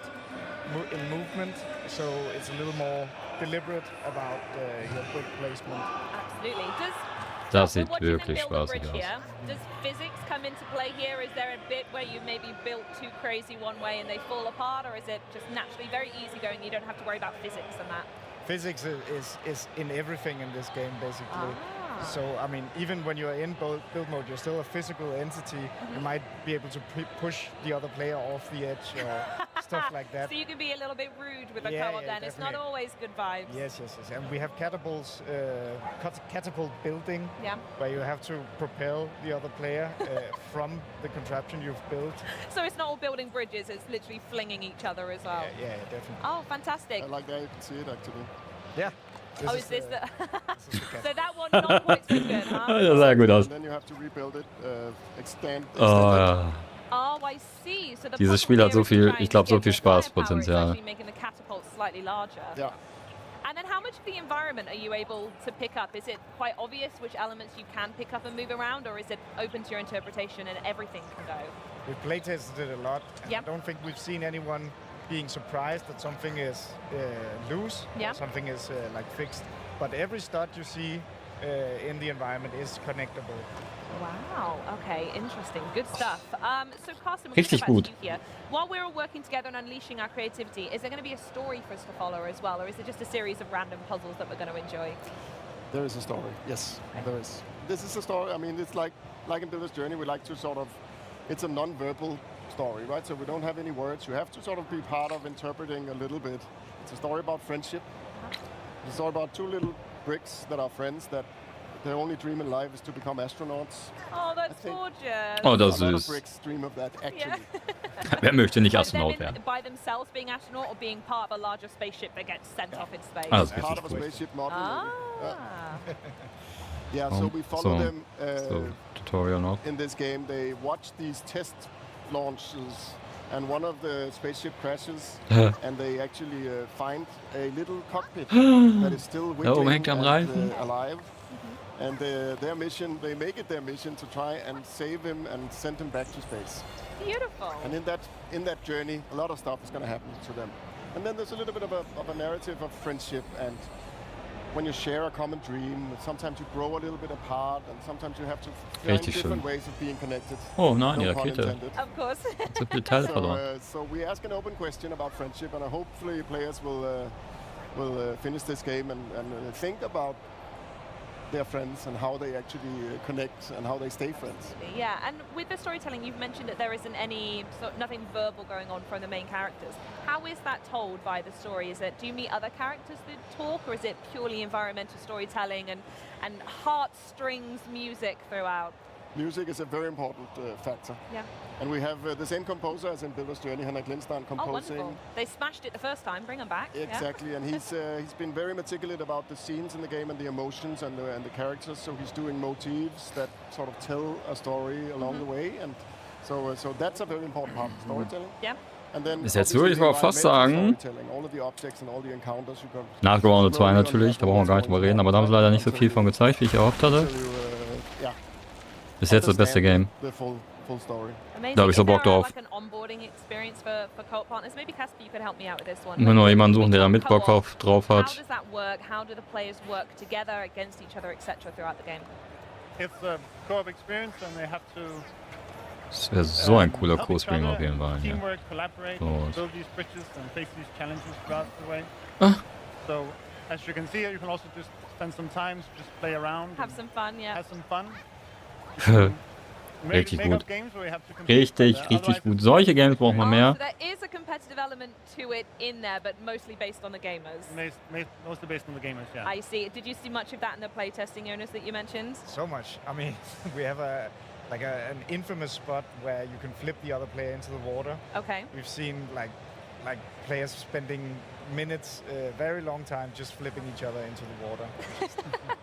in movement. So it's a little more deliberate about your brick placement. Absolutely. Das sieht wirklich spaßig aus. Does physics come into play here? Is there a bit where you maybe built too crazy one way and they fall apart, or is it just naturally very easy going? You don't have to worry about physics and that. Physics is in everything in this game, basically. So, I mean, even when you're in build mode, you're still a physical entity. You might be able to push the other player off the edge or stuff like that. So you can be a little bit rude with a Yeah, co-op yeah, then. It's not definitely. always good vibes. Yes. And we have catapults, catapult building, Yeah. where you have to propel the other player from the contraption you've built. So it's not all building bridges, it's literally flinging each other as well. Yeah, definitely. Oh, fantastic. I like that. You can see it actually. Yeah. Is this the... So that one not quite so good, huh? Das sah gut aus. And then you have to rebuild it, extend it. Oh ja. Oh, I see. So the Dieses puzzle Spiel hat here so is to viel, try and ich glaube, so get viel more firepower. It's Spaßpotenzial. actually making the catapult slightly larger. Yeah. And then how much of the environment are you able to pick up? Is it quite obvious which elements you can pick up and move around, or is it open to your interpretation and everything can go? We've playtested it a lot. And Yep. I don't think we've seen anyone being surprised that something is loose, Yeah. or something is like fixed. But every stud you see in the environment is connectable. Wow, okay, interesting. Good stuff. So Carsten, we're Richtig going to gut. come back to you here. While we're all working together and unleashing our creativity, is there going to be a story for us to follow as well, or is it just a series of random puzzles that we're going to enjoy? There is a story. Yes, there is. This is a story. I mean, it's like in Builder's Journey, we like to sort of, it's a non-verbal story, right? So we don't have any words. You have to sort of be part of interpreting a little bit. It's a story about friendship. It's a story about two little bricks that are friends that their only dream in life is to become astronauts. Oh, that's gorgeous. Oh, das A lot ist of bricks dream of that, actually. Wer möchte nicht So Astronaut them werden? by themselves being astronaut or being part of a larger spaceship that gets sent off in space? Ah, das ist Part of richtig a gut. spaceship model. Ah. Yeah, so we follow them So, Tutorial noch. in this game. They watch these test launches, and one of the spaceship crashes, and they actually find a little cockpit that is still Da oben wiggling hängt am and, Reifen. alive. And their mission, they make it their mission to try and save him and send him back to space. Beautiful. And in that journey, a lot of stuff is going to happen to them. And then there's a little bit of a narrative of friendship, and when you share a common dream, sometimes you grow a little bit apart, and sometimes you have to find Richtig different schön. ways of being connected. Oh nein, die No pun Rakete. intended. Of course. So viele Teile verloren. So we ask an open question about friendship, and hopefully players will finish this game and think about their friends and how they actually connect and how they stay friends. Yeah, and with the storytelling, you've mentioned that there isn't nothing verbal going on from the main characters. How is that told by the story? Is it, do you meet other characters that talk, or is it purely environmental storytelling and heartstrings music throughout? Music is a very important factor. Yeah. And we have the same composer as in Builder's Journey, Henrik Lindstrand, Oh, composing. wonderful. They smashed it the first time, bring them back. yeah. Exactly, and he's been very meticulous about the scenes in the game and the emotions and the characters. So he's doing motifs that sort of tell a story along the way, and so that's a very important part of storytelling. Yeah. And then Bis jetzt obviously würde ich the aber fast sagen, environmental storytelling, all of the objects and all the encounters you got. nach Grounded 2 slowly natürlich, da brauchen wir gar nicht drüber reden, aber da haben sie leider nicht so viel von gezeigt, wie ich erhofft hatte. Yeah. Bis jetzt das beste Game. The full story. Amazing. Da habe ich so Is there Bock drauf. like an onboarding experience for co-op partners? Maybe Casper, you could help me out with this one. Immer When nur we jemanden suchen, der da talk mit Bock co-op, drauf How hat. does that work? How do the players work together against each other, etc. throughout the game? It's a co-op experience, and they have to Das wäre so ein cooler help each Co-Stream other, auf jeden Fall. Ja. teamwork, collaborate, So. build these bridges, and face these challenges throughout the way. Ah. So, as you can see here, you can also just spend some time, just play around, Have some fun, yeah. have some fun. Richtig make gut. up games where you have to compete, Richtig, but, richtig otherwise gut. Solche Games braucht man So mehr. there is a competitive element to it in there, but mostly based on the gamers. Mostly based on the gamers, yeah. I see. Did you see much of that in the playtesting owners that you mentioned? So much. I mean, we have an infamous spot where you can flip the other player into the water. Okay. We've seen like players spending minutes, very long time, just flipping each other into the water.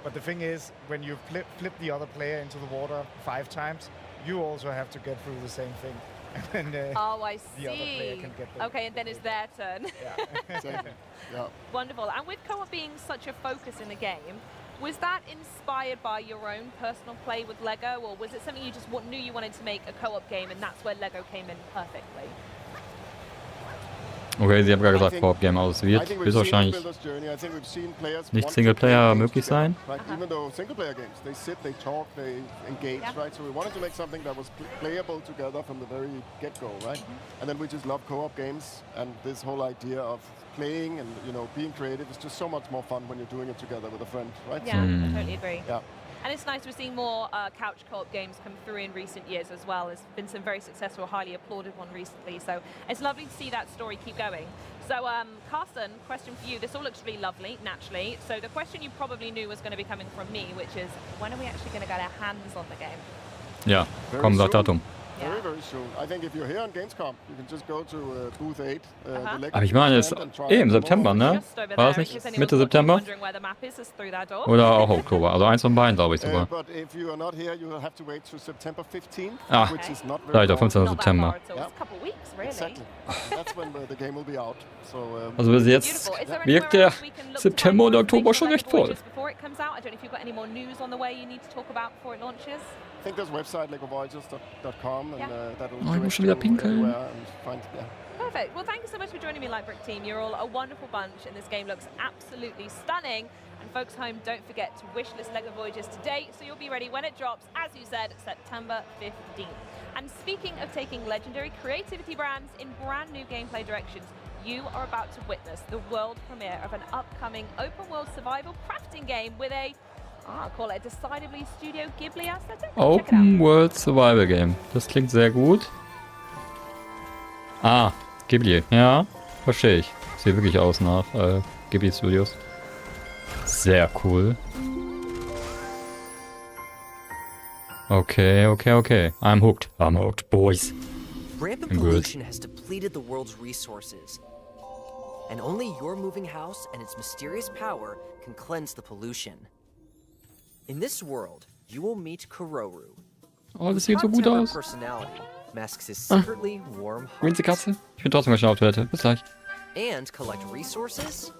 But the thing is, when you flip the other player into the water 5 times, you also have to get through the same thing. And then Oh, I the other player see. can get the Okay, and then it's their turn. Yeah. Exactly. Yeah. Wonderful. And with co-op being such a focus in the game, was that inspired by your own personal play with Lego, or was it something you just knew you wanted to make a co-op game, and that's where Lego came in perfectly? Okay, sie haben gerade gesagt, Co-op-Game aus I wird. think we've Wird seen wahrscheinlich in Builder's Journey, I think we've seen players nicht want to Singleplayer play games möglich together, sein. Right? Even though single-player games, they sit, they talk, they engage, right? So we wanted to make something that was playable together from the very get-go, right? And then we just love co-op games, and this whole idea of playing and being creative is just so much more fun when you're doing it together with a friend, right? Yeah, I totally agree. Yeah. And it's nice we're seeing more couch co-op games come through in recent years as well. There's been some very successful, highly applauded one recently. So it's lovely to see that story keep going. So Carson, question for you. This all looks really lovely, naturally. So the question you probably knew was going to be coming from me, which is, when are we actually going to get our hands on the game? Ja, komm, sag Datum. Very, very soon. I think if you're here on Gamescom, you can just go to booth 8. Aber ich meine, es ist im September, ne? War es nicht Mitte September? Oder auch Oktober? Also eins von beiden, glaube ich sogar. But if you are not here, you will have to wait to September 15th, Ah, which is not very leider, long. 15. September. Exactly. That's when the game will be out. So, Also bis jetzt wirkt der September und Oktober schon recht voll. I think there's a website like voyages.com and that'll Oh, ich muss schon wieder pinkeln. Perfect. Well, thank you so much for joining me, Lightbrick team. You're all a wonderful bunch, and this game looks absolutely stunning. And folks home, don't forget to wishlist LEGO Voyages today, so you'll be ready when it drops, as you said, September 15th. And speaking of taking legendary creativity brands in brand new gameplay directions, you are about to witness the world premiere of an upcoming open-world survival crafting game with a, I'll call it a decidedly Studio Ghibli aesthetic. Open World Survival Game. Das klingt sehr gut. Ah, Ghibli. Ja, verstehe ich. Sieht wirklich aus nach Ghibli Studios. Sehr cool. Okay, okay, okay. I'm hooked. I'm hooked, boys. Rampant pollution has depleted the world's resources. And only your moving house and its mysterious power can cleanse the pollution. In this world, you will meet Kororu. Oh, das sieht so gut aus. Personality masks his secretly warm heart. Winzige Katze. Ich bin trotzdem mal schnell auf Toilette. Bis gleich. And collect resources.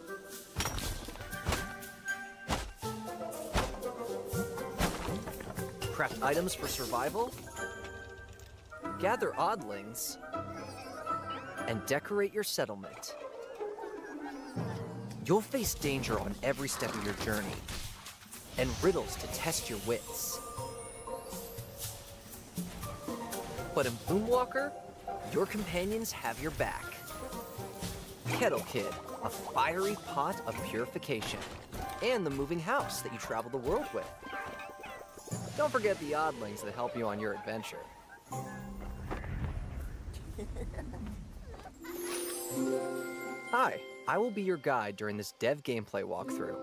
Craft items for survival. Gather oddlings. And decorate your settlement. You'll face danger on every step of your journey. And riddles to test your wits. But in Boomwalker, your companions have your back. Kettle Kid, a fiery pot of purification. And the moving house that you travel the world with. Don't forget the oddlings that help you on your adventure. Hi, I will be your guide during this dev gameplay walkthrough.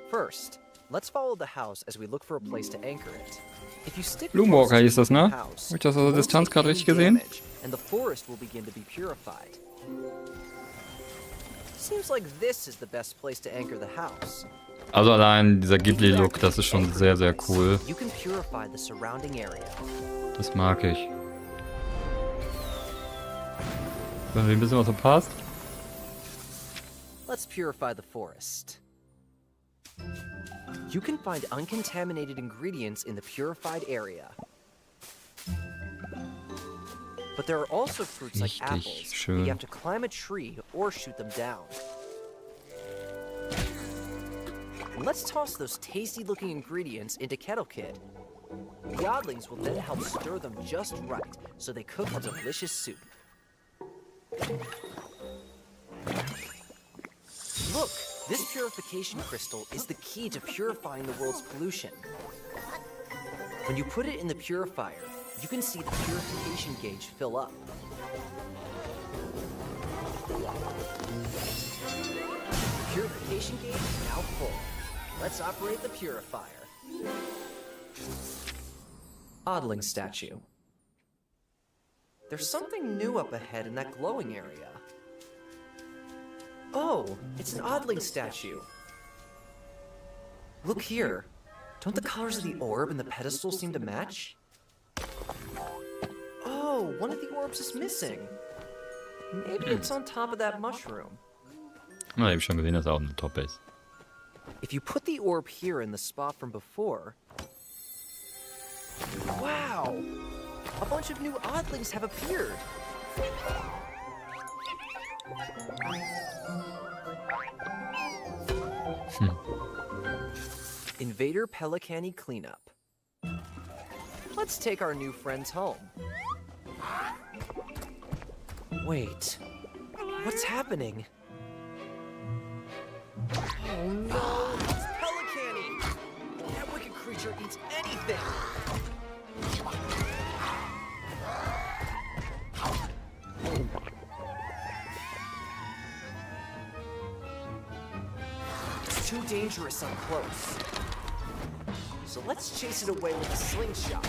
First, let's follow the house as we look for a place to anchor it. If you stick Boomwalker hieß das, ne? Habe ich das aus der Distanz gerade richtig gesehen? And the forest will begin to be purified. Seems like this is the best place to anchor the house. Also allein dieser Ghibli-Look, das ist schon sehr, sehr cool. You can purify the surrounding area. Das mag ich. Wenn wir ein bisschen was verpasst. Let's purify the forest. You can find uncontaminated ingredients in the purified area. But there are also fruits like apples. Schön. You have to climb a tree or shoot them down. Let's toss those tasty-looking ingredients into Kettle Kid. The oddlings will then help stir them just right, so they cook a delicious soup. Look, this purification crystal is the key to purifying the world's pollution. When you put it in the purifier, you can see the purification gauge fill up. The purification gauge is now full. Let's operate the purifier. Oddling statue. There's something new up ahead in that glowing area. Oh, it's an oddling statue. Look here. Don't the colors of the orb and the pedestal seem to match? Oh, one of the orbs is missing. Maybe it's on top of that mushroom. Na, ich habe schon gesehen, dass er auch eine Top ist. If you put the orb here in the spot from before... Wow! A bunch of new oddlings have appeared! Invader Pelicani cleanup. Let's take our new friends home. Wait, what's happening? Oh no, it's Pelicani! That wicked creature anything. It's too dangerous up close. So let's chase it away with a slingshot.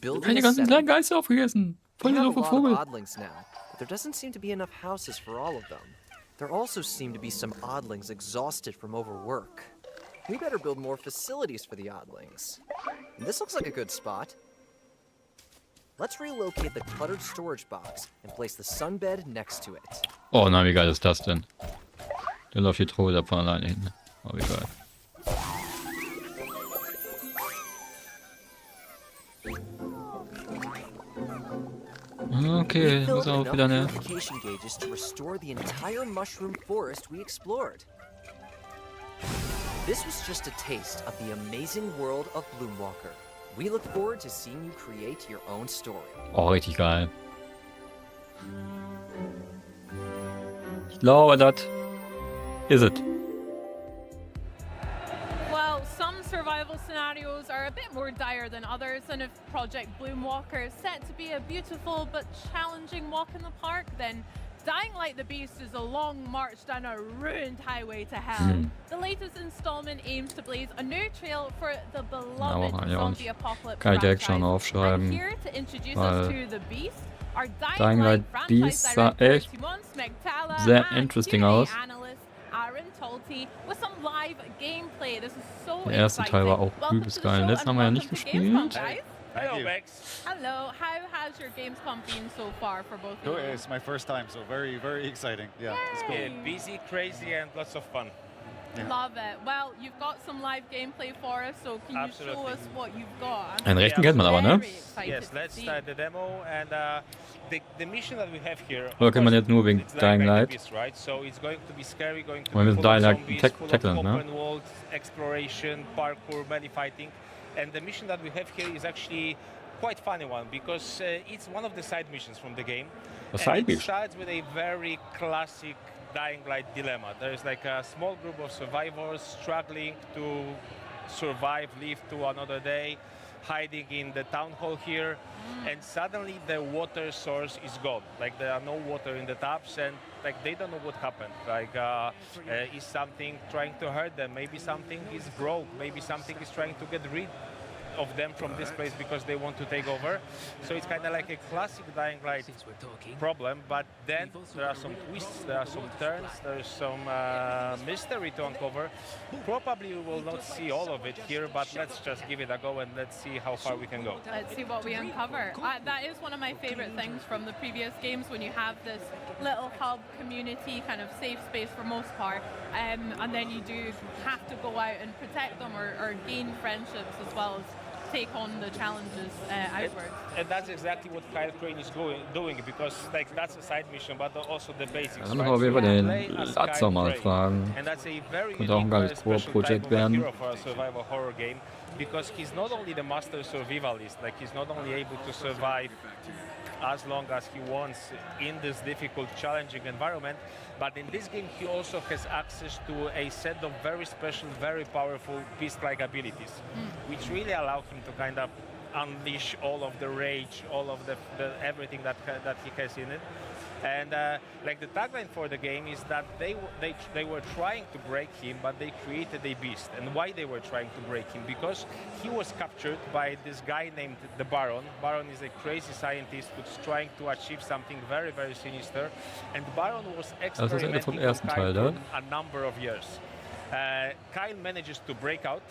Building Die ganzen kleinen Geister aufgegessen. Voll We der have a doofe lot of Vogel. oddlings now, but there doesn't seem to be enough houses for all of them. There also seem to be some oddlings exhausted from overwork. We better build more facilities for the oddlings. And this looks like a good spot. Let's relocate the cluttered storage box and place the sunbed next to it. Oh nein, wie geil ist das denn? Der läuft die Truhe da von alleine hin. Oh, wie geil. Okay, muss auch wieder eine. Purification gauges to restore the entire mushroom forest we explored. This was just a taste of the amazing world of Bloomwalker. We look forward to seeing you create your own story. Oh, richtig geil. Ich glaube, das ist es. Well, some survival scenarios are a bit more dire than others, and if Project Bloomwalker is set to be a beautiful but challenging walk in the park, then Dying Light the Beast is a long march down a ruined highway to hell. The latest installment aims to blaze a new trail for the beloved zombie apocalypse Kann ich direkt schon franchise. aufschreiben, And here to introduce us to the Beast, our Dying Light Beast sah echt sehr interesting aus. With some live gameplay. This is so Der erste Teil war auch übelst geil. Den letzten haben wir ja nicht gespielt. Hello, Bex. Hello, how has your Gamescom been so far for both of you? It's my first time, so very, very exciting. Yeah, it's cool. Busy, crazy, and lots of fun. Yeah. Love it. Well, you've got some live gameplay for us, so can you show us what you've got? Einen rechten kennt man aber, ne? Yes, let's start the demo, and the mission that we have here. Oder kennt man jetzt nur wegen Dying Light? Right? So it's going to be scary, going to Wir müssen be full of Dying zombies, Light full of tackeln, ne? open world exploration, parkour, many fighting, and the mission that we have here is actually quite funny one because it's one of the side missions from the game. A side mission. It starts with a very classic Dying Light dilemma. There is like a small group of survivors struggling to survive, live to another day, hiding in the town hall here, and suddenly the water source is gone. Like there are no water in the taps, and like they don't know what happened. Like is something trying to hurt them? Maybe something is broke. Maybe something is trying to get rid of them from this place because they want to take over. So it's kind of like a classic Dying Light problem, but then there are some twists, there are some turns, there's some mystery to uncover. Probably we will not see all of it here, but let's just give it a go and let's see how far we can go. Let's see what we uncover. That is one of my favorite things from the previous games, when you have this little hub community kind of safe space for most part, and then you do have to go out and protect them or gain friendships as well as take on the challenges outwards. And that's exactly what Kyle Crane is doing, because like that's a side mission, but also the basics. Dann müssen wir auf jeden Fall den Latzer mal fragen. And that's a very Könnte auch ein geiles Pro-Projekt werden. hero for a survival horror game, because he's not only the master survivalist, like he's not only able to survive as long as he wants in this difficult, challenging environment, but in this game he also has access to a set of very special, very powerful beast-like abilities, which really allow him to kind of unleash all of the rage, all of the everything that he has in it. And like the tagline for the game is that they were trying to break him, but they created a beast. And why they were trying to break him? Because he was captured by this guy named the Baron. Baron is a crazy scientist who's trying to achieve something very, very sinister. And Baron was experimenting with Kyle for a number of years. Kyle manages to break out.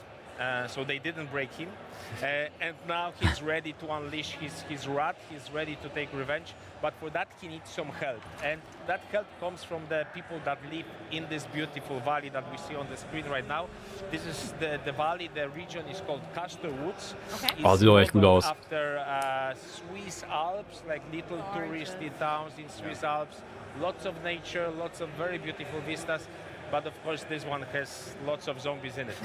So they didn't break him, and now he's ready to unleash his wrath. He's ready to take revenge, but for that he needs some help, and that help comes from the people that live in this beautiful valley that we see on the screen right now. This is the valley. The region is called Castor Woods. Okay. Oh, sieht doch echt gut aus. After Swiss Alps, like little touristy towns in Swiss Alps, lots of nature, lots of very beautiful vistas. but of course this one has lots of zombies in it.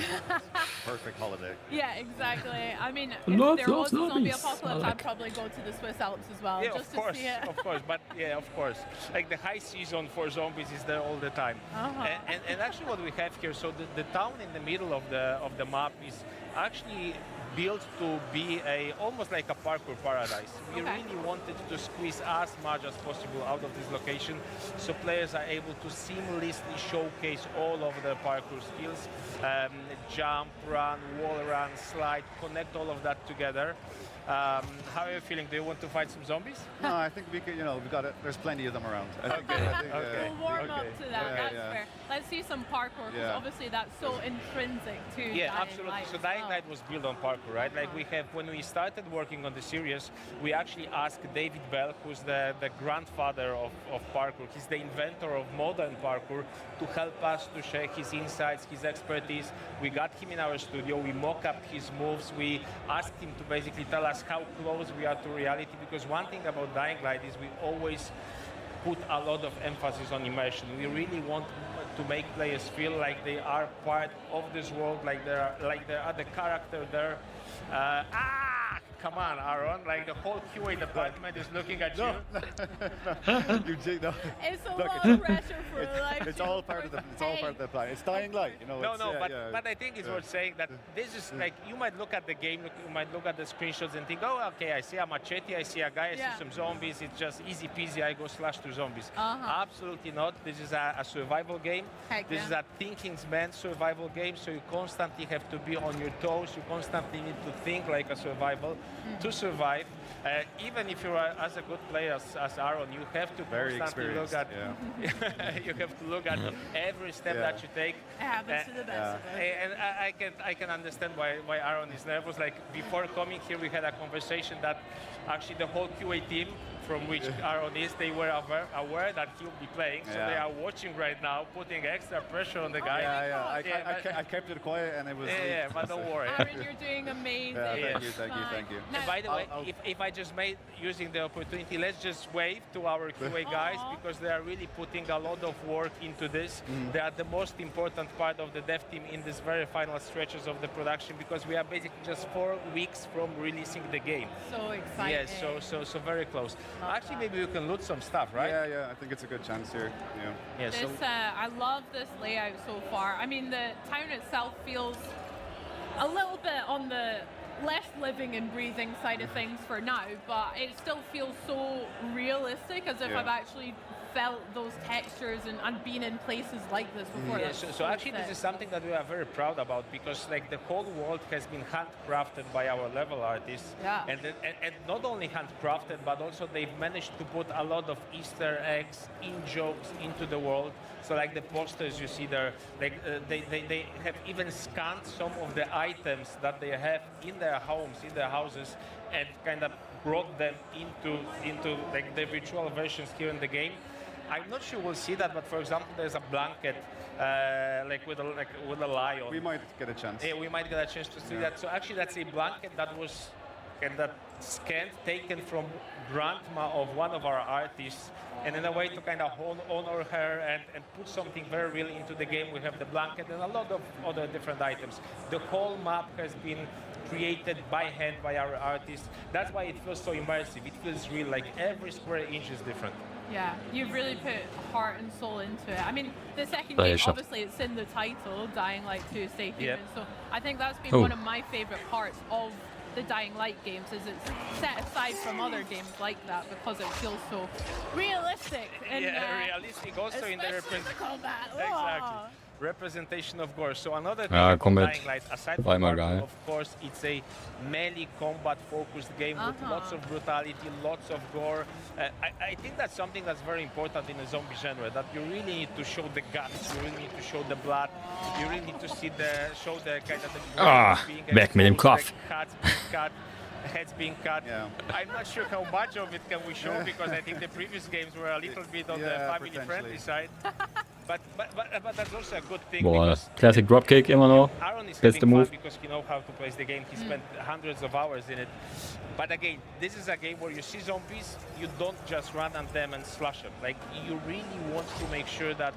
Perfect holiday. Yeah, exactly. I mean, if Lots there of was a zombie zombies. apocalypse, I I'd like. probably go to the Swiss Alps as well, Yeah, just of course, to see it. of course, but yeah, of course. Like the high season for zombies is there all the time. And actually what we have here, so the town in the middle of the map is actually built to be almost like a parkour paradise. We really wanted to squeeze as much as possible out of this location, so players are able to seamlessly showcase all of their parkour skills, jump, run, wall run, slide, connect all of that together. How are you feeling? Do you want to fight some zombies? No, I think we could, we got it. There's plenty of them around. I think, We'll warm up to that, that's fair. Let's see some parkour, because obviously that's so intrinsic to Dying absolutely. Light So as Dying well. Light was built on parkour, right? Like when we started working on the series, we actually asked David Bell, who's the grandfather of parkour. He's the inventor of modern parkour, to help us to share his insights, his expertise. We got him in our studio, we mock-up his moves, we asked him to basically tell us how close we are to reality, because one thing about Dying Light is we always put a lot of emphasis on immersion. We really want to make players feel like they are part of this world, like they are the character there. Come on, Aaron! Like the whole QA department is looking at you. You did no. It's a lot of pressure for life. It's all part of the plan. It's Dying Light, But I think it's worth saying that this is like, you might look at the game, you might look at the screenshots and think, oh, okay, I see a machete, I see a guy, I see some zombies. It's just easy peasy. I go slash to zombies. Absolutely not. This is a survival game. This is a thinking man's survival game. So you constantly have to be on your toes. You constantly need to think like a survival. To survive, even if you are as a good player as Aaron, you have to constantly look at. You have to look at every step that you take. It happens to the best of it. And I can understand why Aaron is nervous. Like before coming here, we had a conversation that actually the whole QA team, from which Aaron is, they were aware that he'll be playing, so they are watching right now, putting extra pressure on the guy. I kept it quiet, and it was. But don't worry. Aaron, you're doing amazing. Thank you. And by the way, if I just made using the opportunity, let's just wave to our QA guys, because they are really putting a lot of work into this. They are the most important part of the dev team in this very final stretches of the production, because we are basically just 4 weeks from releasing the game. So exciting. Yes, so very close. Actually, maybe you can loot some stuff, right? Yeah. I think it's a good chance here. I love this layout so far. I mean, the town itself feels a little bit on the less living and breathing side of things for now, but it still feels so realistic, as if I've actually felt those textures and been in places like this before. So actually this is something that we are very proud about, because like the whole world has been handcrafted by our level artists, and not only handcrafted, but also they've managed to put a lot of Easter eggs, in-jokes into the world. So like the posters you see there, like they have even scanned some of the items that they have in their homes, in their houses, and kind of brought them into like the virtual versions here in the game. I'm not sure we'll see that, but for example, there's a blanket with a lion. We might get a chance. Yeah, we might get a chance to see that. So actually, that's a blanket that was scanned, taken from grandma of one of our artists, and in a way to kind of honor her and put something very real into the game. We have the blanket and a lot of other different items. The whole map has been created by hand by our artists. That's why it feels so immersive. It feels real, like every square inch is different. Yeah, you've really put heart and soul into it. I mean, the second game, obviously, it's in the title, Dying Light 2 Stay Human. So I think that's been one of my favorite parts of the Dying Light games, is it's set aside from other games like that because it feels so realistic. And, realistic also in the combat. Exactly. Representation of gore. So another thing about Dying Light, aside from parkour, of course, it's a melee combat focused game with lots of brutality, lots of gore. I think that's something that's very important in the zombie genre, that you really need to show the guts, you really need to show the blood, you really need to show the kind of the being weg mit dem Kopf. Cuts being cut, heads being cut. I'm not sure how much of it can we show, because I think the previous games were a little bit on the family-friendly side. But that's also a good thing. Boah, because Classic Dropkick immer noch. Aaron is Beste having fun Move. because he knows how to play the game. He spent hundreds of hours in it. But again, this is a game where you see zombies, you don't just run at them and slash them. Like, you really want to make sure that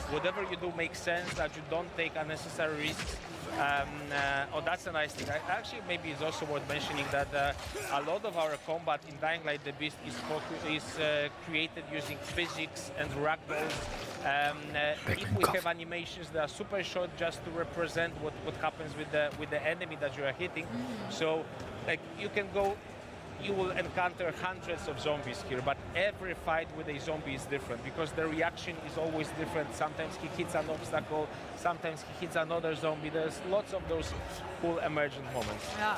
whatever you do makes sense, that you don't take unnecessary risks. Oh, that's a nice thing. Actually, maybe it's also worth mentioning that a lot of our combat in Dying Light the Beast is created using physics and ragdolls. If we have animations that are super short, just to represent what happens with the enemy that you are hitting. So, like, you will encounter hundreds of zombies here, but every fight with a zombie is different because the reaction is always different. Sometimes he hits an obstacle, sometimes he hits another zombie. There's lots of those cool emergent moments. Yeah.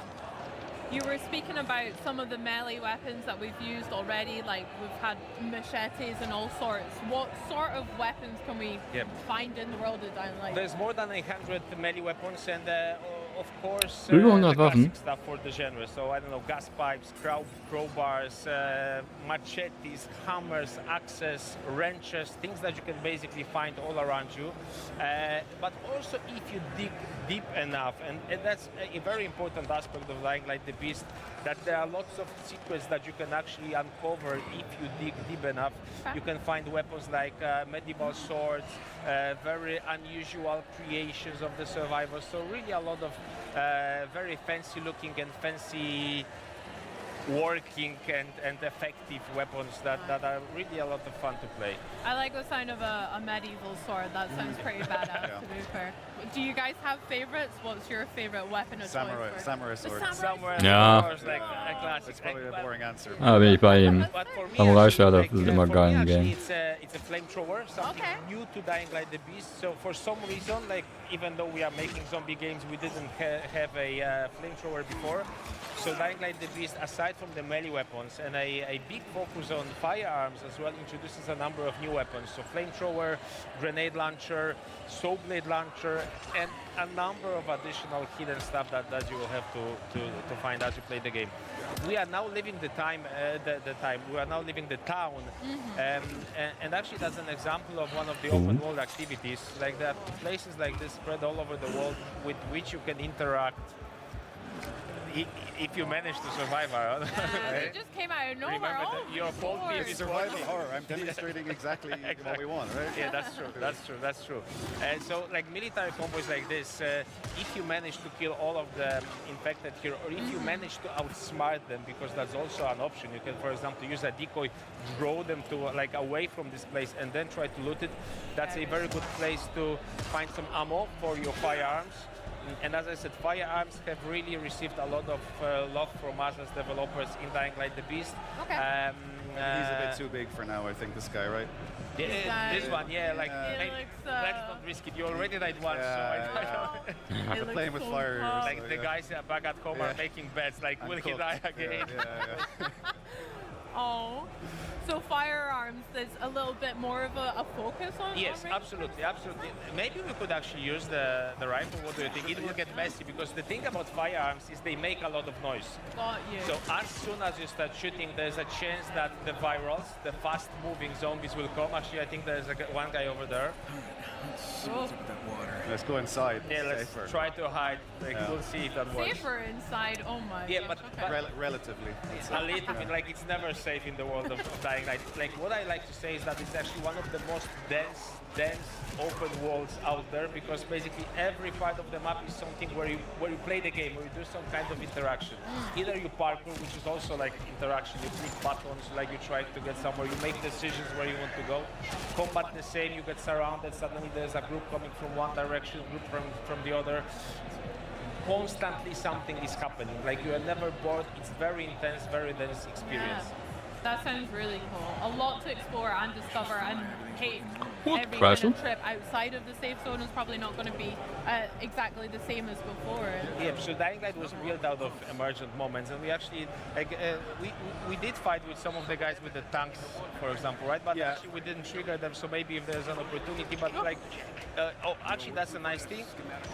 You were speaking about some of the melee weapons that we've used already, like we've had machetes and all sorts. What sort of weapons can we find in the world of Dying Light? There's more than 100 melee weapons and of course, Über 100 the Waffen. classic stuff for the genre. So I don't know, gas pipes, crowbars, machetes, hammers, axes, wrenches, things that you can basically find all around you. But also, if you dig deep enough, and that's a very important aspect of Dying Light the Beast, that there are lots of secrets that you can actually uncover if you dig deep enough. You can find weapons like medieval swords, very unusual creations of the survivors. So really a lot of very fancy looking and fancy working and effective weapons that are really a lot of fun to play. I like the sound of a medieval sword. That sounds pretty badass, to be fair. Do you guys have favorites? What's your favorite weapon of Samurai sword. Ja. It's probably a boring answer. Ah, bin ich bei ihm. Samurai-Schwerter sind immer geil im Game. It's a flamethrower, something new to Dying Light the Beast. So for some reason, like even though we are making zombie games, we didn't have a flamethrower before. So Dying Light the Beast, aside from the melee weapons and a big focus on firearms as well, introduces a number of new weapons. So flamethrower, grenade launcher, saw blade launcher, and a number of additional hidden stuff that you will have to find as you play the game. We are now living the time. We are now living the town, and actually that's an example of one of the open world activities. Like there are places like this spread all over the world with which you can interact. If you manage to survive, Aaron. Right? It just came out of nowhere. Remember your fault is survival horror. I'm demonstrating exactly what we want, right? Yeah, that's true. That's true. So, like military combos like this, if you manage to kill all of the infected here, or if you manage to outsmart them, because that's also an option. You can, for example, use a decoy, draw them to like away from this place, and then try to loot it. That's a very good place to find some ammo for your firearms. And as I said, firearms have really received a lot of love from us as developers in Dying Light the Beast. Okay. He's a bit too big for now, I think, this guy, right? This one, yeah, like, let's not risk it. You already died once, so I don't playing with fire. Like the guys back at home are making bets, like, will he die again? Oh, so firearms, there's a little bit more of a focus on? Yes, absolutely. Maybe we could actually use the rifle. What do you think? It will get messy because the thing about firearms is they make a lot of noise. Got you. So as soon as you start shooting, there's a chance that the virals, the fast-moving zombies will come. Actually, I think there's one guy over there. Let's go inside. Yeah, let's try to hide. Like, we'll see if that works. Safer inside, oh my Yeah, gosh, but okay. Relatively. A little bit, like it's never safe in the world of Dying Light. Like what I like to say is that it's actually one of the most dense open worlds out there because basically every part of the map is something where you play the game, where you do some kind of interaction. Either you parkour, which is also like interaction, you click buttons, like you try to get somewhere, you make decisions where you want to go. Combat the same, you get surrounded, suddenly there's a group coming from one direction, group from the other. Constantly something is happening, like you are never bored, it's very intense, very dense experience. Yeah. That sounds really cool. A lot to explore and discover, and every Crystal? kind of trip outside of the safe zone is probably not going to be exactly the same as before. Yeah, so Dying Light was built out of emergent moments, and we actually, like, we did fight with some of the guys with the tanks, for example, right? But actually we didn't trigger them, so maybe if there's an opportunity, but like, oh, actually that's a nice thing.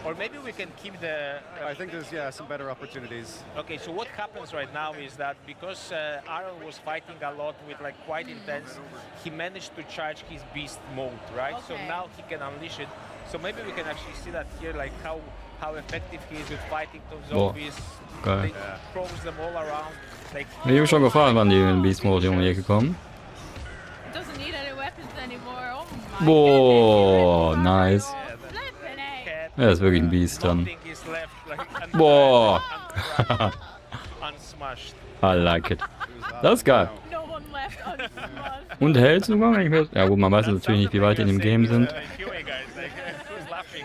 Or maybe we can keep the... I think there's, some better opportunities. Okay, so what happens right now is that because Aaron was fighting a lot with like quite intense, he managed to charge his beast mode, right? So now he can unleash it. So maybe we can actually see that here, like how effective he is with fighting those zombies. Geil. He throws them all around. Like, Ich bin schon gefahren, wann die in Beast Mode um die Ecke kommen. It doesn't need any weapons anymore. Oh my Boah, nice. Ja, ist wirklich ein Beast dann. Boah. I like it. Das ist geil. Und hält sogar, wenn ich mir... Ja gut, man weiß natürlich nicht, wie weit die in dem Game sind.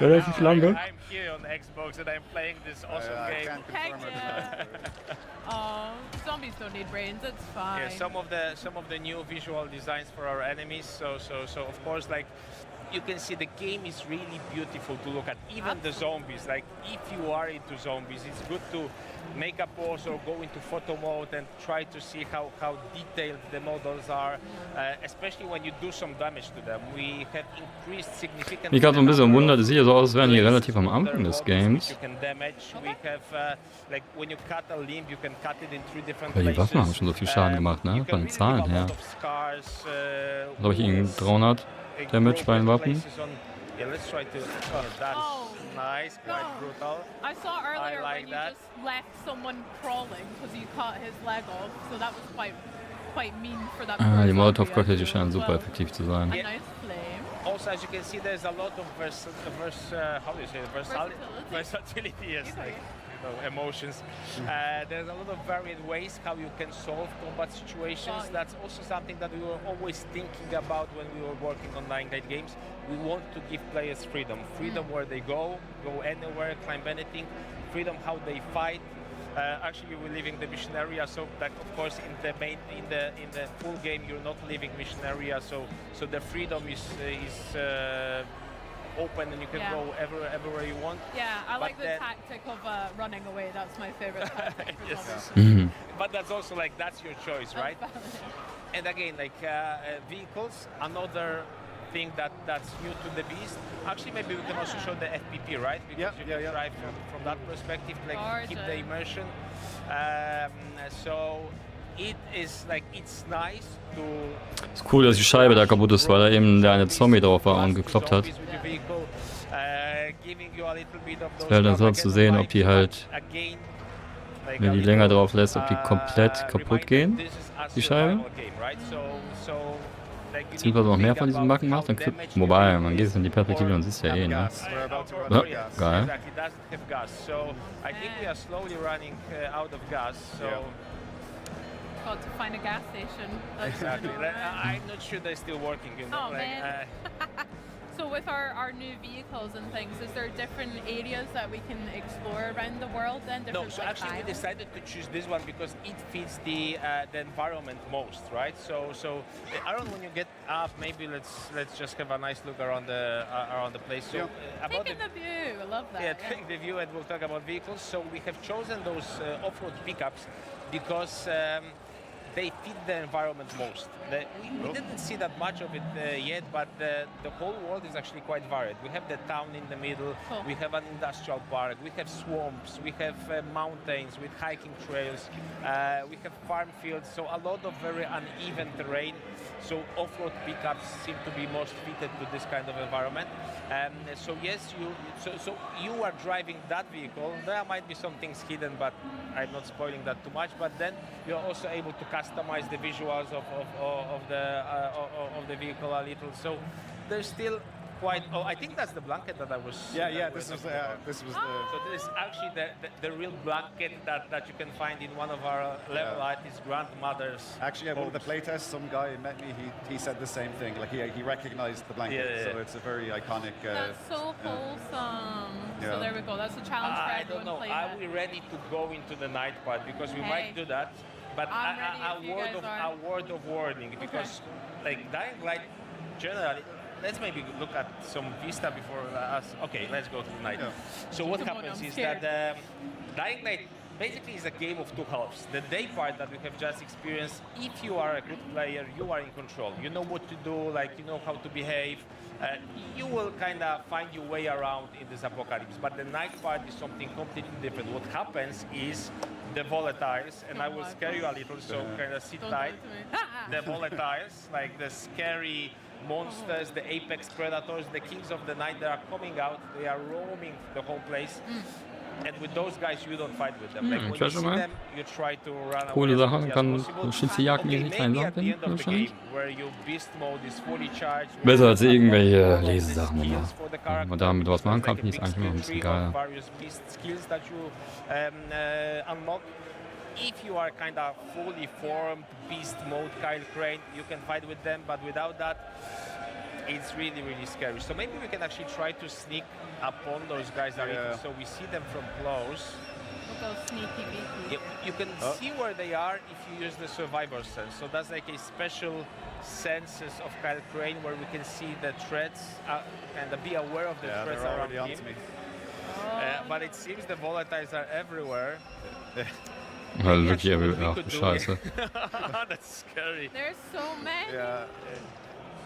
Relativ lange. Oh, zombies don't need brains. It's fine. Yeah, some of the new visual designs for our enemies. So of course, like you can see, the game is really beautiful to look at. Even the zombies. Like if you are into zombies, it's good to make a pause or go into photo mode and try to see how detailed the models are, especially when you do some damage to them. We have increased significantly. Mich gerade so ein bisschen wundert, es sieht ja so aus, als wären die relativ am Anfang des Games. Weil die Waffen haben schon so viel Schaden gemacht, ne? Von den Zahlen her. Glaube ich, irgendwie 300 Damage bei den Waffen. Yeah, let's try to. Oh, that's nice, quite brutal. I saw earlier like when you just left someone crawling because you cut his leg off, so that was quite mean for that. Die Molotov-Cocktails scheinen super effektiv zu sein. A nice flame. Also, as you can see, there's a lot of versatility. Yes, like, emotions. There's a lot of varied ways how you can solve combat situations. That's also something that we were always thinking about when we were working on Dying Light games. We want to give players freedom where they go anywhere, climb anything, freedom how they fight. Actually, we're leaving the mission area, so that of course in the full game you're not leaving mission area, so the freedom is open and you can go everywhere you want. Yeah, I like the tactic of running away. That's my favorite tactic. Yes. But that's also like, that's your choice, right? And again, like vehicles, another thing that's new to the Beast. Actually, maybe we can also show the FPP, right? Because you can drive from that perspective, like keep the immersion. So it is like, it's nice to. Ist cool, dass die Scheibe da kaputt ist, weil da eben der eine Zombie drauf war und gekloppt hat. Es wäre dann sonst zu sehen, ob die halt, wenn die länger drauf lässt, ob die komplett kaputt gehen, die Scheibe. Beziehungsweise noch mehr von diesen Macken macht, dann wobei, man geht jetzt in die Perspektive und siehst ja eh, ne? Ja, geil. Got to find a gas station. Exactly. I'm not sure they're still working. You know? Oh man. So with our new vehicles and things, is there different areas that we can explore around the world then? No, so actually we decided to choose this one because it fits the environment most, right? So Aaron, when you get up, maybe let's just have a nice look around the place. So taking the view, I love that. Yeah, take the view, and we'll talk about vehicles. So we have chosen those off-road pickups because they fit the environment most. We didn't see that much of it yet, but the whole world is actually quite varied. We have the town in the middle, we have an industrial park, we have swamps, we have mountains with hiking trails, we have farm fields, so a lot of very uneven terrain. So off-road pickups seem to be most fitted to this kind of environment. So yes, you are driving that vehicle. There might be some things hidden, but I'm not spoiling that too much. But then you're also able to customize the visuals of the vehicle a little. So there's still quite. Oh, I think that's the blanket that I was. Yeah. This was the. So this is actually the real blanket that you can find in one of our level artist grandmothers. Actually, at one of the playtests, some guy met me. He said the same thing. Like he recognized the blanket. Yeah. So it's a very iconic. That's so wholesome. So there we go. That's a challenge for everyone. I don't know. Are we ready to go into the night part? Because we might do that. But a word of warning, because like Dying Light generally. Let's maybe look at some Vista before us. Okay, let's go to the night. So what happens is that Dying Light basically is a game of two halves. The day part that we have just experienced, if you are a good player, you are in control. You know what to do, like you know how to behave. You will kind of find your way around in this apocalypse. But the night part is something completely different. What happens is the volatiles, and I will scare you a little, so kind of sit tight. The volatiles, like the scary monsters, the apex predators, the kings of the night, they are coming out, they are roaming the whole place. And with those guys, you don't fight with them. Like when you see them, you try to run away Coole as Sache, quickly kann as possible. Schütze jagdmäßig Okay, kleinen maybe Sachen at the end finden, of the wahrscheinlich. game, where your beast mode is fully charged, Besser als irgendwelche Lesesachen immer. Wenn man damit was machen kann, finde ich es eigentlich immer ein bisschen geil. various beast skills that you unlock. If you are kind of fully formed beast mode Kyle Crane, you can fight with them, but without that, it's really, really scary. So maybe we can actually try to sneak upon those guys that so we see them from close. We'll go sneaky beaky. You can see where they are if you use the survivor sense. So that's like a special senses of Kyle Crane where we can see the threats and be aware of the threats they're around already him. onto me. But it seems the volatiles are everywhere. Weil wirklich, ach du Scheiße. That's scary. There's so many. Yeah.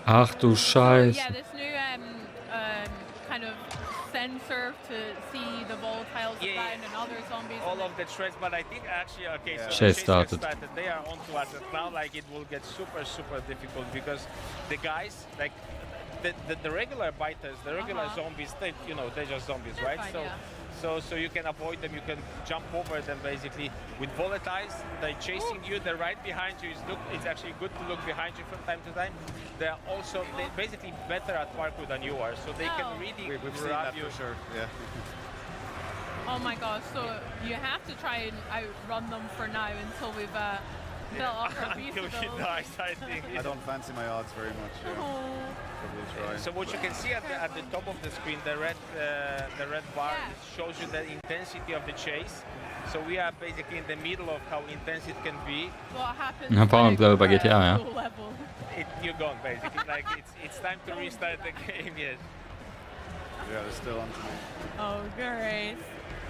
Ach du Scheiße. Yeah, this new kind of sensor to see the volatiles around and other zombies. All of the threats, but I think actually, okay, so Chase the chase started. they are onto us, and now like it will get super, super difficult because the guys, like the regular biters, the regular zombies, they're just zombies, They're right? fine, So you can avoid them, you can jump over them basically. With volatiles, they're chasing you, they're right behind you. It's actually good to look behind you from time to time. They're basically better at parkour than you are, so they can really We've seen grab that you. for sure, yeah. Oh my gosh, so you have to try and outrun them for now until we've built up our beast Until he ability. dies, I think. I don't fancy my odds very much. Yeah. But we'll try. So what you can see at the top of the screen, the red bar, it shows you the intensity of the chase. So we are basically in the middle of how intense it can be. What happens Ja, vor allem bei GTA, ja. level? You're gone basically. Like it's time to restart the game. Yes. Yeah, they're still on to me. Oh, great.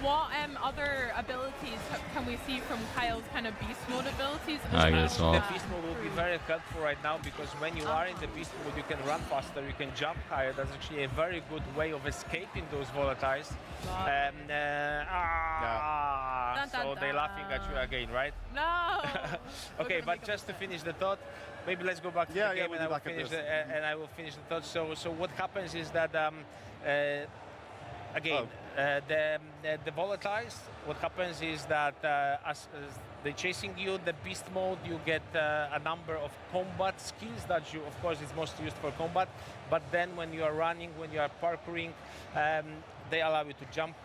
What other abilities can we see from Kyle's kind of beast mode abilities? I guess so. The beast mode will be very helpful right now because when you are in the beast mode, you can run faster, you can jump higher. That's actually a very good way of escaping those volatiles. So they're laughing at you again, right? No. Okay, but just to finish the thought, maybe let's go back to the game and I will finish the thought. So what happens is that again, the volatiles, what happens is that as they're chasing you, the beast mode, you get a number of combat skills that you, of course, is most used for combat. But then when you are running, when you are parkouring, they allow you to jump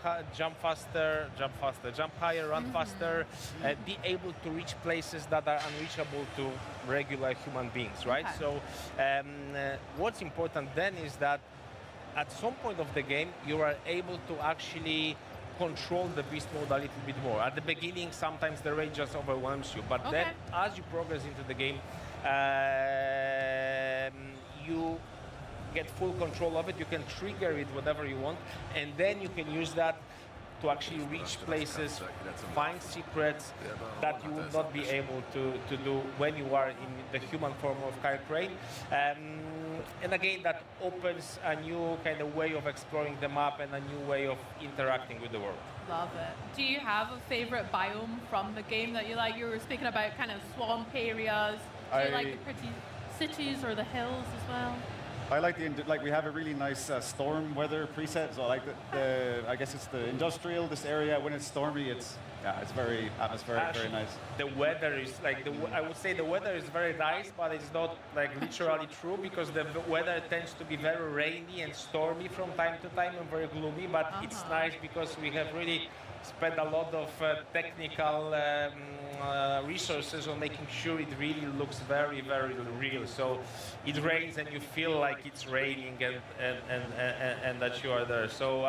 faster, jump higher, run faster, be able to reach places that are unreachable to regular human beings, right? So what's important then is that at some point of the game, you are able to actually control the beast mode a little bit more. At the beginning, sometimes the rage just overwhelms you, but then as you progress into the game, you get full control of it. You can trigger it whatever you want, and then you can use that to actually reach places, find secrets that you would not be able to do when you are in the human form of Kyle Crane. And again, that opens a new kind of way of exploring the map and a new way of interacting with the world. Love it. Do you have a favorite biome from the game that you like? You were speaking about kind of swamp areas. Do you like the pretty cities or the hills as well? I like we have a really nice storm weather preset. So I like I guess it's the industrial. This area when it's stormy, it's very atmospheric, very nice. The weather is I would say the weather is very nice, but it's not like literally true because the weather tends to be very rainy and stormy from time to time and very gloomy. But it's nice because we have really spent a lot of technical resources on making sure it really looks very, very real. So it rains and you feel like it's raining and that you are there. So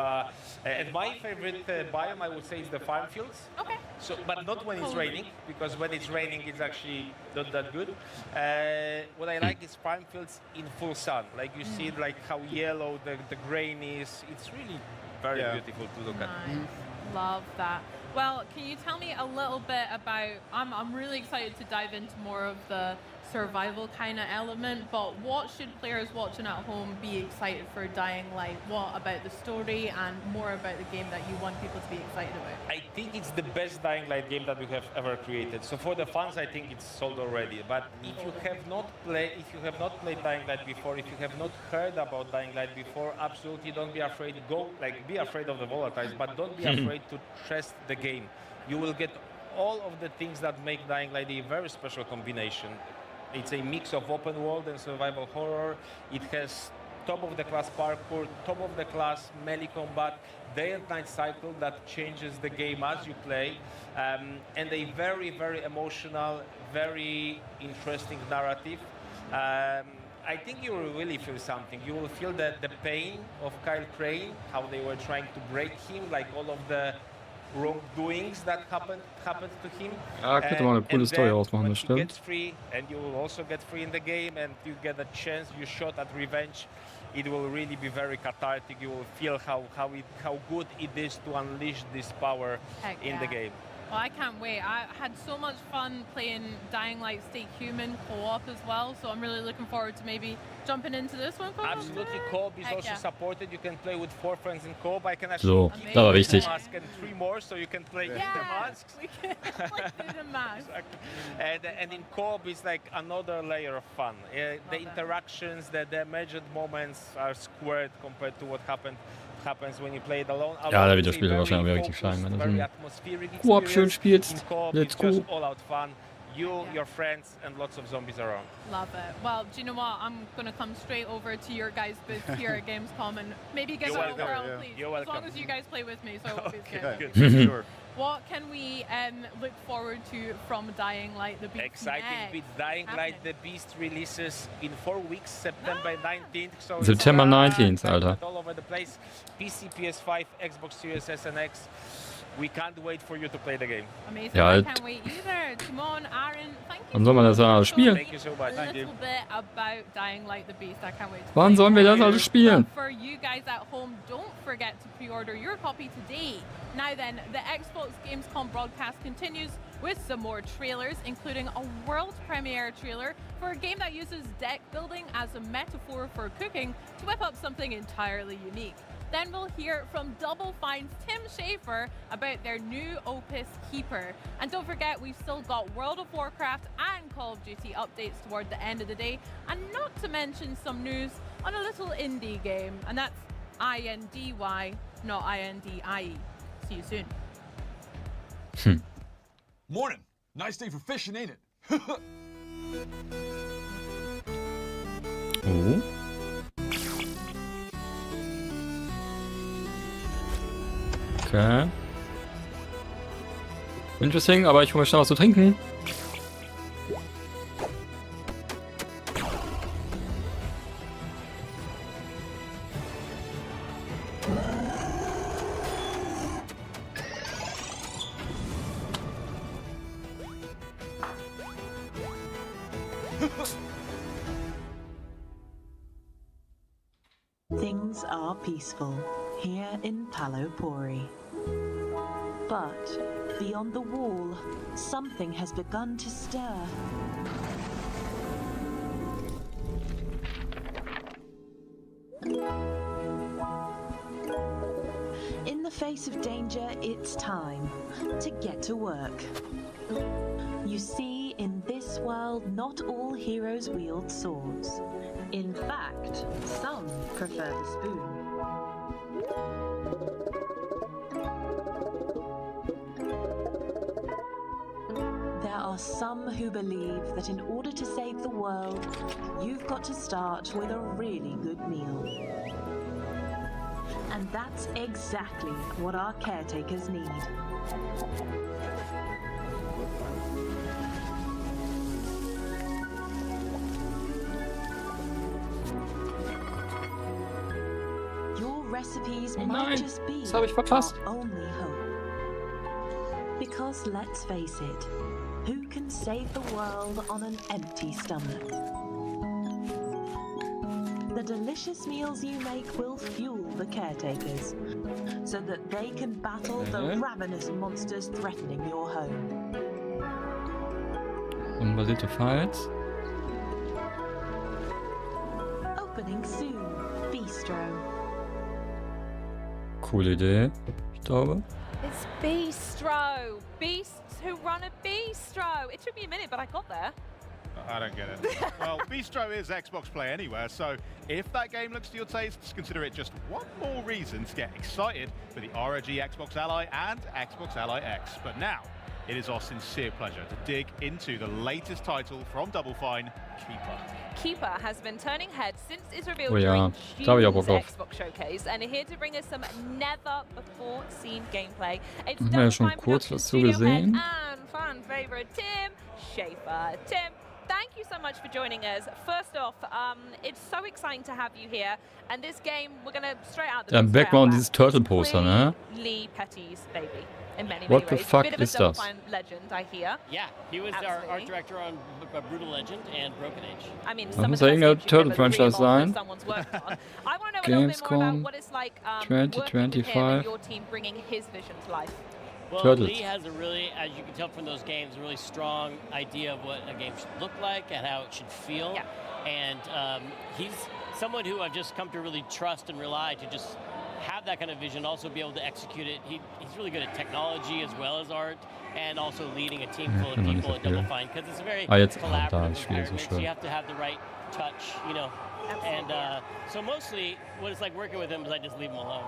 and my favorite biome, I would say, is the farm fields. Okay. So, but not when it's raining, because when it's raining, it's actually not that good. What I like is farm fields in full sun. Like you see like how yellow the grain is. It's really very beautiful to look at. Love that. Well, can you tell me a little bit about, I'm really excited to dive into more of the survival kind of element, but what should players watching at home be excited for Dying Light? What about the story and more about the game that you want people to be excited about? I think it's the best Dying Light game that we have ever created. So for the fans, I think it's sold already. But if you have not played Dying Light before, if you have not heard about Dying Light before, absolutely don't be afraid. Be afraid of the volatiles, but don't be afraid to test the game. You will get all of the things that make Dying Light a very special combination. It's a mix of open world and survival horror. It has top of the class parkour, top of the class melee combat, day and night cycle that changes the game as you play, and a very, very emotional, very interesting narrative. I think you will really feel something. You will feel the pain of Kyle Crane, how they were trying to break him, like all of the wrongdoings that happened to him. Ja, könnte man eine coole Story ausmachen, das stimmt. Get free, and you will also get free in the game, and you get a chance, you shot at revenge. It will really be very cathartic. You will feel how good it is to unleash this power in the game. Well, I can't wait. I had so much fun playing Dying Light Stay Human co-op as well, so I'm really looking forward to maybe jumping into this one. Absolutely, co-op is also supported. You can play with 4 friends in co-op. I can So, actually das war wichtig. mask and 3 more, so you can play the masks. We can play the masks. Exactly. And in co-op is like another layer of fun. The interactions, the imagined moments are squared compared to what happens when you play it alone. Ja, der Videospiel wird wahrscheinlich richtig schein, wenn du so ein Koop schön spielst. Let's go. All out fun. You, your friends, and lots of zombies around. Love it. Well, do you know what? I'm going to come straight over to your guys' booth here at Gamescom and maybe get a whirl, please. You're welcome. As long as you guys play with me, so it won't be Okay, scary. good. Sure. What can we look forward to from Dying Light the Beast Exciting next? bit. Dying Light the Beast releases in 4 weeks, September 19th. So September it's, 19th, Alter. all over the place. PC, PS5, Xbox Series S and X. We can't wait for you to play the game. Amazing. Ja, I can't wait either. Timon, Aaron, thank you. Wann soll man das alles spielen? Thank you so much. A little bit about Dying Light the Beast. I can't wait to Wann play sollen wir more. das alles spielen? But for you guys at home, don't forget to pre-order your copy today. Now then, the Xbox Gamescom broadcast continues with some more trailers, including a world premiere trailer for a game that uses deck building as a metaphor for cooking to whip up something entirely unique. Then we'll hear from Double Fine's Tim Schafer about their new opus Keeper. And don't forget, we've still got World of Warcraft and Call of Duty updates toward the end of the day. And not to mention some news on a little indie game. And that's INDY, not INDIE. See you soon. Morning. Nice day for fishing, ain't it? Oh. Okay. Interesting, aber ich hole mir schnell was zu trinken. Things are peaceful here in Palopori. But beyond the wall, something has begun to stir. In the face of danger, it's time to get to work. You see, in this world, not all heroes wield swords. In fact, some prefer the spoon. There are some who believe that in order to save the world, you've got to start with a really good meal. And that's exactly what our caretakers need. Your recipes might just be das habe ich verpasst. our only hope. Because let's face it, who can save the world on an empty stomach? The delicious meals you make will fuel the caretakers, so that they can battle the ravenous monsters threatening your home. Unbasierte Files. Opening soon. Bistro. Coole Idee, ich glaube. It's Bistro. Beasts who run a bistro. It took me a minute, but I got there. I don't get it. Well, Bistro is Xbox Play anywhere, so if that game looks to your tastes, consider it just one more reason to get excited for the ROG Xbox Ally and Xbox Ally X. But now, it is our sincere pleasure to dig into the latest title from Double Fine, Keeper. Keeper has been turning heads since it's revealed Oh ja, during da hab ich auch June's Bock drauf. Xbox Showcase, and here to bring us some never-before-seen gameplay. It's Haben wir ja schon kurz was zu gesehen. and fan favorite Tim Schafer. Tim, thank you so much for joining us. First off, it's so exciting to have you here, and this game, we're gonna straight out the Im Background dieses Turtle-Poster, ne? Lee Petty's baby. In many, What many the ways. fuck Bit of is a Double das? Fine legend, I hear. Yeah, he was our Absolutely. art director on Brutal Legend and Broken Age. I mean, Das some muss of the ja best irgendein games you've ever Turtle-Franchise dreamed of sein. that someone's worked on. I want to know a little bit more about what it's like working with him and 2025. your team bringing his vision to life. Well, Turtles. Lee has a really, as you can tell from those games, a really strong idea of what a game should look like and how it should feel. Yeah. And he's someone who I've just come to really trust and rely to just have that kind of vision, also be able to execute it. He's really good at technology as well as art, and also leading a team full of noch nicht people so at Double viel. Fine, because it's a very Jetzt, da collaborative das Spiel so environment, so schön. you have to have the right touch, you know. And so mostly what it's like working with him is I just leave him alone.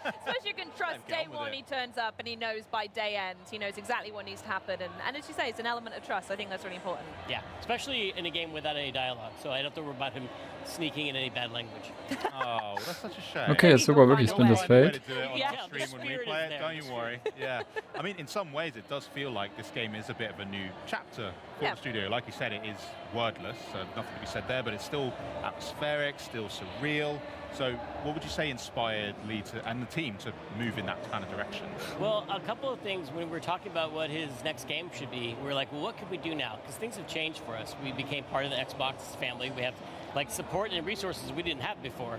Especially you can trust day one he turns up and he knows by day end, he knows exactly what needs to happen. And as you say, it's an element of trust. I think that's really important. Yeah, especially in a game without any dialogue, so I don't have to worry about him sneaking in any bad language. Oh, that's such a shame. Okay, jetzt sogar wirklich Splinter's Fate. Yeah, Stream the when we spirit play is it, there, don't the you spirit. worry. Yeah. I mean, in some ways, it does feel like this game is a bit of a new chapter for Yeah. the studio. Like you said, it is wordless, so nothing to be said there, but it's still atmospheric, still surreal. So what would you say inspired Lee and the team to move in that kind of direction? Well, a couple of things when we were talking about what his next game should be, we were like, well, what could we do now? Because things have changed for us. We became part of the Xbox family. We have like support and resources we didn't have before.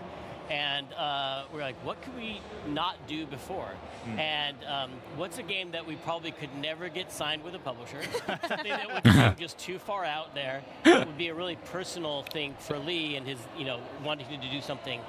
And we're like, what could we not do before? And what's a game that we probably could never get signed with a publisher? Something that would seem just too far out there. It would be a really personal thing for Lee and his, wanting to do something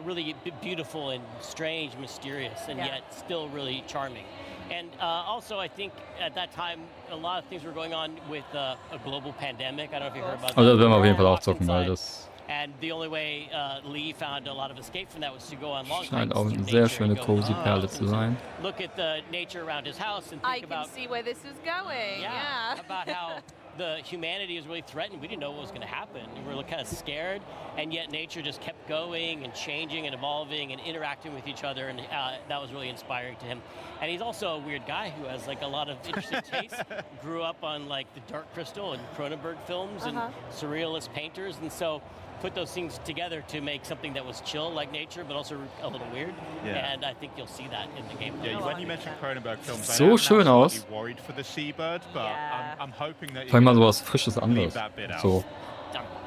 really beautiful and strange, mysterious, and yet still really charming. And also, I think at that time, a lot of things were going on with a global pandemic. I don't know if you heard about that. Also das werden wir auf jeden Fall auch zocken, weil das And the only way Lee found a lot of escape from that was to go on long scheint hikes auch to eine sehr nature schöne and go cozy Perle zu sein. look at the nature around his house and think I can about see where this is going. Yeah. about how the humanity is really threatened. We didn't know what was going to happen. We were kind of scared, and yet nature just kept going and changing and evolving and interacting with each other, and that was really inspiring to him. And he's also a weird guy who has like a lot of interesting tastes. Grew up on like the Dark Crystal and Cronenberg films and surrealist painters, and so put those things together to make something that was chill like nature, but also a little weird. Yeah. And I think you'll see that in the game. Yeah, when you mentioned Cronenberg films, So schön I'm aus. slightly worried for the seabird, but I'm hoping that Vor allem mal you're sowas Frisches leave anderes. that bit out. So.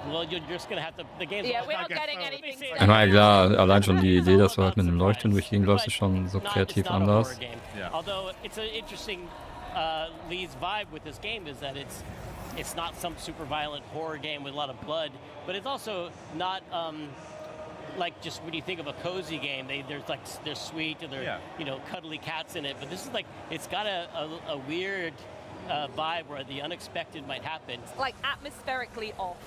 Well, you're just gonna have to. The game's Yeah, we're not getting anything. Ich meine, klar, allein schon die Idee, dass du halt mit einem Leuchtturm durch die Gegend läufst, ist schon so kreativ anders. Although it's an interesting Lee's vibe with this game is that it's not some super violent horror game with a lot of blood, but it's also not like just when you think of a cozy game, they're sweet and they're cuddly cats in it. But this is like it's got a weird vibe where the unexpected might happen. It's like atmospherically off.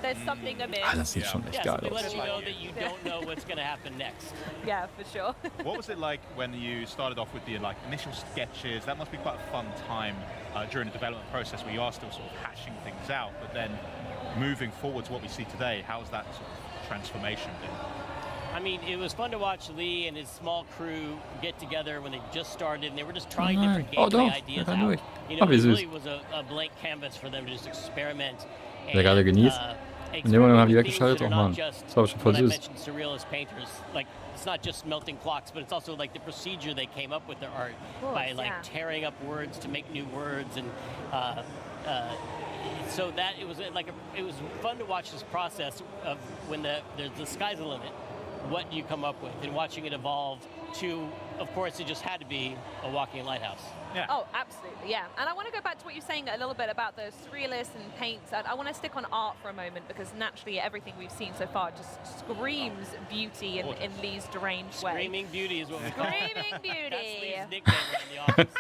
There's something amiss. Das sieht schon echt geil something aus. lets you know that you don't know what's going to happen next. Yeah, for sure. What was it like when you started off with the initial sketches? That must be quite a fun time during the development process where you are still sort of hashing things out, but then moving forward to what we see today, how's that sort of transformation been? I mean, it was fun to watch Lee and his small crew get together when they just started, and they were just trying different gameplay ideas out. You know, it really was a blank canvas for them to just experiment. Der gerade genießt. In dem Moment haben die weggeschaltet, oh Mann. Das war schon voll I süß. mentioned surrealist painters, like it's not just melting clocks, but it's also like the procedure they came up with their art by like tearing up words to make new words, and so that it was fun to watch this process of when the sky's the limit. What do you come up with, and watching it evolve to, of course, it just had to be a walking lighthouse. Yeah. Oh, absolutely, yeah. And I want to go back to what you're saying a little bit about the surrealist and paints. I want to stick on art for a moment because naturally everything we've seen so far just screams beauty in Lee's deranged way. Screaming beauty is what we call it. Screaming beauty. That's Lee's nickname around the office.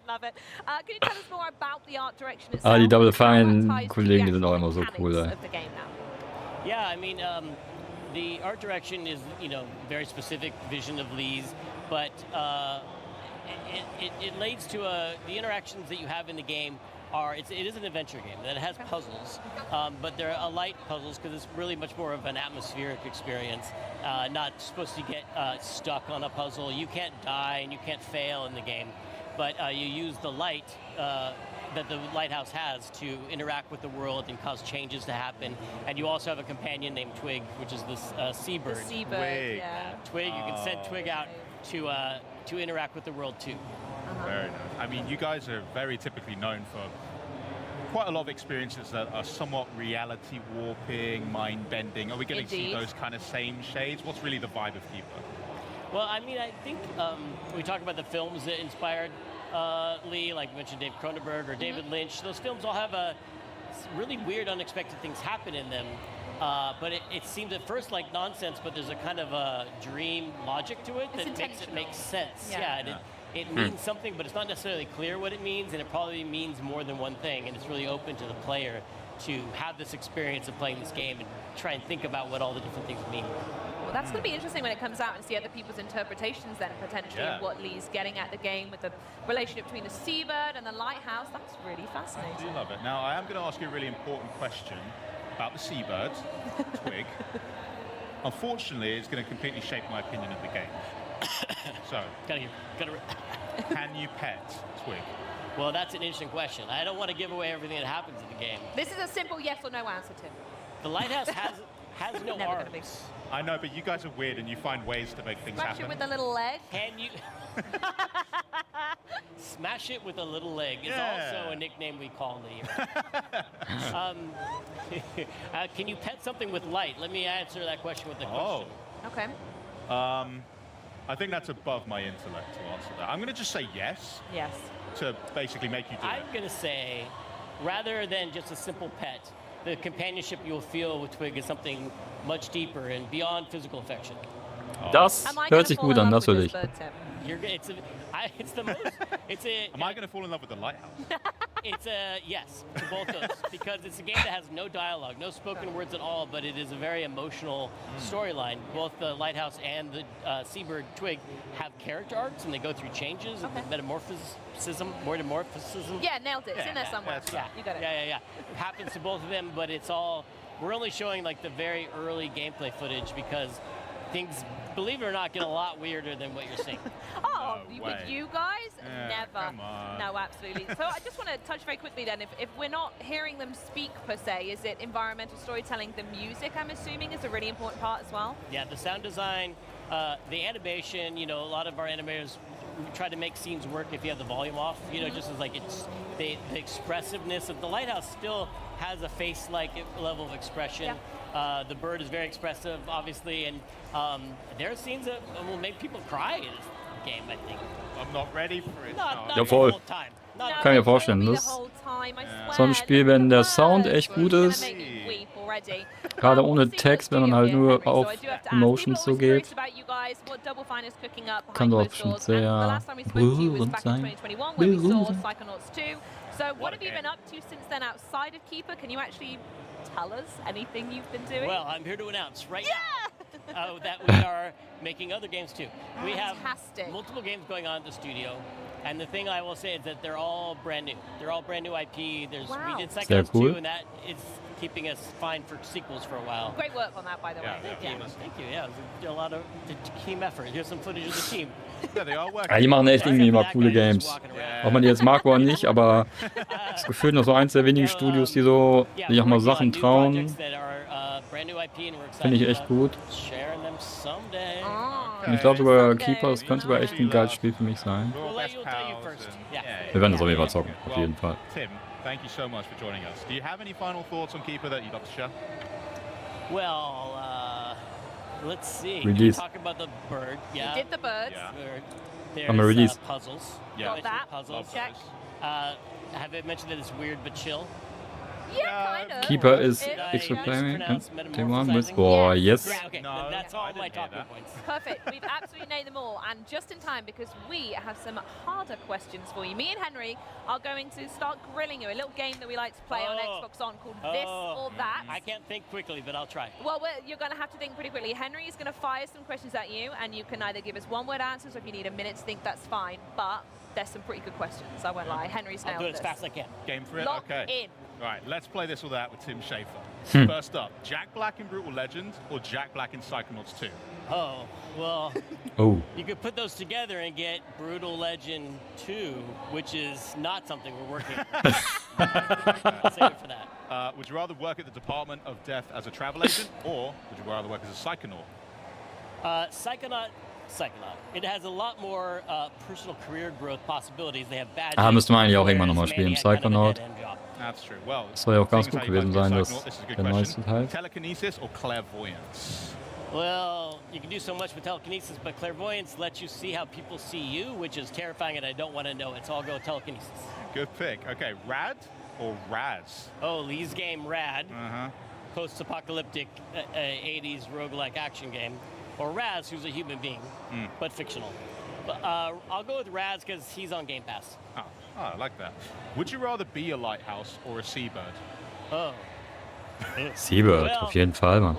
Love it. Can you tell us more about the art direction itself? Die Double Fine-Kollegen, die sind auch immer so cool. Ey. Of the game now? Yeah, I mean, the art direction is, very specific vision of Lee's, but it leads to the interactions that you have in the game it is an adventure game that has puzzles, but they're light puzzles because it's really much more of an atmospheric experience. Not supposed to get stuck on a puzzle. You can't die and you can't fail in the game, but you use the light that the lighthouse has to interact with the world and cause changes to happen. And you also have a companion named Twig, which is this seabird. The seabird, yeah. Twig, you can send Twig out to interact with the world too. Very nice. I mean, you guys are very typically known for quite a lot of experiences that are somewhat reality warping, mind bending. Are we going to see those kind of same shades? What's really the vibe of Keeper? Well, I mean, I think we talk about the films that inspired Lee, like you mentioned Dave Cronenberg or David Lynch. Those films all have really weird, unexpected things happen in them. But it seems at first like nonsense, but there's a kind of a dream logic to it that makes it make sense. Yeah, it means something, but it's not necessarily clear what it means, and it probably means more than one thing, and it's really open to the player to have this experience of playing this game and try and think about what all the different things mean. Well, that's going to be interesting when it comes out and see other people's interpretations then, potentially, of what Lee's getting at the game with the relationship between the seabird and the lighthouse. That's really fascinating. I do love it. Now, I am going to ask you a really important question about the seabird, Twig. Unfortunately, it's going to completely shape my opinion of the game. So, can you pet Twig? Well, that's an interesting question. I don't want to give away everything that happens in the game. This is a simple yes or no answer, Tim. The lighthouse has no arms. I know, but you guys are weird and you find ways to make things Smash happen. it with a little leg. Can you... Smash it with a little leg is also a nickname we call Lee. Can you pet something with light? Let me answer that question with a question. Okay. I think that's above my intellect to answer that. I'm going to just say yes. Yes. To basically make you do it. I'm going to say, rather than just a simple pet, the companionship you'll feel with Twig is something much deeper and beyond physical affection. Das hört sich gut an, natürlich. It's the most. Am I going to fall in love with the lighthouse? It's a yes to both those because it's a game that has no dialogue, no spoken words at all, but it is a very emotional storyline. Both the lighthouse and the seabird Twig have character arcs, and they go through changes, metamorphosis. Yeah, nailed it. It's in there somewhere. Yeah, you got it. Yeah. It happens to both of them, but it's all. We're only showing like the very early gameplay footage because things, believe it or not, get a lot weirder than what you're seeing. With you guys? Never. Come on. No, absolutely. So I just want to touch very quickly then, if we're not hearing them speak per se, is it environmental storytelling? The music, I'm assuming, is a really important part as well? Yeah, the sound design, the animation, a lot of our animators try to make scenes work if you have the volume off, just as like it's the expressiveness of the lighthouse still has a face-like level of expression. Yeah. The bird is very expressive, obviously, and there are scenes that will make people cry in this game, I think. I'm not ready for it. Not Ja, voll. the whole time. Kann ich mir vorstellen, das so ein Spiel, wenn der Sound echt gut ist, gerade ohne Text, wenn man halt nur auf Emotions so geht, kann doch bestimmt sehr berührend sein. So what have you been up to since then outside of Keeper? Can you actually tell us anything you've been doing? Well, I'm here to announce right now that we are making other games too. We have multiple games going on at the studio. And the thing I will say is that they're all brand new. They're all brand new IP. We did Psychonauts 2, and that is keeping us fine for sequels for a while. Great work on that, by the way. Thank you. Yeah, it was a lot of team effort. Here's some footage of the team. Ja, die machen echt irgendwie immer coole Games. Ob man die jetzt mag oder nicht, aber das Gefühl noch so eins der wenigen Studios, die so sich auch mal Sachen trauen. Finde ich echt gut. Und ich glaube sogar Keeper, das könnte sogar echt ein geiles Spiel für mich sein. Wir werden das auf jeden Fall zocken, auf jeden Fall. Tim, thank you so much for joining us. Do you have any final thoughts on Keeper that you'd like to share? Well, let's see. Release. Talk about the bird. Yeah. You did the birds. Yeah. Bird. I'm a There's release. Puzzles. Yeah. Got that. Puzzles. Check. Have I mentioned that it's weird but chill? Yeah, kind of. Keeper is extra playing. T1 with. Oh, yes. Okay, that's all my talking points. Perfect. We've absolutely nailed them all, and just in time because we have some harder questions for you. Me and Henry are going to start grilling you. A little game that we like to play on Xbox On called This or That. I can't think quickly, but I'll try. Well, you're going to have to think pretty quickly. Henry is going to fire some questions at you, and you can either give us one-word answers, or if you need a minute to think, that's fine. But there's some pretty good questions. I won't lie. Henry's nailed I'll do it this. as fast as I can. Game for it? Lock Okay. in. Right, let's play this or that with Tim Schafer. First up, Jack Black in Brutal Legend or Jack Black in Psychonauts 2? Oh, well, Oh. you could put those together and get Brutal Legend 2, which is not something we're working on. I'll save it for that. Would you rather work at the Department of Death as a travel agent, or would you rather work as a Psychonaut? Psychonaut. It has a lot more personal career growth possibilities. They have badges. Müsste man eigentlich auch irgendwann nochmal spielen. Psychonaut. That's true. Well, Das soll ja auch ganz seeing gut as how you gewesen both sein, did das Psychonaut, this is a good der neueste question. Teil. Telekinesis or clairvoyance? Well, you can do so much with telekinesis, but clairvoyance lets you see how people see you, which is terrifying, and I don't want to know it, so I'll go telekinesis. Good pick. Okay, Rad or Raz? Oh, Lee's game, Rad. Post-apocalyptic 80s roguelike action game. Or Raz, who's a human being, but fictional. But, I'll go with Raz because he's on Game Pass. Oh, I like that. Would you rather be a lighthouse or a seabird? Oh. Seabird, Well, auf jeden Fall, Mann.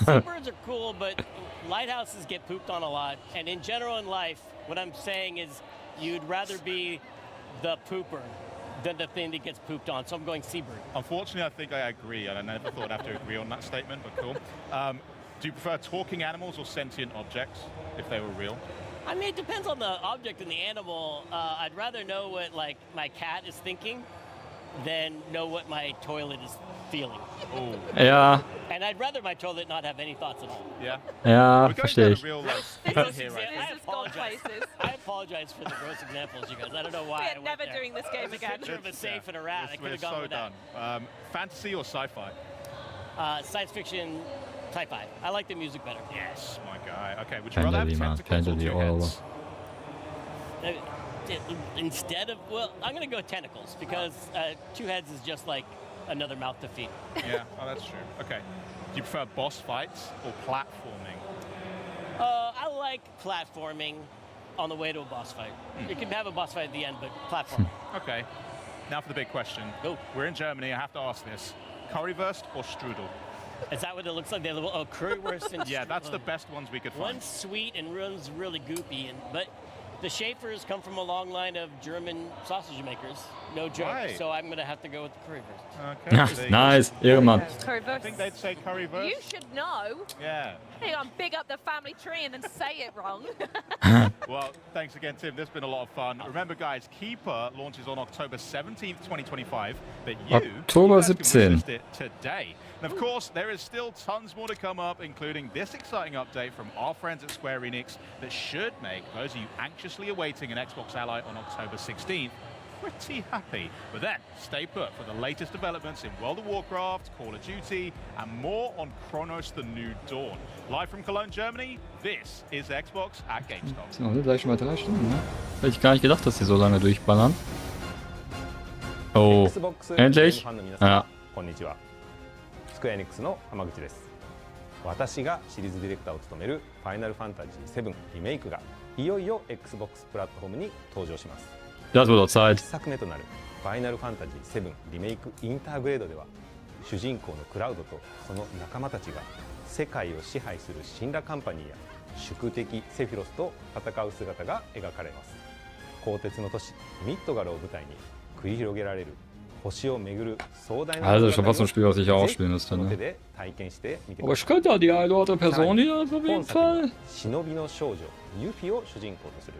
Seabirds are cool, but lighthouses get pooped on a lot. And in general in life, what I'm saying is you'd rather be the pooper than the thing that gets pooped on. So I'm going seabird. Unfortunately, I think I agree, and I never thought I'd have to agree on that statement, but cool. Do you prefer talking animals or sentient objects, if they were real? I mean, it depends on the object and the animal. I'd rather know what, like, my cat is thinking than know what my toilet is feeling. Ja. And I'd rather my toilet not have any thoughts at all. Yeah. Ja, verstehe ich. I apologize for the gross examples, you guys. I don't know why. We are never doing this game again. Picture of a safe and a rat. I could have gone so with done. Fantasy or sci-fi? Science fiction, sci-fi. I like the music better. Yes, my guy. Okay, would you rather have Fantasy, man. tentacles or Fantasy two all heads? Instead of, well, I'm going to go tentacles because 2 heads is just like another mouth to feed. Yeah, oh, that's true. Okay. Do you prefer boss fights or platforming? I like platforming on the way to a boss fight. You can have a boss fight at the end, but platforming. Okay. Now for the big question. Go. We're in Germany. I have to ask this. Currywurst or strudel? Is that what it looks like? They're currywurst and yeah, that's the best ones we could find. One's sweet and one's really goopy, but the Schaefers come from a long line of German sausage makers. No joke. Right. So I'm going to have to go with the currywurst. Okay. Nice, Ehrenmann. I think they'd say currywurst. You should know. Yeah. Hey, I'm big up the family tree and then say it wrong. Well, thanks again, Tim. This has been a lot of fun. Remember, guys, Keeper launches on October 17th, 2025. But you October guys can 17. resist it today. And of course, there is still tons more to come up, including this exciting update from our friends at Square Enix that should make those of you anxiously awaiting an Xbox Ally on October 16th pretty happy. But then, stay put for the latest developments in World of Warcraft, Call of Duty, and more on Chronos: The New Dawn. Live from Cologne, Germany, this is Xbox at Gamescom. Sind wir gleich schon mal 3 Stunden, ne? Hätte ich gar nicht gedacht, dass die so lange durchballern. Oh, endlich? Ja. こんにちは。スクエアエニックスの浜口です。私がシリーズディレクターを務めるファイナルファンタジー7リメイクがいよいよ Xbox プラットフォームに登場します。Das wird auch Zeit. 1作目となるファイナルファンタジー7リメイクインターグレードでは主人公のクラウドとその仲間たちが世界を支配する神羅カンパニーや宿敵セフィロスと戦う姿が描かれます。鋼鉄の都市ミッドガルを舞台に繰り広げられる Also schon fast ein Spiel, was ich auch spielen müsste, ne? Aber ich könnte ja die eine oder andere Person hier auf jeden Fall. 忍びの少女ユフィを主人公とする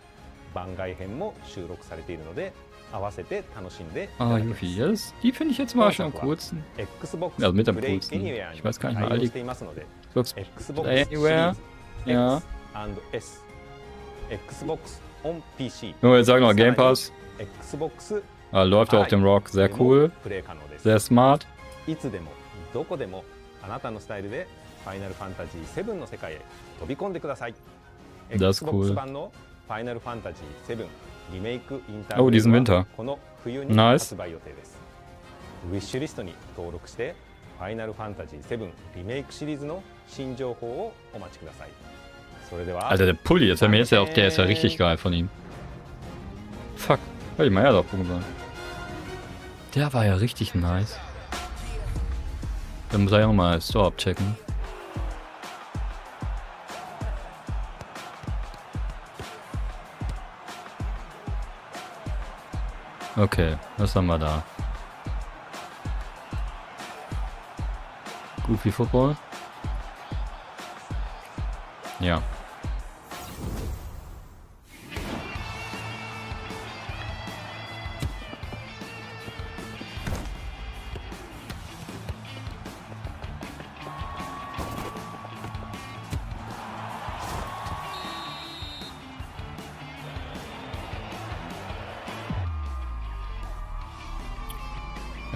番外編も収録されているので合わせて楽しんで Ah, Yuffie, yes. Die finde ich jetzt mal schon am coolsten. Also mit am coolsten. Ich weiß gar nicht mal all die. Xbox Anywhere. Ja. Xbox on PC. Nur jetzt sagen wir noch Game Pass. Xbox Läuft auf dem Rock, sehr cool, sehr smart. いつでもどこでもあなたのスタイルでファイナルファンタジー7の世界へ飛び込んでください。 Das ist Xbox cool. 版のファイナルファンタジー7リメイクインター Oh, グレ diesen ー Winter. ドはこの冬に Nice. 発売予定です。ウィッシュリストに登録してファイナルファンタジー7リメイクシリーズの新情報をお待ちください。それでは Alter, der Pulli, der ist ja auch, der ist ja richtig geil von ihm. Fuck, hätte ich mal eher drauf gucken sollen. Der war ja richtig nice. Dann muss ich auch mal Store abchecken. Okay, was haben wir da? Goofy Football? Ja.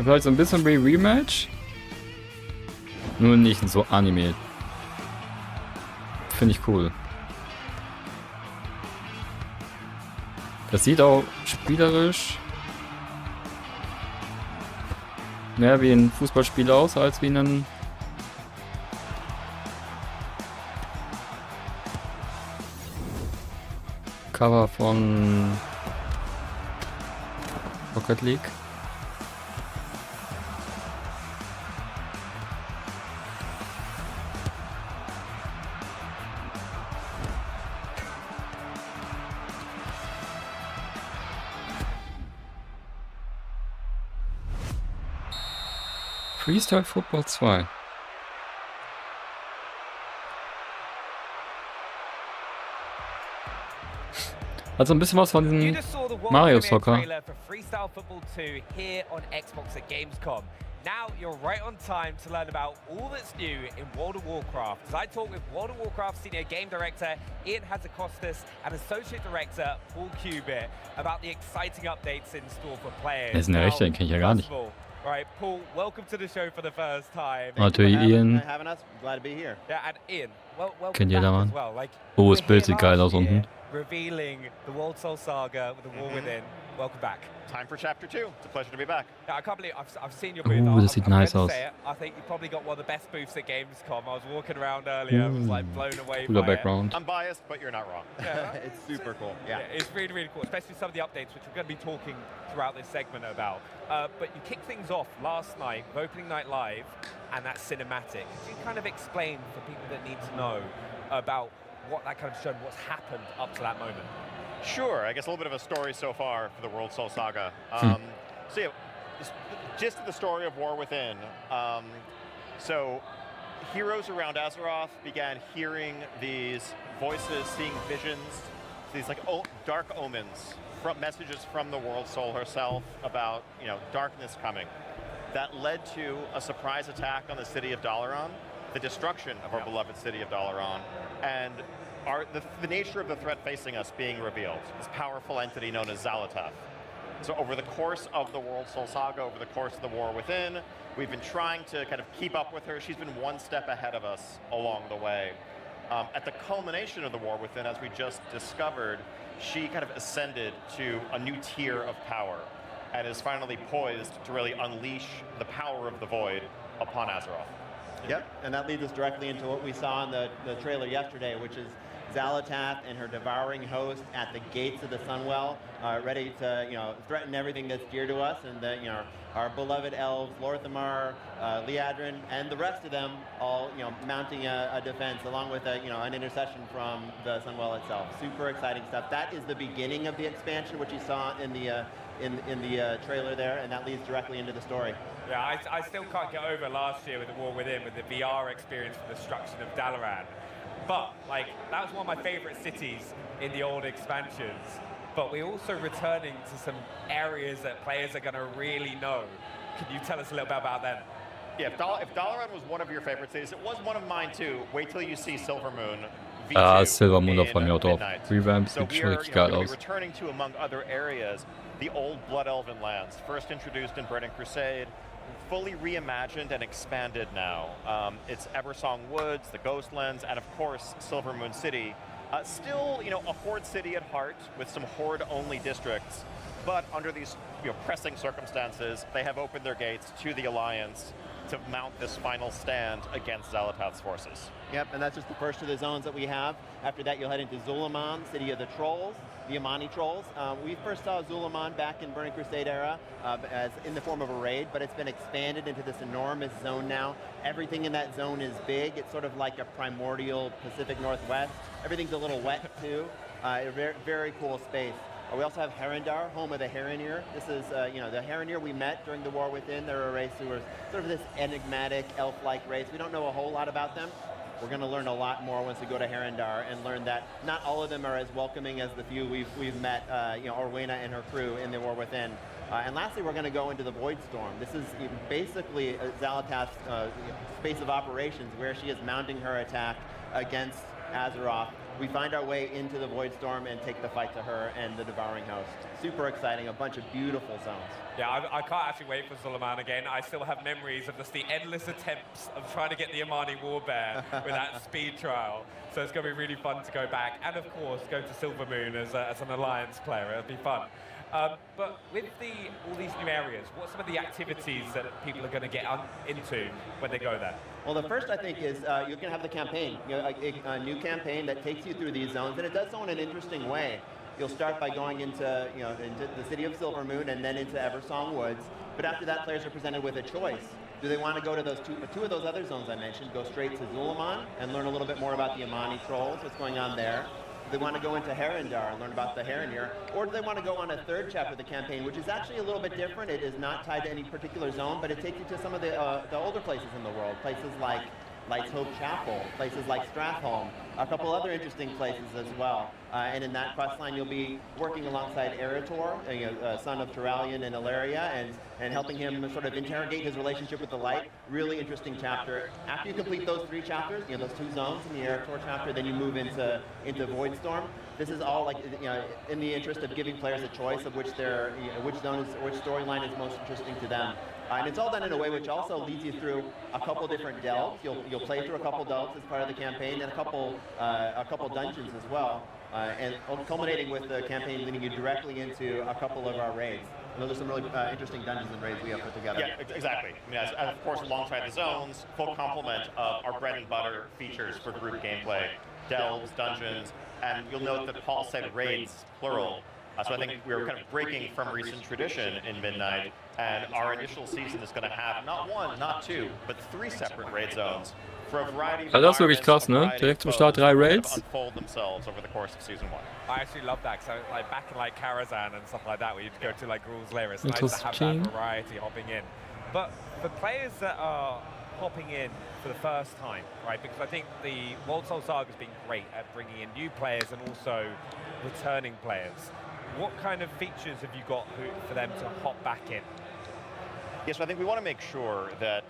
Vielleicht so ein bisschen wie Rematch. Nur nicht so Anime. Finde ich cool. Das sieht auch spielerisch mehr wie ein Fußballspiel aus, als wie ein Cover von Rocket League. Freestyle Football 2. Hat so ein bisschen was von diesem Mario Soccer. Freestyle Football 2 here on Xbox at Gamescom. Now you're right on time to learn about all that's new in World of Warcraft. As I talk with World of Warcraft Senior Game Director Ian Hazakostas and Associate Director Paul Cubitt about the exciting updates in store for players. Das ist eine Rechte, den kenne ich ja gar nicht. Right, Paul, welcome to the show for the first time. Natürlich Ian. Having us. Glad to be here. Yeah, and Ian, welcome Kennt jeder, back Mann. as well. Like, Oh, das Bild sieht geil aus unten. Revealing the World Soul Saga with the War Within. Welcome back. Time for Chapter 2. It's a pleasure to be back. Yeah, I can't believe I've seen your booth. Oh, das sieht nice aus. I think you probably got one of the best booths at Gamescom. I was walking around earlier, I was like blown away Cooler by background. I'm biased, but you're not wrong. Yeah, it's super cool. Yeah, it's really, really cool, especially some of the updates, which we're going to be talking throughout this segment about. But you kicked things off last night with Opening Night Live and that cinematic. Could you kind of explain for people that need to know about what that kind of showed, what's happened up to that moment? Sure. I guess a little bit of a story so far for the World Soul Saga. So yeah, gist of the story of War Within. So heroes around Azeroth began hearing these voices, seeing visions, these like dark omens, from messages from the World Soul herself about, you know, darkness coming. That led to a surprise attack on the city of Dalaran, the destruction of our beloved city of Dalaran, and the nature of the threat facing us being revealed. This powerful entity known as Xal'atath. So over the course of the World Soul Saga, over the course of the War Within, we've been trying to kind of keep up with her. She's been one step ahead of us along the way. At the culmination of the War Within, as we just discovered, she kind of ascended to a new tier of power and is finally poised to really unleash the power of the Void upon Azeroth. Yep, and that leads us directly into what we saw in the trailer yesterday, which is Xal'atath and her devouring host at the gates of the Sunwell, ready to, you know, threaten everything that's dear to us, and the, you know, our beloved elves, Lorthamar, Liadrin, and the rest of them all, you know, mounting a defense along with a, you know, an intercession from the Sunwell itself. Super exciting stuff. That is the beginning of the expansion, which you saw in the trailer there, and that leads directly into the story. Yeah, I still can't get over last year with the War Within, with the VR experience for the destruction of Dalaran. But, like, that was one of my favorite cities in the old expansions. But we're also returning to some areas that players are going to really know. Can you tell us a little bit about them? Yeah, if Dalaran was one of your favorite cities, it was one of mine too. Wait till you see Silvermoon. Ah, Silver Moon auf mir drauf. Midnight. Revamp So sieht we schon are richtig geil gonna be aus. returning to, among other areas, the old Blood Elven lands, first introduced in Burning Crusade, fully reimagined and expanded now. It's Eversong Woods, the Ghostlands, and of course Silver Moon City. Still, a Horde city at heart with some Horde-only districts, but under these pressing circumstances, they have opened their gates to the Alliance to mount this final stand against Xalatath's forces. Yep, and that's just the first of the zones that we have. After that, you'll head into Zulaman, City of the Trolls, the Amani Trolls. We first saw Zulaman back in Burning Crusade era as in the form of a raid, but it's been expanded into this enormous zone now. Everything in that zone is big. It's sort of like a primordial Pacific Northwest. Everything's a little wet too. A very, very cool space. We also have Herondar, home of the Heronir. This is, the Heronir we met during the War Within. They're a race who are sort of this enigmatic, elf-like race. We don't know a whole lot about them. We're going to learn a lot more once we go to Herondar and learn that not all of them are as welcoming as the few we've met, Orwena and her crew in the War Within. And lastly, we're going to go into the Voidstorm. This is basically Xalatath's space of operations where she is mounting her attack against Azeroth. We find our way into the Voidstorm and take the fight to her and the Devouring Host. Super exciting, a bunch of beautiful zones. Yeah, I can't actually wait for Zulaman again. I still have memories of just the endless attempts of trying to get the Amani Warbear with that speed trial. So it's going to be really fun to go back. And of course, go to Silver Moon as an Alliance player. It'll be fun. But with all these new areas, what are some of the activities that people are going to get into when they go there? Well, the first, I think, is you're going to have the campaign, a new campaign that takes you through these zones, and it does so in an interesting way. You'll start by going into the city of Silver Moon and then into Eversong Woods, but after that, players are presented with a choice. Do they want to go to those two of those other zones I mentioned, go straight to Zulaman and learn a little bit more about the Amani Trolls, what's going on there? Do they want to go into Herondar and learn about the Heronir? Or do they want to go on a third chapter of the campaign, which is actually a little bit different? It is not tied to any particular zone, but it takes you to some of the older places in the world, places like Light's Hope Chapel, places like Stratholme, a couple other interesting places as well. And in that quest line, you'll be working alongside Eretor, son of Turalian and Ilaria, and helping him sort of interrogate his relationship with the light. Really interesting chapter. After you complete those 3 chapters, those 2 zones in the Eretor chapter, then you move into Voidstorm. This is all in the interest of giving players a choice of which storyline is most interesting to them. And it's all done in a way which also leads you through a couple different delves. You'll play through a couple delves as part of the campaign, and a couple dungeons as well, and culminating with the campaign leading you directly into a couple of our raids. And those are some really interesting dungeons and raids we have put together. Yeah, exactly. I mean, and of course, alongside the zones, full complement of our bread and butter features for group gameplay, delves, dungeons, and you'll note that Paul said raids, plural. So I think we're kind of breaking from recent tradition in Midnight, and our initial season is going to have not 1, not 2, but 3 separate raid zones for a variety of Also das ist wirklich krass, ne? Direkt zum Start 3 Raids. Unfold themselves over the course of season 1. I actually love that, because back in Karazhan and stuff like that, where you'd go to Gruul's Lair, it's nice to have that variety hopping in. But for players that are hopping in for the first time, right? Because I think the World Soul Saga has been great at bringing in new players and also returning players. What kind of features have you got for them to hop back in? Yes, so I think we want to make sure that,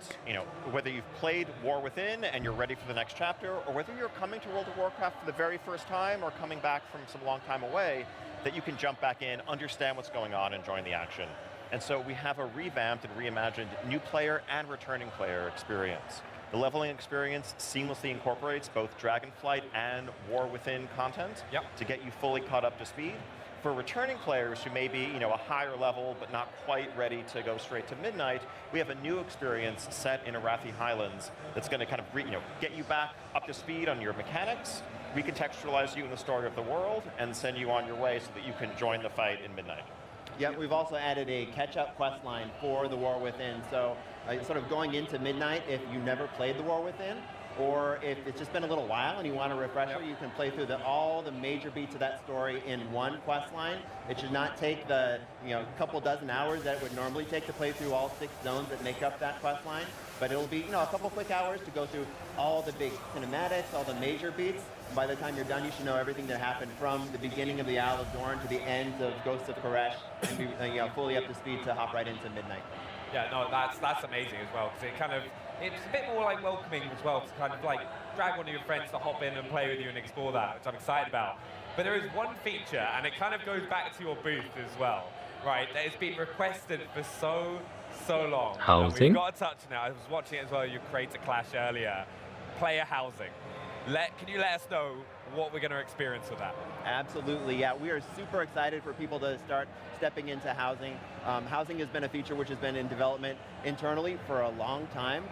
whether you've played War Within and you're ready for the next chapter, or whether you're coming to World of Warcraft for the very first time or coming back from some long time away, that you can jump back in, understand what's going on, and join the action. And so we have a revamped and reimagined new player and returning player experience. The leveling experience seamlessly incorporates both Dragonflight and War Within content to get you fully caught up to speed. For returning players who may be, a higher level but not quite ready to go straight to Midnight, we have a new experience set in Arathi Highlands that's going to kind of, get you back up to speed on your mechanics, recontextualize you in the story of the world, and send you on your way so that you can join the fight in Midnight. Yeah, we've also added a catch-up quest line for the War Within. So sort of going into Midnight, if you never played the War Within, or if it's just been a little while and you want a refresher, you can play through all the major beats of that story in one quest line. It should not take the couple dozen hours that it would normally take to play through all 6 zones that make up that quest line. But it'll be a couple quick hours to go through all the big cinematics, all the major beats. And by the time you're done, you should know everything that happened from the beginning of the Isle of Dorn to the end of Ghosts of Koresh, and be fully up to speed to hop right into Midnight. Yeah, no, that's amazing as well, because it's a bit more like welcoming as well, to kind of like drag one of your friends to hop in and play with you and explore that, which I'm excited about. But there is one feature, and it kind of goes back to your booth as well, right, that has been requested for so long. Housing? We've got to touch on it. I was watching it as well, your Creator Clash earlier. Player housing. Can you let us know what we're going to experience with that? Absolutely, yeah. We are super excited for people to start stepping into housing. Housing has been a feature which has been in development internally for a long time.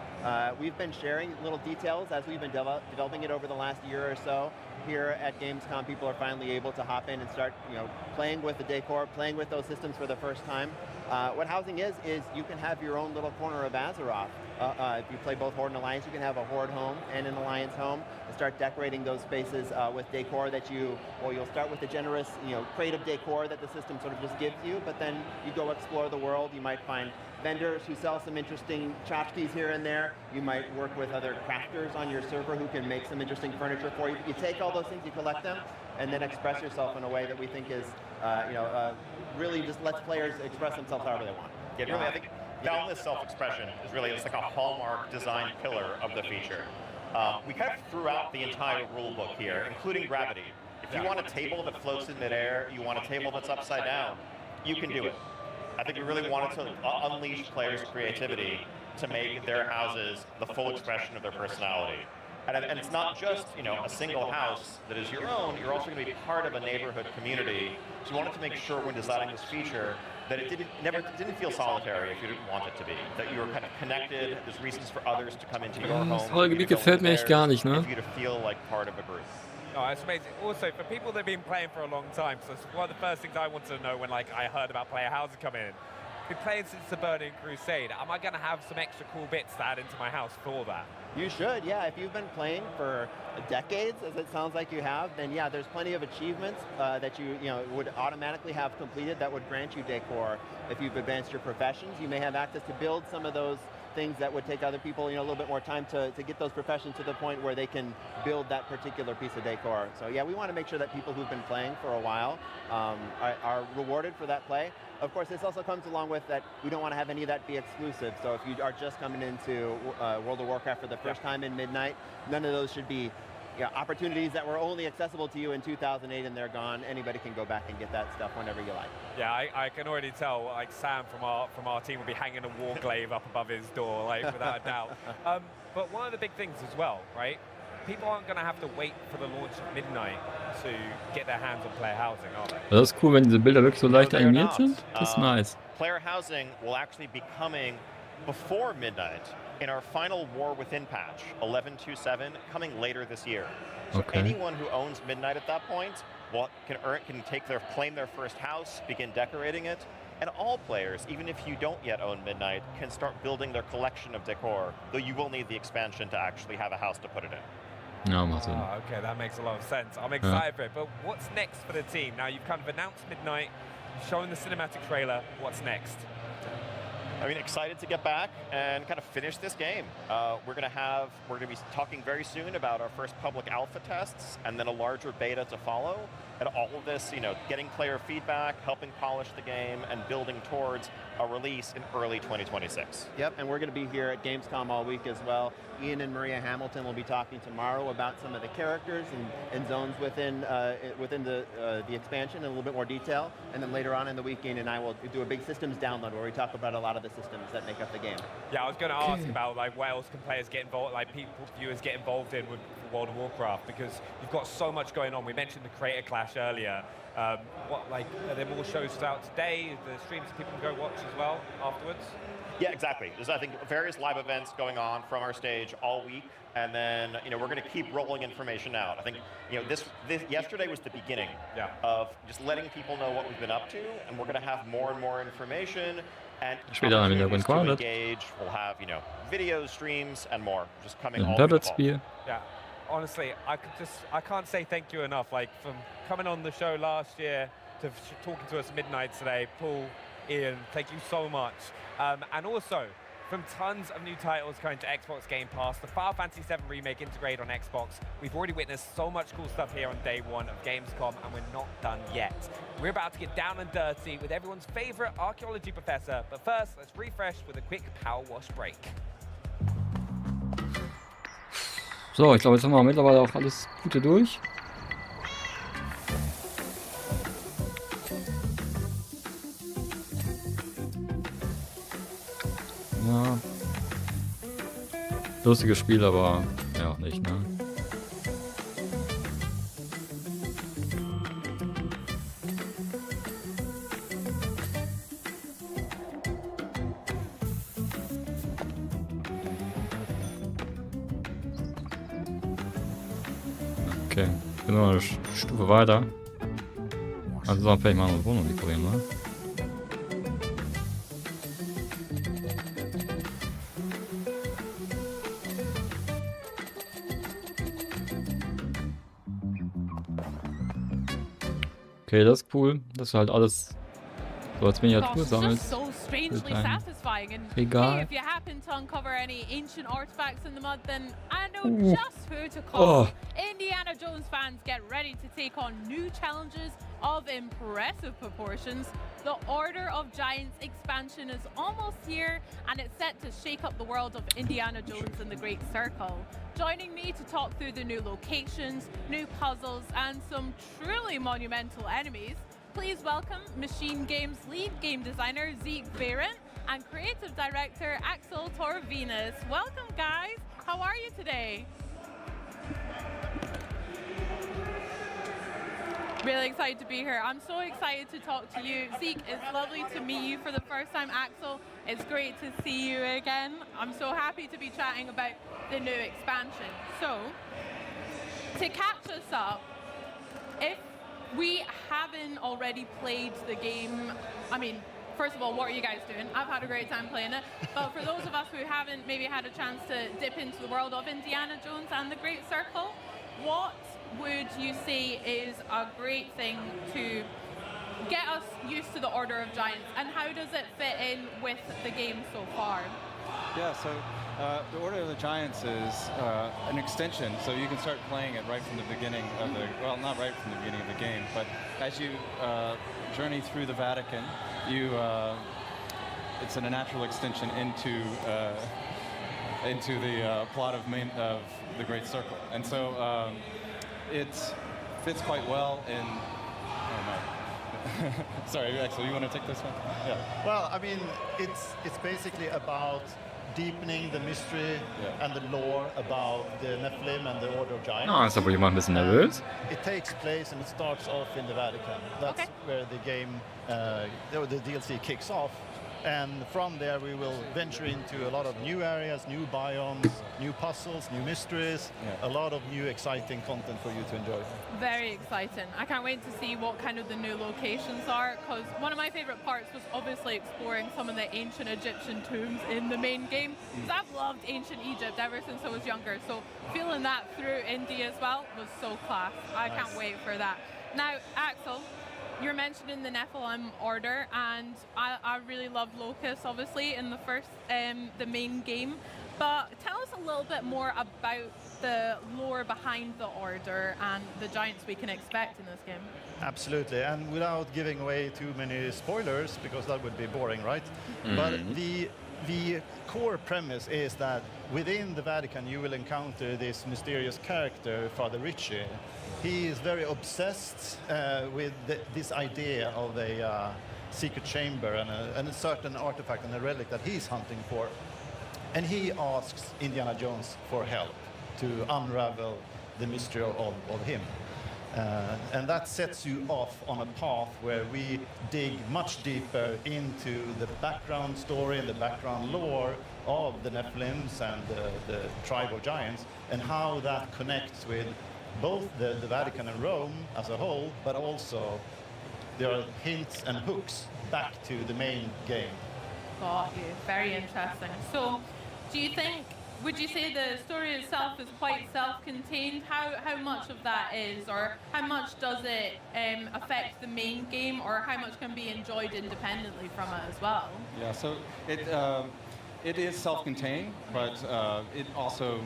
We've been sharing little details as we've been developing it over the last year or so. Here at Gamescom, people are finally able to hop in and start, playing with the decor, playing with those systems for the first time. What housing is you can have your own little corner of Azeroth. If you play both Horde and Alliance, you can have a Horde home and an Alliance home, and start decorating those spaces with decor that you'll start with the generous, creative decor that the system sort of just gives you, but then you go explore the world. You might find vendors who sell some interesting tchotchkes here and there. You might work with other crafters on your server who can make some interesting furniture for you. You take all those things, you collect them, and then express yourself in a way that we think is, really just lets players express themselves however they want. Yeah, really, I think boundless self-expression is really, it's like a hallmark design pillar of the feature. We kind of threw out the entire rule book here, including gravity. If you want a table that floats in midair, you want a table that's upside down, you can do it. I think we really wanted to unleash players' creativity to make their houses the full expression of their personality. And it's not just, a single house that is your own, you're also going to be part of a neighborhood community. So we wanted to make sure when designing this feature that it didn't feel solitary if you didn't want it to be. That you were kind of connected, there's reasons for others to come into your home. Das Gebiet gefällt mir echt gar nicht, ne? For you to feel like part of a group. Oh, it's amazing. Also, for people that have been playing for a long time, so it's one of the first things I wanted to know when I heard about player housing coming in. Been playing since the Burning Crusade. Am I going to have some extra cool bits to add into my house for that? You should, yeah. If you've been playing for decades, as it sounds like you have, then yeah, there's plenty of achievements that you would automatically have completed that would grant you decor. If you've advanced your professions, you may have access to build some of those things that would take other people, a little bit more time to get those professions to the point where they can build that particular piece of decor. So yeah, we want to make sure that people who've been playing for a while are rewarded for that play. Of course, this also comes along with that we don't want to have any of that be exclusive. So if you are just coming into World of Warcraft for the first time in Midnight, none of those should be opportunities that were only accessible to you in 2008 and they're gone. Anybody can go back and get that stuff whenever you like. Yeah, I can already tell, Sam from our team will be hanging a warglaive up above his door, without a doubt. But one of the big things as well, right? People aren't going to have to wait for the launch of Midnight to get their hands on player housing, are they? Das ist cool, wenn diese Bilder wirklich so leicht animiert sind. Das ist nice. Player housing will actually be coming before Midnight in our final War Within patch, 11.2.7, coming later this year. So anyone who owns Midnight at that point can claim their first house, begin decorating it, and all players, even if you don't yet own Midnight, can start building their collection of decor, though you will need the expansion to actually have a house to put it in. Ja, macht Sinn. Okay, that makes a lot of sense. I'm excited for it. But what's next for the team? Now you've kind of announced Midnight, shown the cinematic trailer. What's next? I mean, excited to get back and kind of finish this game. We're going to be talking very soon about our first public alpha tests and then a larger beta to follow. And all of this, getting player feedback, helping polish the game, and building towards a release in early 2026. Yep, and we're going to be here at Gamescom all week as well. Ian and Maria Hamilton will be talking tomorrow about some of the characters and zones within the expansion in a little bit more detail. And then later on in the week, Ian and I will do a big systems download where we talk about a lot of the systems that make up the game. Yeah, I was going to ask about what else can players get involved, viewers get involved in with World of Warcraft, because you've got so much going on. We mentioned the Creator Clash earlier. Are there more shows out today? The streams people can go watch as well afterwards? Yeah, exactly. There's, I think, various live events going on from our stage all week, and then we're going to keep rolling information out. I think this yesterday was the beginning of just letting people know what we've been up to, and we're going to have more and more information and opportunities to engage. We'll have videos, streams, and more just coming all through the fall. Yeah. Honestly, I can't say thank you enough. From coming on the show last year to talking to us Midnight today, Paul, Ian, thank you so much. And also From tons of new titles coming to Xbox Game Pass, the Final Fantasy VII Remake integrated on Xbox, we've already witnessed so much cool stuff here on day one of Gamescom, and we're not done yet. We're about to get down and dirty with everyone's favorite archaeology professor, but first, let's refresh with a quick power wash break. So, ich glaube, jetzt haben wir mittlerweile auch alles Gute durch. Ja. Lustiges Spiel, aber ja auch nicht, ne? Okay, ich bin noch eine Stufe weiter. Also sollen wir vielleicht mal eine Wohnung dekorieren, ne? Okay, das ist cool, dass du halt alles so als Miniatur sammelst. So strangely satisfying. And Regal. hey, if you happen to uncover any ancient artifacts in the mud, then I know Ooh. just who to call. Indiana Jones fans, get ready to take on new challenges of impressive proportions. The Order of Giants expansion is almost here, and it's set to shake up the world of Indiana Jones and the Great Circle. Joining me to talk through the new locations, new puzzles, and some truly monumental enemies, please welcome Machine Games lead game designer Zeke Behrendt and creative director Axel Torvinus. Welcome, guys. How are you today? Really excited to be here. I'm so excited to talk to you. Zeke, it's lovely to meet you for the first time. Axel, it's great to see you again. I'm so happy to be chatting about the new expansion. So, to catch us up, if we haven't already played the game, I mean, first of all, what are you guys doing? I've had a great time playing it. But for those of us who haven't maybe had a chance to dip into the world of Indiana Jones and the Great Circle, what would you say is a great thing to get us used to the Order of Giants, and how does it fit in with the game so far? Yeah, so the Order of the Giants is an extension, so you can start playing it right from the beginning of the, well, not right from the beginning of the game, but as you journey through the Vatican, you it's a natural extension into the plot of the Great Circle, and so it fits quite well in. Oh no. Sorry, Axel, you want to take this one? Yeah. Well, I mean, it's basically about deepening the mystery and the lore about the Nephilim and the Order of Giants. Ah, ist aber jemand ein bisschen nervös. It takes place and it starts off in the Vatican. That's where the game, the DLC kicks off. And from there we will venture into a lot of new areas, new biomes, new puzzles, new mysteries, a lot of new exciting content for you to enjoy. Very exciting. I can't wait to see what kind of the new locations are, because one of my favorite parts was obviously exploring some of the ancient Egyptian tombs in the main game. Because I've loved ancient Egypt ever since I was younger, so feeling that through India as well was so class. I can't wait for that. Now, Axel, you're mentioning the Nephilim Order, and I really love Locus, obviously, in the first, the main game. But tell us a little bit more about the lore behind the Order and the giants we can expect in this game. Absolutely, and without giving away too many spoilers, because that would be boring, right? But the core premise is that within the Vatican you will encounter this mysterious character, Father Ricci. He is very obsessed with this idea of a secret chamber and a certain artifact and a relic that he's hunting for. And he asks Indiana Jones for help to unravel the mystery of him. And that sets you off on a path where we dig much deeper into the background story and the background lore of the Nephilims and the tribe of giants, and how that connects with both the Vatican and Rome as a whole, but also there are hints and hooks back to the main game. Got you. Very interesting. So, do you think, would you say the story itself is quite self-contained? How much of that is, or how much does it affect the main game, or how much can be enjoyed independently from it as well? Yeah, so it is self-contained, but it also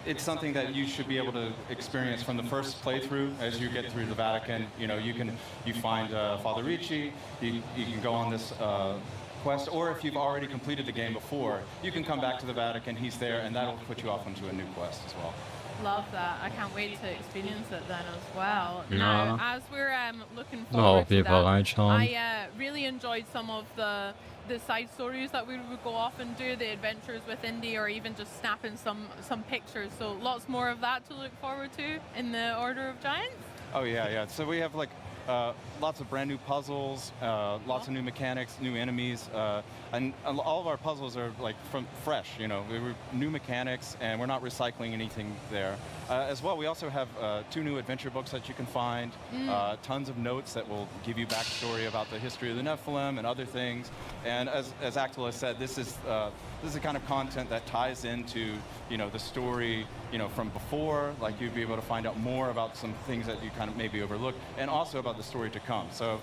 it's something that you should be able to experience from the first playthrough. As you get through the Vatican, you know, you find Father Ricci, you can go on this quest, or if you've already completed the game before, you can come back to the Vatican, he's there, and that'll put you off into a new quest as well. Love that. I can't wait to experience it then as well. Ja. Now, as we're looking Na, forward auf to jeden Fall that, reinschauen. I really enjoyed some of the side stories that we would go off and do, the adventures with Indy, or even just snapping some pictures. So lots more of that to look forward to in the Order of Giants. Oh yeah, yeah. So we have like lots of brand new puzzles, lots of new mechanics, new enemies, and all of our puzzles are like from fresh. You know, we were new mechanics, and we're not recycling anything there. As well, we also have 2 new adventure books that you can find, tons of notes that will give you backstory about the history of the Nephilim and other things. And as Axel has said, this is the kind of content that ties into, you know, the story, you know, from before. Like, you'd be able to find out more about some things that you kind of maybe overlooked, and also about the story to come. So,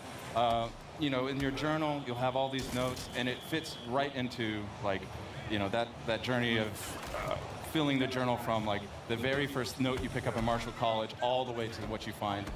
you know, in your journal, you'll have all these notes, and it fits right into, like, you know, that journey of filling the journal from, like, the very first note you pick up in Marshall College all the way to what you find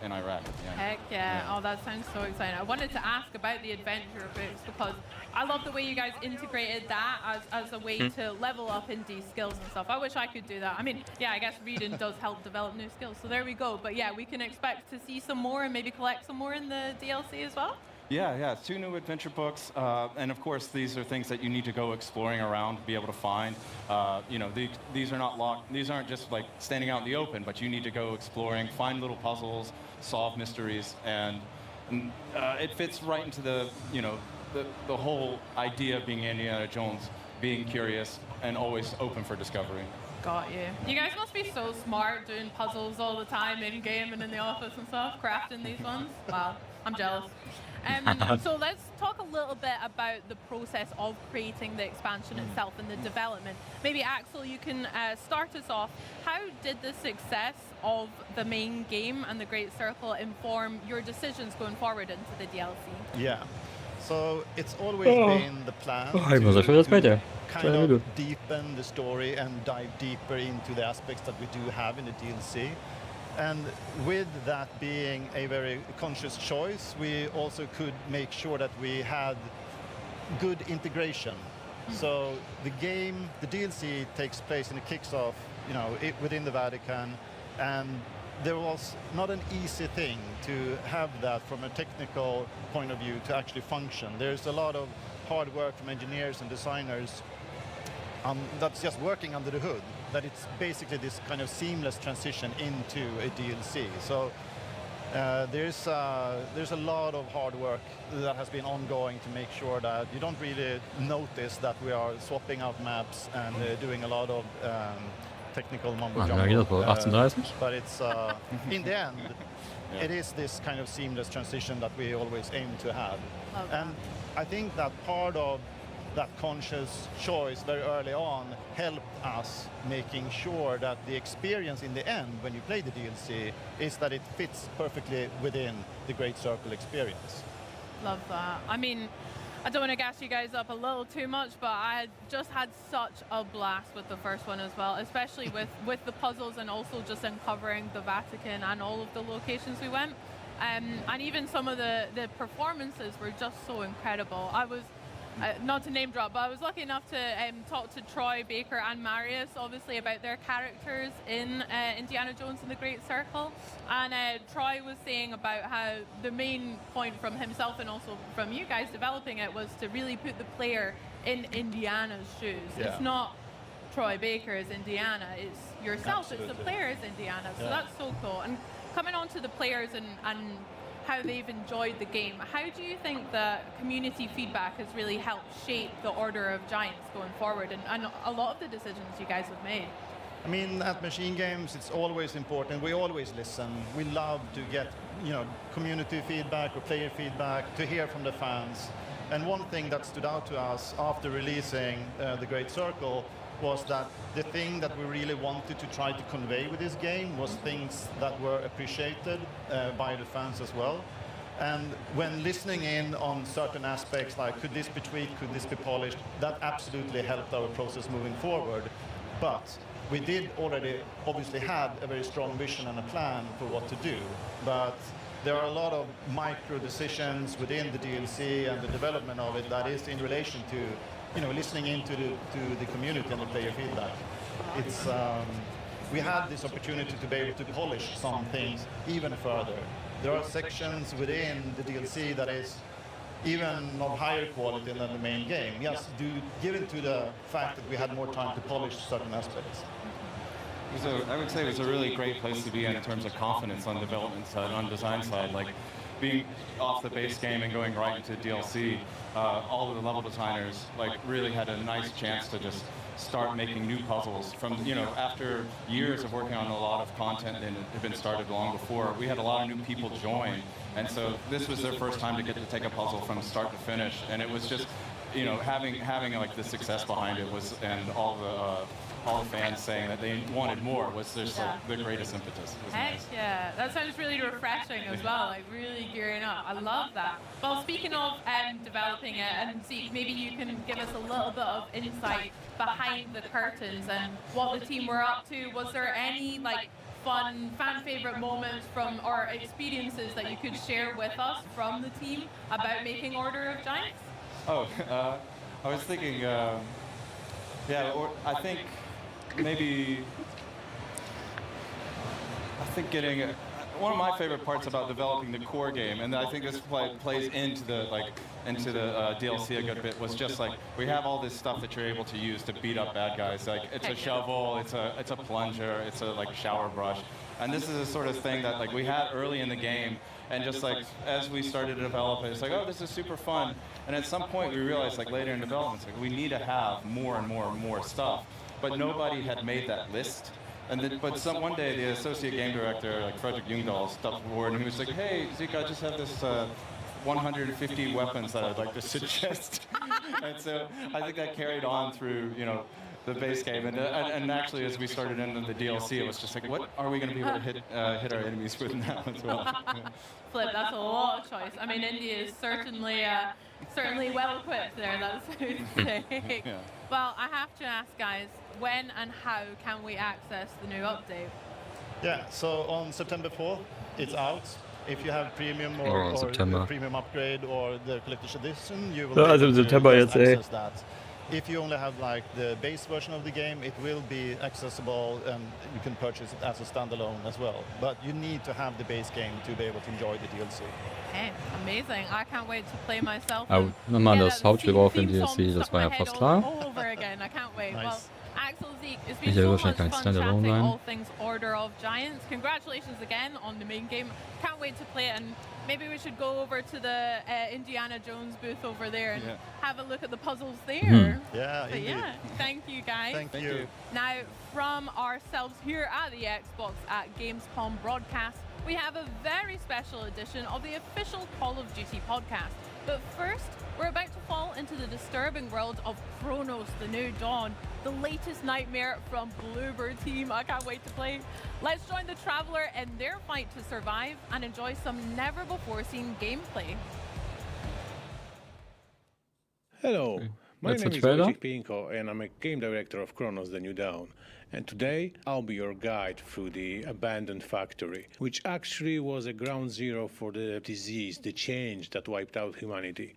in Iraq at the end. Heck yeah. Oh, that sounds so exciting. I wanted to ask about the adventure books because I love the way you guys integrated that as a way to level up indie skills and stuff. I wish I could do that. I mean, yeah, I guess reading does help develop new skills, so there we go. But yeah, we can expect to see some more and maybe collect some more in the DLC as well. Yeah, yeah, 2 new adventure books, and of course these are things that you need to go exploring around to be able to find. You know, these are not locked, these aren't just like standing out in the open, but you need to go exploring, find little puzzles, solve mysteries, and it fits right into the, you know, the whole idea of being Indiana Jones, being curious and always open for discovery. Got you. You guys must be so smart doing puzzles all the time in-game and in the office and stuff, crafting these ones. Wow, I'm jealous. So let's talk a little bit about the process of creating the expansion itself and the development. Maybe Axel, you can start us off. How did the success of the main game and the Great Circle inform your decisions going forward into the DLC? Yeah. So it's always been the plan to kind of deepen the story and dive deeper into the aspects that we do have in the DLC. And with that being a very conscious choice, we also could make sure that we had good integration. So the game, the DLC takes place and it kicks off, you know, within the Vatican, and there was not an easy thing to have that from a technical point of view to actually function. There's a lot of hard work from engineers and designers that's just working under the hood, that it's basically this kind of seamless transition into a DLC. So there's a lot of hard work that has been ongoing to make sure that you don't really notice that we are swapping out maps and doing a lot of technical mumbo jumbo. But it's in the end, it is this kind of seamless transition that we always aim to have. And I think that part of that conscious choice very early on helped us making sure that the experience in the end when you play the DLC is that it fits perfectly within the Great Circle experience. Love that. I mean, I don't want to gas you guys up a little too much, but I just had such a blast with the first one as well, especially with the puzzles and also just uncovering the Vatican and all of the locations we went. And even some of the performances were just so incredible. I was not to name drop, but I was lucky enough to talk to Troy, Baker and Marius, obviously, about their characters in Indiana Jones and the Great Circle. And Troy was saying about how the main point from himself and also from you guys developing it was to really put the player in Indiana's shoes. Yeah. It's not Troy Baker's Indiana, it's yourself, Absolutely. It's the player's Indiana. So that's so cool. And coming on to the players and how they've enjoyed the game. How do you think the community feedback has really helped shape the Order of Giants going forward and a lot of the decisions you guys have made? I mean, at Machine Games, it's always important. We always listen. We love to get, you know, community feedback or player feedback, to hear from the fans. And one thing that stood out to us after releasing The Great Circle was that the thing that we really wanted to try to convey with this game was things that were appreciated by the fans as well. And when listening in on certain aspects, like could this be tweaked, could this be polished, that absolutely helped our process moving forward. But we did already obviously have a very strong vision and a plan for what to do. But there are a lot of micro decisions within the DLC and the development of it that is in relation to, listening into the community and the player feedback. It's we had this opportunity to be able to polish some things even further. There are sections within the DLC that is even of higher quality than the main game. Yes, given to the fact that we had more time to polish certain aspects. I would say it was a really great place to be in terms of confidence on development side, on design side. Like being off the base game and going right into DLC, all of the level designers really had a nice chance to just start making new puzzles from, after years of working on a lot of content that had been started long before. We had a lot of new people join, and so this was their first time to get to take a puzzle from start to finish, and it was just, having like the success behind it was, and all the fans saying that they wanted more was just the greatest impetus. Heck yeah, that sounds really refreshing as well, like really gearing up. I love that. Well, speaking of developing it, and Zeke, maybe you can give us a little bit of insight behind the curtains and what the team were up to. Was there any fun, fan favorite moments from or experiences that you could share with us from the team about making Order of Giants? Oh, I was thinking, I think getting one of my favorite parts about developing the core game, and I think this plays into the DLC a good bit, was just we have all this stuff that you're able to use to beat up bad guys. It's a shovel, it's a plunger, it's a shower brush, and this is a sort of thing that we had early in the game, and just as we started to develop it, it's oh, this is super fun, and at some point we realized later in development, we need to have more and more and more stuff, but nobody had made that list. But one day the associate game director, Frederick Jungdahl, stepped forward and he was like, "Hey, Zeke, I just have this 150 weapons that I'd like to suggest." And so I think that carried on through, the base game, and actually as we started into the DLC, it was just what are we going to be able to hit our enemies with now as well? Flip, that's a lot of choice. I mean, India is certainly well equipped there. That's sick. Yeah. Well, I have to ask, guys, when and how can we access the new update? Yeah, so on September 4th, it's out. If you have premium or premium upgrade or the collector's edition, you will be able to access that. If you only have the base version of the game, it will be accessible and you can purchase it as a standalone as well. But you need to have the base game to be able to enjoy the DLC. Okay, amazing. I can't wait to play myself. Nochmal das Hauptspiel auf den DLC, das war ja fast klar. All over again. I can't wait. Nice. Well, Axel, Zeke, it's Ich been so wahrscheinlich much kein fun Standalone chatting sein. all things Order of Giants. Congratulations again on the main game. Can't wait to play it, and maybe we should go over to the Indiana Jones booth over there and have a look at the puzzles there. Yeah, but yeah, thank you guys. Thank you. Now, from ourselves here at the Xbox at Gamescom broadcast, we have a very special edition of the official Call of Duty podcast. But first, we're about to fall into the disturbing world of Chronos, the New Dawn, the latest nightmare from Bloober Team. I can't wait to play. Let's join the Traveler in their fight to survive and enjoy some never-before-seen gameplay. Hello, my That's name a is trailer? Wojciech Pinko and I'm a game director of Chronos the New Dawn. And today I'll be your guide through the abandoned factory, which actually was a ground zero for the disease, the change that wiped out humanity.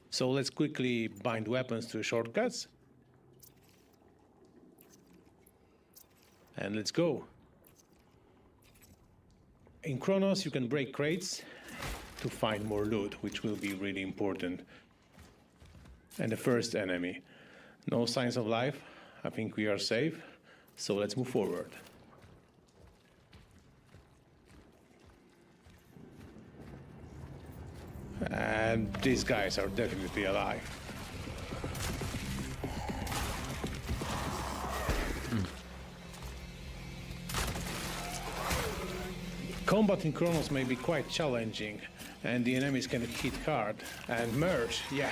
So let's quickly bind weapons to shortcuts. And let's go. In Chronos you can break crates to find more loot, which will be really important. And the first enemy. No signs of life. I think we are safe. So let's move forward. And these guys are definitely alive. Combat in Chronos may be quite challenging, and the enemies can hit hard. And merge, yeah,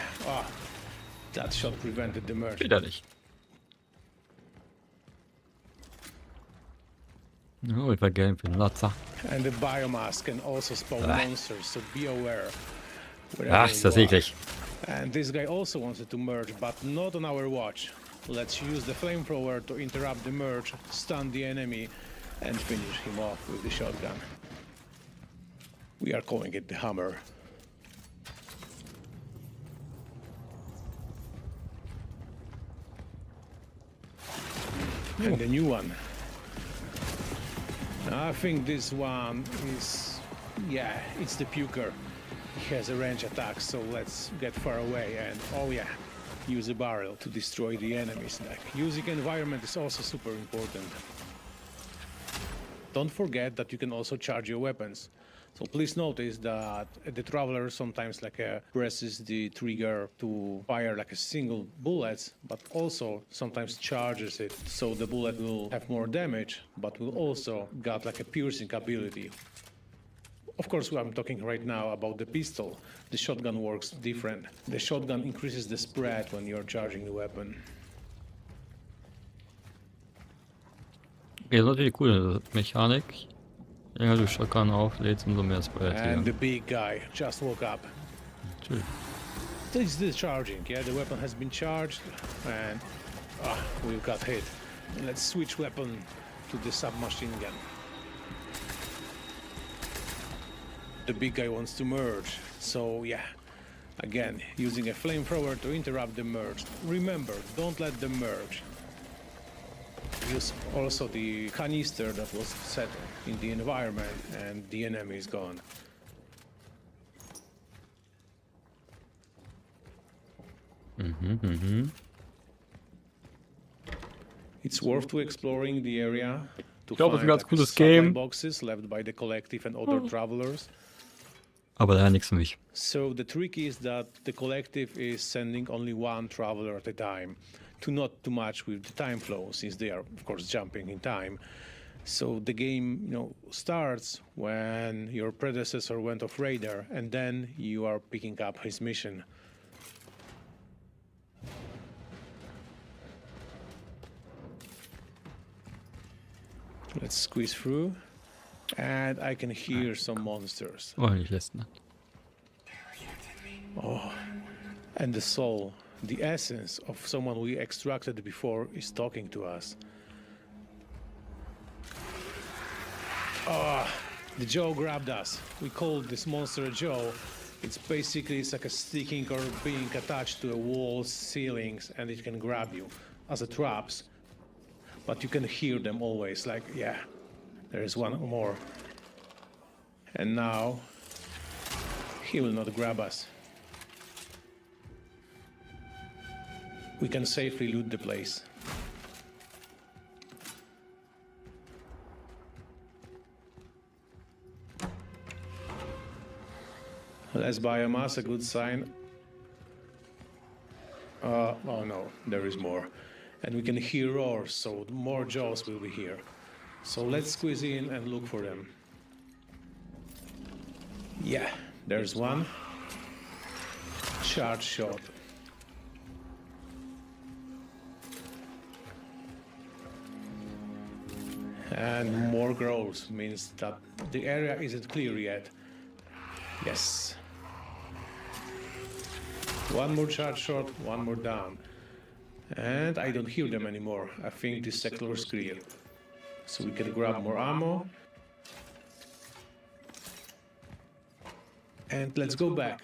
that shot prevented the merge. Widerlich. Oh, if I game für Nutzer. And the biomass can also spawn monsters, so be aware. Ach, ist das eklig. And this guy also wanted to merge, but not on our watch. Let's use the flamethrower to interrupt the merge, stun the enemy, and finish him off with the shotgun. We are calling it the Hammer. And the new one. I think this one is, yeah, it's the Puker. He has a range attack, so let's get far away and, oh yeah, use a barrel to destroy the enemies. Like, using environment is also super important. Don't forget that you can also charge your weapons. So please notice that the Traveler sometimes presses the trigger to fire like a single bullet, but also sometimes charges it, so the bullet will have more damage, but will also got like a piercing ability. Of course, I'm talking right now about the pistol. The shotgun works different. The shotgun increases the spread when you're charging the weapon. Okay, das ist natürlich cool, Mechanik. Je länger du Shotgun auflädst, umso mehr Spread hier. And the big guy just woke up. Chill. This is the charging, yeah? The weapon has been charged, and we got hit. Let's switch weapon to the submachine gun. The big guy wants to merge, so yeah. Again, using a flamethrower to interrupt the merge. Remember, don't let them merge. Use also the canister that was set in the environment, and the enemy is gone. It's worth to exploring the area to find supply boxes left by the collective and other travelers. Aber leider nichts für mich. So the trick is that the collective is sending only one traveler at a time, to not too much with the time flow, since they are of course jumping in time. So the game, starts when your predecessor went off radar, and then you are picking up his mission. Let's squeeze through, and I can hear some monsters. Oh, nicht lässt, Oh, and the soul, the essence of someone we extracted before, is talking to us. Oh, the Joe grabbed us. We called this monster a Joe. It's like a sticking or being attached to a wall, ceilings, and it can grab you as a traps. But you can hear them always, like, yeah, there is one more. And now, he will not grab us. We can safely loot the place. Less biomass, a good sign. Oh no, there is more. And we can hear roars, so more jaws will be here. So let's squeeze in and look for them. Yeah, there's one. Charge shot. And more growls means that the area isn't clear yet. Yes. One more charge shot, one more down. And I don't hear them anymore. I think this sector is clear. So we can grab more ammo. And let's go back.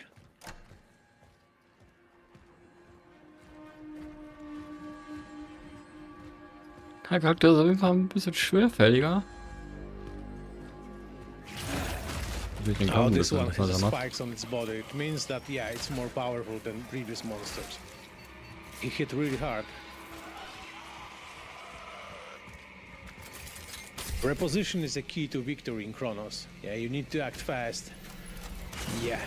Der Charakter ist auf jeden Fall ein bisschen schwerfälliger. Oh, this one has spikes on its body. It means that, yeah, it's more powerful than previous monsters. He hit really hard. Reposition is a key to victory in Chronos. Yeah, you need to act fast. Yeah,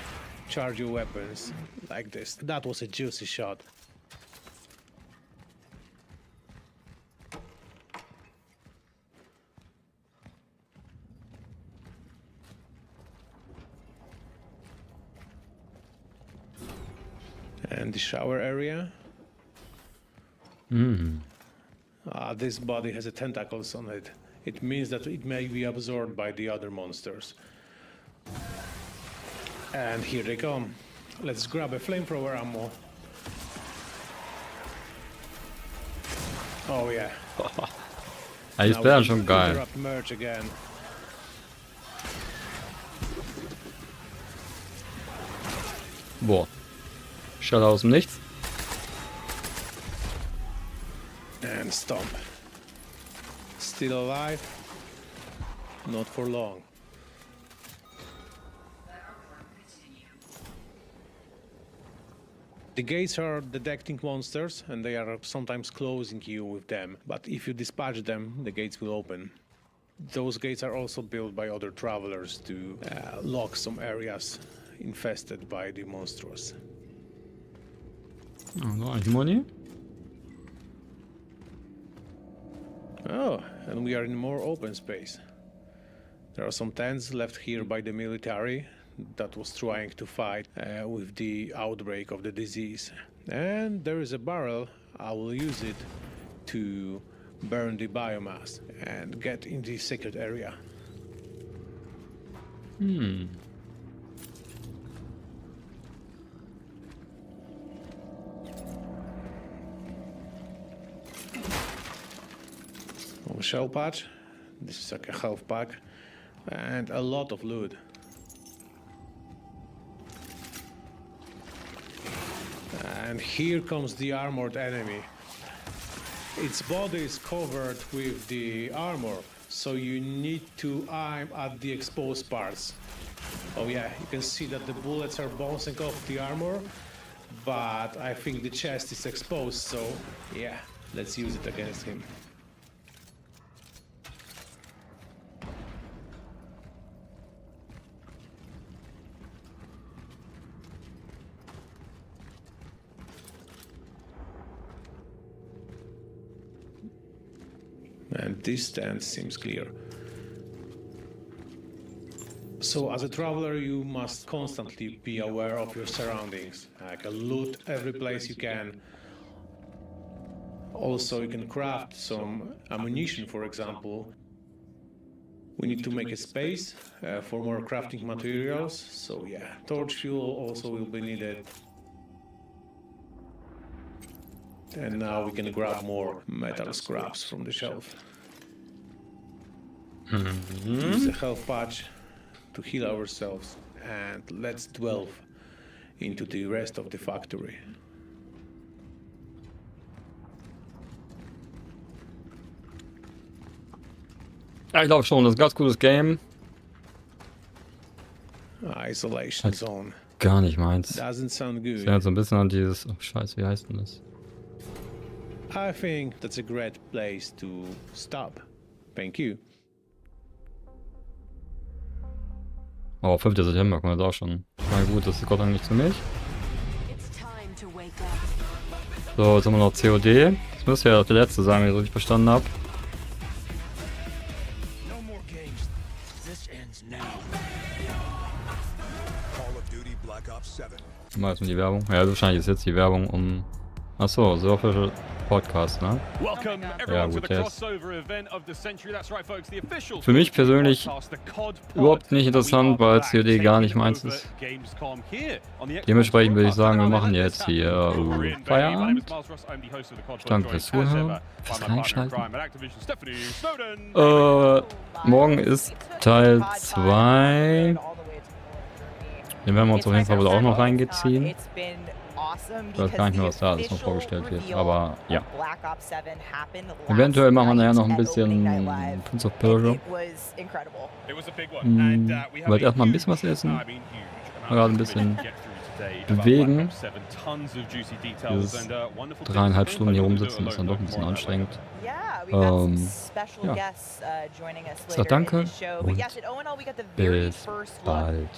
charge your weapons like this. That was a juicy shot. And the shower area. This body has a tentacles on it. it means that it may be absorbed by the other monsters. And here they come. Let's grab a flamethrower ammo. Oh yeah. Eigentlich wäre schon geil. Merge again. Boah. Schall aus dem Nichts. And stomp. Still alive? Not for long. The gates are detecting monsters and they are sometimes closing you with them, but if you dispatch them, the gates will open. Those gates are also built by other travelers to lock some areas infested by the monsters. Oh, money? Oh, and we are in more open space. There are some tents left here by the military that was trying to fight with the outbreak of the disease. And there is a barrel. I will use it to burn the biomass and get in the secret area. A shell patch. This is like a health pack and a lot of loot. And here comes the armored enemy. Its body is covered with the armor, so you need to aim at the exposed parts. Oh yeah, you can see that the bullets are bouncing off the armor, but I think the chest is exposed, so yeah, let's use it against him. And this stand seems clear. So as a traveler, you must constantly be aware of your surroundings. Like loot every place you can. Also, you can craft some ammunition, for example. We need to make a space for more crafting materials. So yeah, torch fuel also will be needed. And now we can grab more metal scraps from the shelf. Use a health patch to heal ourselves, and let's delve into the rest of the factory. Ja, ich glaube schon, das ist ein ganz cooles Game. Isolation Zone. Gar nicht meins. Doesn't sound good. Das erinnert so ein bisschen an dieses... Oh, scheiße, wie heißt denn das? I think that's a great place to stop. Thank you. Oh, 5. September, guck mal, das auch schon. Na gut, das kommt dann nicht zu mich. So, jetzt haben wir noch COD. Das müsste ja der letzte sein, wenn ich das richtig verstanden habe. Mal jetzt mal die Werbung. Ja, wahrscheinlich ist jetzt die Werbung um... Achso, so official Podcast, ne? Ja, gut, jetzt. Für mich persönlich überhaupt nicht interessant, weil COD gar nicht meins ist. Dementsprechend würde ich sagen, wir machen jetzt hier Feierabend. Danke fürs Zuhören, fürs Reinschalten. Morgen ist Teil 2. Den werden wir uns auf jeden Fall wohl auch noch reingeziehen. Ich weiß gar nicht mehr, was da alles noch vorgestellt wird, aber ja. Eventuell machen wir nachher noch ein bisschen Prince of Persia. Ich werde erstmal ein bisschen was essen. Gerade ein bisschen bewegen. Dieses 3,5 Stunden hier rumsitzen ist dann doch ein bisschen anstrengend. Ja. Ich sag danke und bis bald.